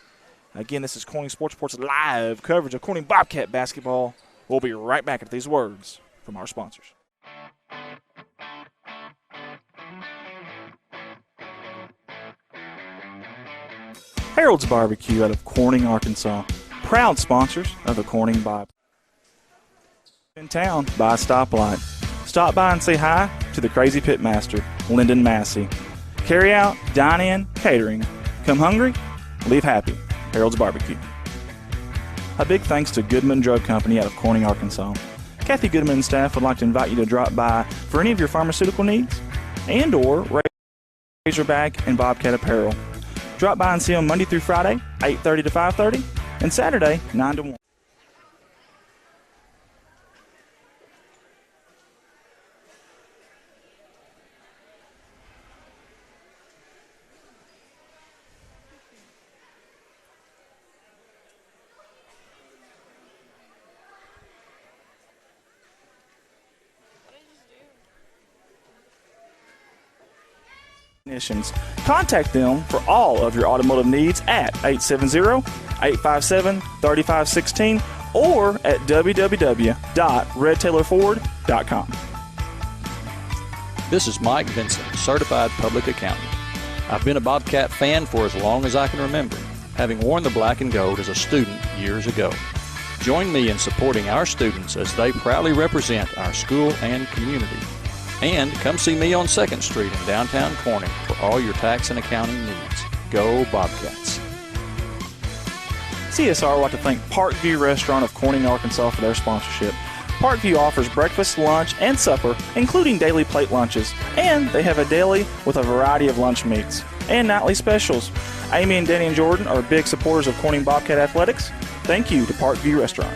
Again, this is Corning Sports Report's live coverage of Corning Bobcat basketball. We'll be right back after these words from our sponsors. Harold's Barbecue out of Corning, Arkansas. Proud sponsors of the Corning Bob. In town, by a stoplight. Stop by and say hi to the crazy pitmaster, Lyndon Massey. Carry out, dine in, catering. Come hungry, leave happy. Harold's Barbecue. A big thanks to Goodman Drug Company out of Corning, Arkansas. Kathy Goodman and staff would like to invite you to drop by for any of your pharmaceutical needs and or Razorback and Bobcat apparel. Drop by and see them Monday through Friday, 8:30 to 5:30, and Saturday, 9 to 1. Contact them for all of your automotive needs at 870-857-3516 or at www.redtailorford.com. This is Mike Vincent, Certified Public Accountant. I've been a Bobcat fan for as long as I can remember, having worn the black and gold as a student years ago. Join me in supporting our students as they proudly represent our school and community. And come see me on 2nd Street in downtown Corning for all your tax and accounting needs. Go Bobcats. CSR would like to thank Parkview Restaurant of Corning, Arkansas for their sponsorship. Parkview offers breakfast, lunch, and supper, including daily plate lunches. And they have a daily with a variety of lunch meats and nightly specials. Amy and Danny and Jordan are big supporters of Corning Bobcat Athletics. Thank you to Parkview Restaurant.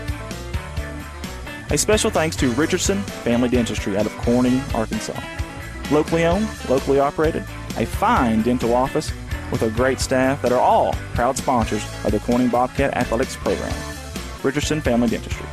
A special thanks to Richardson Family Dentistry out of Corning, Arkansas. Locally owned, locally operated, a fine dental office with a great staff that are all proud sponsors of the Corning Bobcat Athletics program. Richardson Family Dentistry.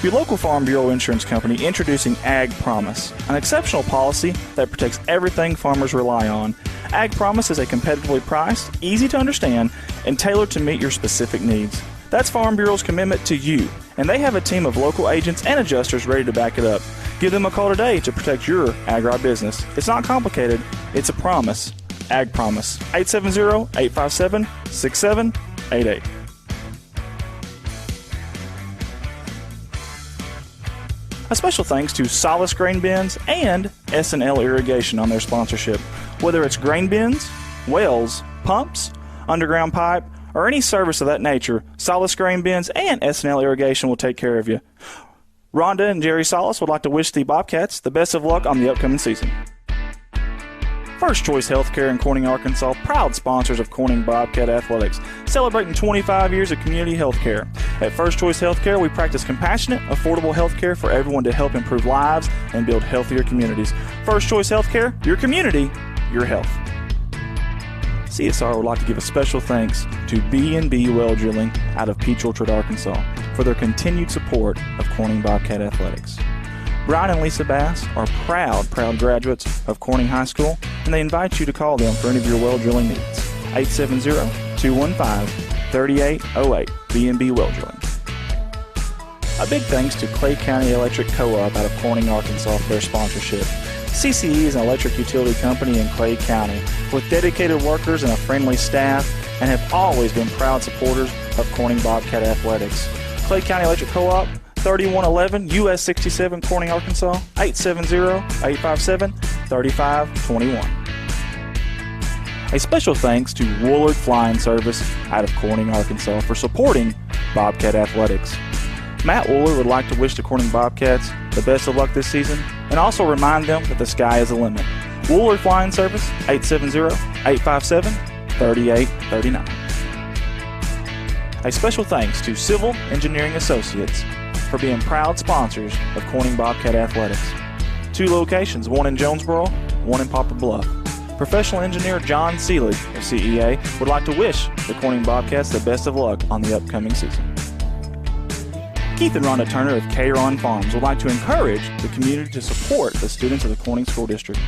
Your local Farm Bureau Insurance Company introducing Ag Promise, an exceptional policy that protects everything farmers rely on. Ag Promise is a competitively priced, easy to understand, and tailored to meet your specific needs. That's Farm Bureau's commitment to you, and they have a team of local agents and adjusters ready to back it up. Give them a call today to protect your agribusiness. It's not complicated, it's a promise. Ag Promise, 870-857-6788. A special thanks to Solace Grain Bins and S&L Irrigation on their sponsorship. Whether it's grain bins, wells, pumps, underground pipe, or any service of that nature, Solace Grain Bins and S&L Irrigation will take care of you. Rhonda and Jerry Solace would like to wish the Bobcats the best of luck on the upcoming season. First Choice Healthcare in Corning, Arkansas, proud sponsors of Corning Bobcat Athletics, celebrating 25 years of community healthcare. At First Choice Healthcare, we practice compassionate, affordable healthcare for everyone to help improve lives and build healthier communities. First Choice Healthcare, your community, your health. CSR would like to give a special thanks to B&B Well Drilling out of Peach Orchard, Arkansas, for their continued support of Corning Bobcat Athletics. Brian and Lisa Bass are proud graduates of Corning High School, and they invite you to call them for any of your well drilling needs. 870-215-3808, B&B Well Drilling. A big thanks to Clay County Electric Co-op out of Corning, Arkansas for their sponsorship. CCE is an electric utility company in Clay County with dedicated workers and a friendly staff, and have always been proud supporters of Corning Bobcat Athletics. Clay County Electric Co-op, 3111 US 67, Corning, Arkansas, 870-857-3521. A special thanks to Woolard Flying Service out of Corning, Arkansas for supporting Bobcat Athletics. Matt Woolard would like to wish the Corning Bobcats the best of luck this season and also remind them that the sky is the limit. Woolard Flying Service, 870-857-3839. A special thanks to Civil Engineering Associates for being proud sponsors of Corning Bobcat Athletics. 2 locations, one in Jonesboro, one in Poplar Bluff. Professional engineer John Seelig of CEA would like to wish the Corning Bobcats the best of luck on the upcoming season. Keith and Rhonda Turner of K-Ron Farms would like to encourage the community to support the students of the Corning School District.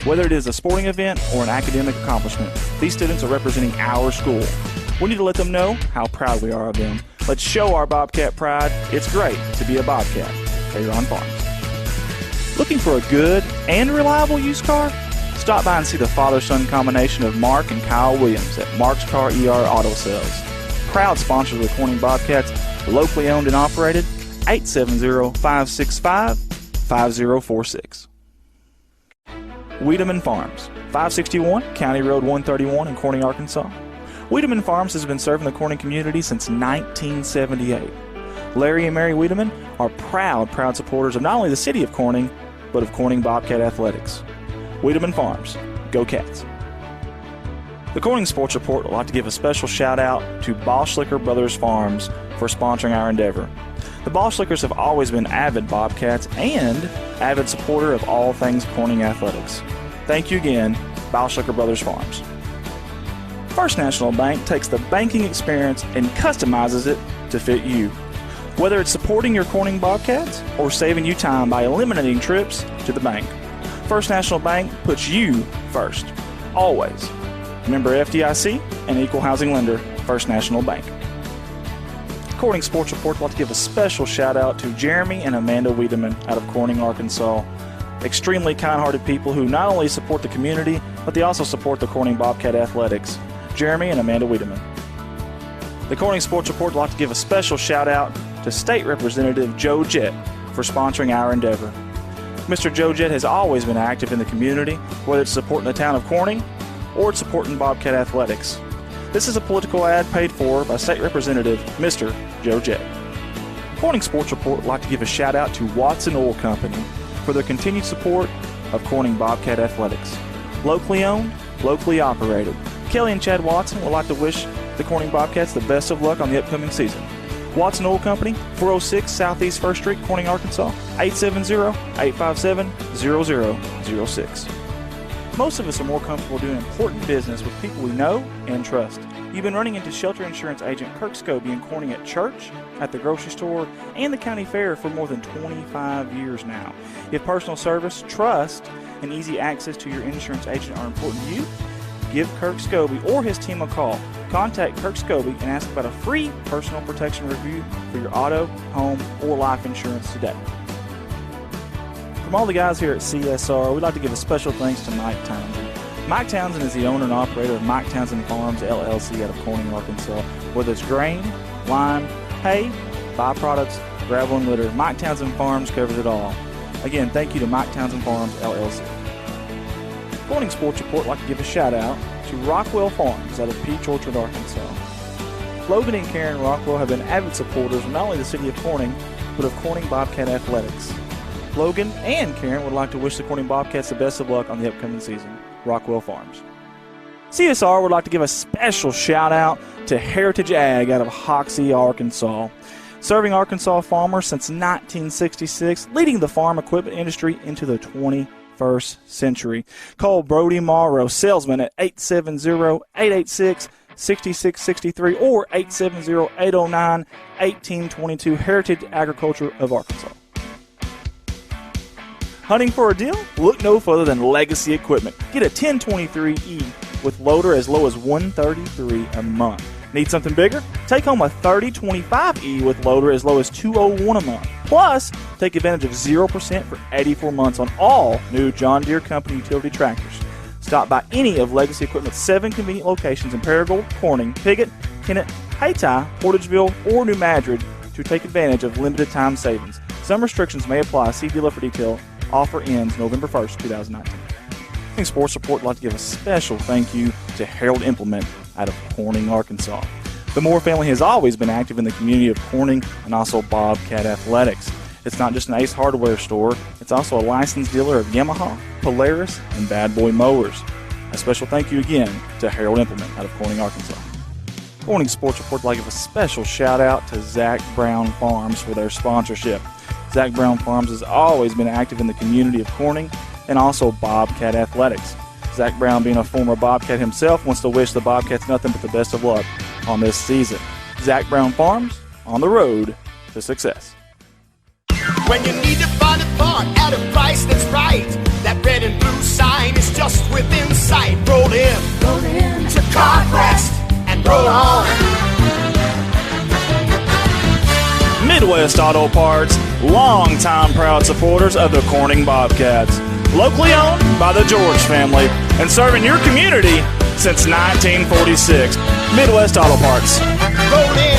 Whether it is a sporting event or an academic accomplishment, these students are representing our school. We need to let them know how proud we are of them. Let's show our Bobcat pride. It's great to be a Bobcat. K-Ron Farms. Looking for a good and reliable used car? Stop by and see the father-son combination of Mark and Kyle Williams at Mark's Car ER Auto Sales. Proud sponsors of the Corning Bobcats, locally owned and operated, 870-565-5046. Wiedemann Farms, 561 County Road 131 in Corning, Arkansas. Wiedemann Farms has been serving the Corning community since 1978. Larry and Mary Wiedemann are proud supporters of not only the city of Corning, but of Corning Bobcat Athletics. Wiedemann Farms, go Cats. The Corning Sports Report would like to give a special shout out to Boschlicker Brothers Farms for sponsoring our endeavor. The Boschlickers have always been avid Bobcats and avid supporter of all things Corning athletics. Thank you again, Boschlicker Brothers Farms. First National Bank takes the banking experience and customizes it to fit you. Whether it's supporting your Corning Bobcats or saving you time by eliminating trips to the bank, First National Bank puts you first, always. Member FDIC and equal housing lender, First National Bank. Corning Sports Report would like to give a special shout out to Jeremy and Amanda Wiedemann out of Corning, Arkansas. Extremely kind-hearted people who not only support the community, but they also support the Corning Bobcat Athletics. Jeremy and Amanda Wiedemann. The Corning Sports Report would like to give a special shout out to State Representative Joe Jett for sponsoring our endeavor. Mr. Joe Jett has always been active in the community, whether it's supporting the town of Corning or it's supporting Bobcat Athletics. This is a political ad paid for by State Representative Mr. Joe Jett. Corning Sports Report would like to give a shout out to Watson Oil Company for their continued support of Corning Bobcat Athletics. Locally owned, locally operated. Kelly and Chad Watson would like to wish the Corning Bobcats the best of luck on the upcoming season. Watson Oil Company, 406 Southeast 1st Street, Corning, Arkansas, 870-857-0006. Most of us are more comfortable doing important business with people we know and trust. You've been running into shelter insurance agent Kirk Scobie and Corning at church, at the grocery store, and the county fair for more than 25 years now. If personal service, trust, and easy access to your insurance agent are important to you, give Kirk Scobie or his team a call. Contact Kirk Scobie and ask about a free personal protection review for your auto, home, or life insurance today. From all the guys here at CSR, we'd like to give a special thanks to Mike Townsend. Mike Townsend is the owner and operator of Mike Townsend Farms, LLC out of Corning, Arkansas. Whether it's grain, lime, hay, byproducts, gravel, and litter, Mike Townsend Farms covers it all. Again, thank you to Mike Townsend Farms, LLC. Corning Sports Report would like to give a shout out to Rockwell Farms out of Peach Orchard, Arkansas. Logan and Karen Rockwell have been avid supporters of not only the city of Corning, but of Corning Bobcat Athletics. Logan and Karen would like to wish the Corning Bobcats the best of luck on the upcoming season. Rockwell Farms. CSR would like to give a special shout out to Heritage Ag out of Hoxie, Arkansas. Serving Arkansas farmers since 1966, leading the farm equipment industry into the 21st century. Call Brody Morrow, salesman, at 870-886-6663 or 870-809-1822, Heritage Agriculture of Arkansas. Hunting for a deal? Look no further than Legacy Equipment. Get a 1023E with loader as low as $133 a month. Need something bigger? Take home a 3025E with loader as low as $201 a month. Plus, take advantage of 0% for 84 months on all new John Deere Company utility tractors. Stop by any of Legacy Equipment's 7 convenient locations in Paragould, Corning, Piggott, Kennett, Hayti, Portageville, or New Madrid to take advantage of limited time savings. Some restrictions may apply. See dealer for detail. Offer ends November 1st, 2019. Corning Sports Report would like to give a special thank you to Harold Implement out of Corning, Arkansas. The Moore family has always been active in the community of Corning and also Bobcat Athletics. It's not just an Ace Hardware store, it's also a licensed dealer of Yamaha, Polaris, and Bad Boy mowers. A special thank you again to Harold Implement out of Corning, Arkansas. Corning Sports Report would like to give a special shout out to Zach Brown Farms for their sponsorship. Zach Brown Farms has always been active in the community of Corning and also Bobcat athletics. Zach Brown, being a former Bobcat himself, wants to wish the Bobcats nothing but the best of luck on this season. Zach Brown Farms, on the road to success. When you need to find a part at a price that's right, that red and blue sign is just within sight. Roll in to CarQuest and roll on. Midwest Auto Parts, longtime proud supporters of the Corning Bobcats. Locally owned by the George family and serving your community since 1946. Midwest Auto Parts. Roll in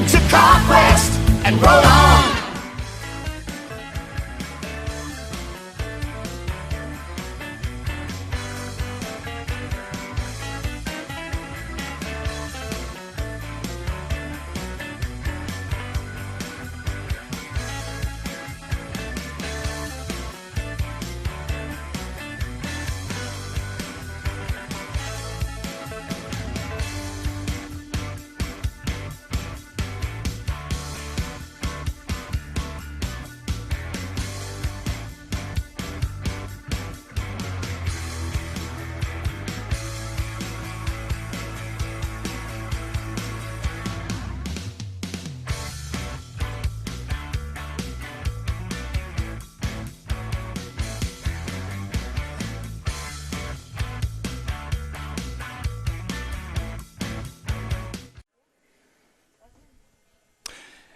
to CarQuest and roll on.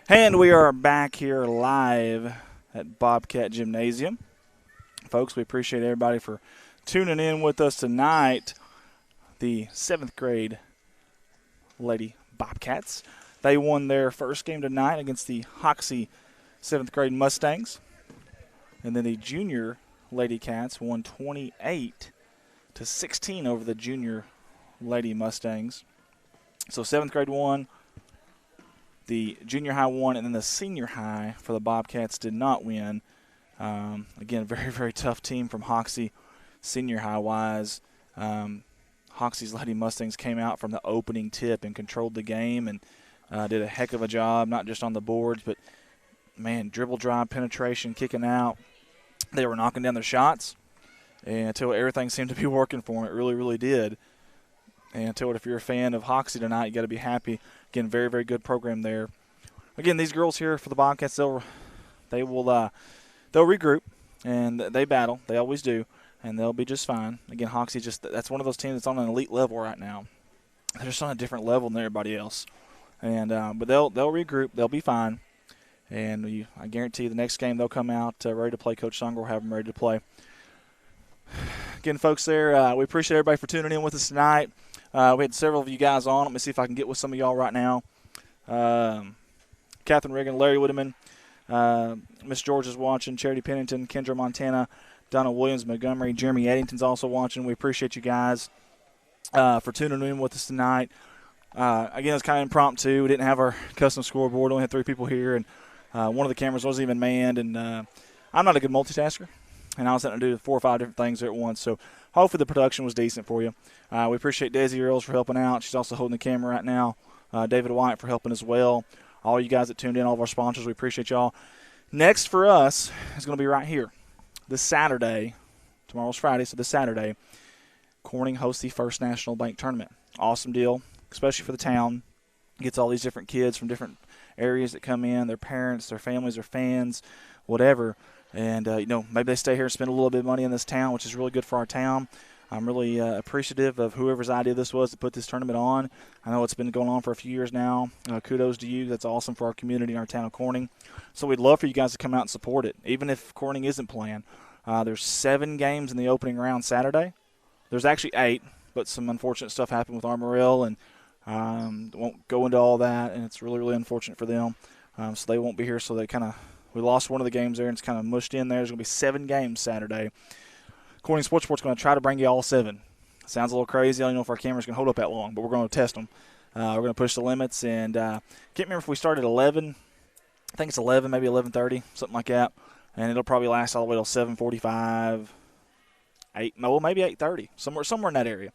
And we are back here live at Bobcat Gymnasium. Folks, we appreciate everybody for tuning in with us tonight. The 7th grade Lady Bobcats. They won their first game tonight against the Hoxie 7th grade Mustangs. And then the junior Lady Cats won 28-16 over the junior Lady Mustangs. So 7th grade won. The junior high won, and then the senior high for the Bobcats did not win. Again, very, very tough team from Hoxie, senior high-wise. Hoxie's Lady Mustangs came out from the opening tip and controlled the game and did a heck of a job, not just on the boards, but, man, dribble drive, penetration, kicking out. They were knocking down their shots and until everything seemed to be working for them. It really, really did. And I tell you what, if you're a fan of Hoxie tonight, you got to be happy. Again, very, very good program there. Again, these girls here for the Bobcats, they'll regroup and they battle. They always do, and they'll be just fine. Again, Hoxie that's one of those teams that's on an elite level right now. They're just on a different level than everybody else. And but they'll regroup. They'll be fine. And I guarantee you the next game they'll come out ready to play. Coach Songer will have them ready to play. Again, folks, there we appreciate everybody for tuning in with us tonight. We had several of you guys on. Let me see if I can get with some of y'all right now. Catherine Riggin, Larry Whitteman, Miss George is watching, Charity Pennington, Kendra Montana, Donna Williams, Montgomery, Jeremy Eddington's also watching. We appreciate you guys for tuning in with us tonight. Again, it's kind of impromptu. We didn't have our custom scoreboard. We only had 3 people here, and one of the cameras wasn't even manned. And I'm not a good multitasker, and I was having to do 4 or 5 different things there at once. So hopefully the production was decent for you. We appreciate Desi Earls for helping out. She's also holding the camera right now. David White for helping as well. All you guys that tuned in, all of our sponsors, we appreciate y'all. Next for us is going to be right here. This Saturday, tomorrow's Friday, so this Saturday, Corning hosts the First National Bank Tournament. Awesome deal, especially for the town. Gets all these different kids from different areas that come in, their parents, their families, their fans, whatever. And, maybe they stay here and spend a little bit of money in this town, which is really good for our town. I'm really appreciative of whoever's idea this was to put this tournament on. I know it's been going on for a few years now. Kudos to you. That's awesome for our community and our town of Corning. So we'd love for you guys to come out and support it, even if Corning isn't playing. There's 7 games in the opening round Saturday. There's actually 8, but some unfortunate stuff happened with Armorell, and won't go into all that, and it's really, really unfortunate for them. So they won't be here, so we lost one of the games there, and it's kind of mushed in there. There's going to be 7 games Saturday. Corning Sports Report's going to try to bring you all 7. Sounds a little crazy. I don't know if our cameras can hold up that long, but we're going to test them. We're going to push the limits, and can't remember if we started at 11. I think it's 11, maybe 11:30, something like that. And it'll probably last all the way till 7:45, maybe 8:30, somewhere in that area.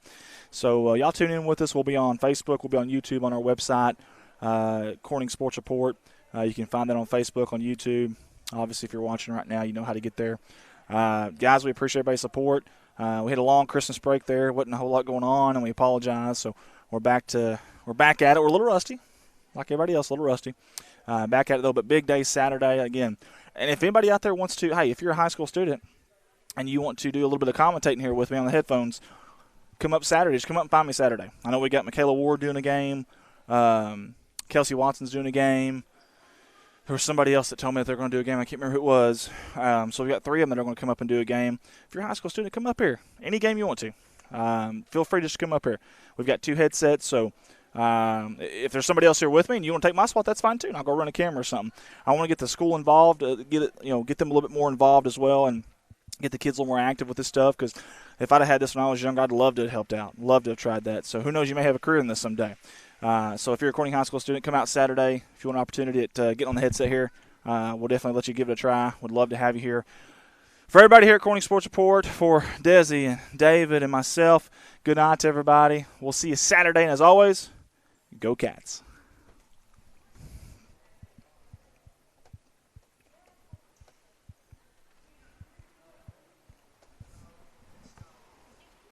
So y'all tune in with us. We'll be on Facebook. We'll be on YouTube, on our website, Corning Sports Report. You can find that on Facebook, on YouTube. Obviously, if you're watching right now, you know how to get there. Guys, we appreciate everybody's support. We had a long Christmas break there. Wasn't a whole lot going on, and we apologize. So we're back at it. We're a little rusty, like everybody else, a little rusty. Back at it, though, but big day Saturday again. And if anybody out there wants to, hey, if you're a high school student and you want to do a little bit of commentating here with me on the headphones, come up Saturday. Just come up and find me Saturday. I know we got Michaela Ward doing a game. Kelsey Watson's doing a game. There was somebody else that told me that they're going to do a game. I can't remember who it was. So we got 3 of them that are going to come up and do a game. If you're a high school student, come up here. Any game you want to. Feel free to just come up here. We've got 2 headsets, so if there's somebody else here with me and you want to take my spot, that's fine too. And I'll go run a camera or something. I want to get the school involved, get them a little bit more involved as well, and get the kids a little more active with this stuff. Because if I'd have had this when I was young, I'd love to have helped out. Love to have tried that. So who knows, you may have a career in this someday. So if you're a Corning High School student, come out Saturday. If you want an opportunity to get on the headset here, we'll definitely let you give it a try. Would love to have you here. For everybody here at Corning Sports Report, for Desi and David and myself, good night to everybody. We'll see you Saturday, and as always, go Cats.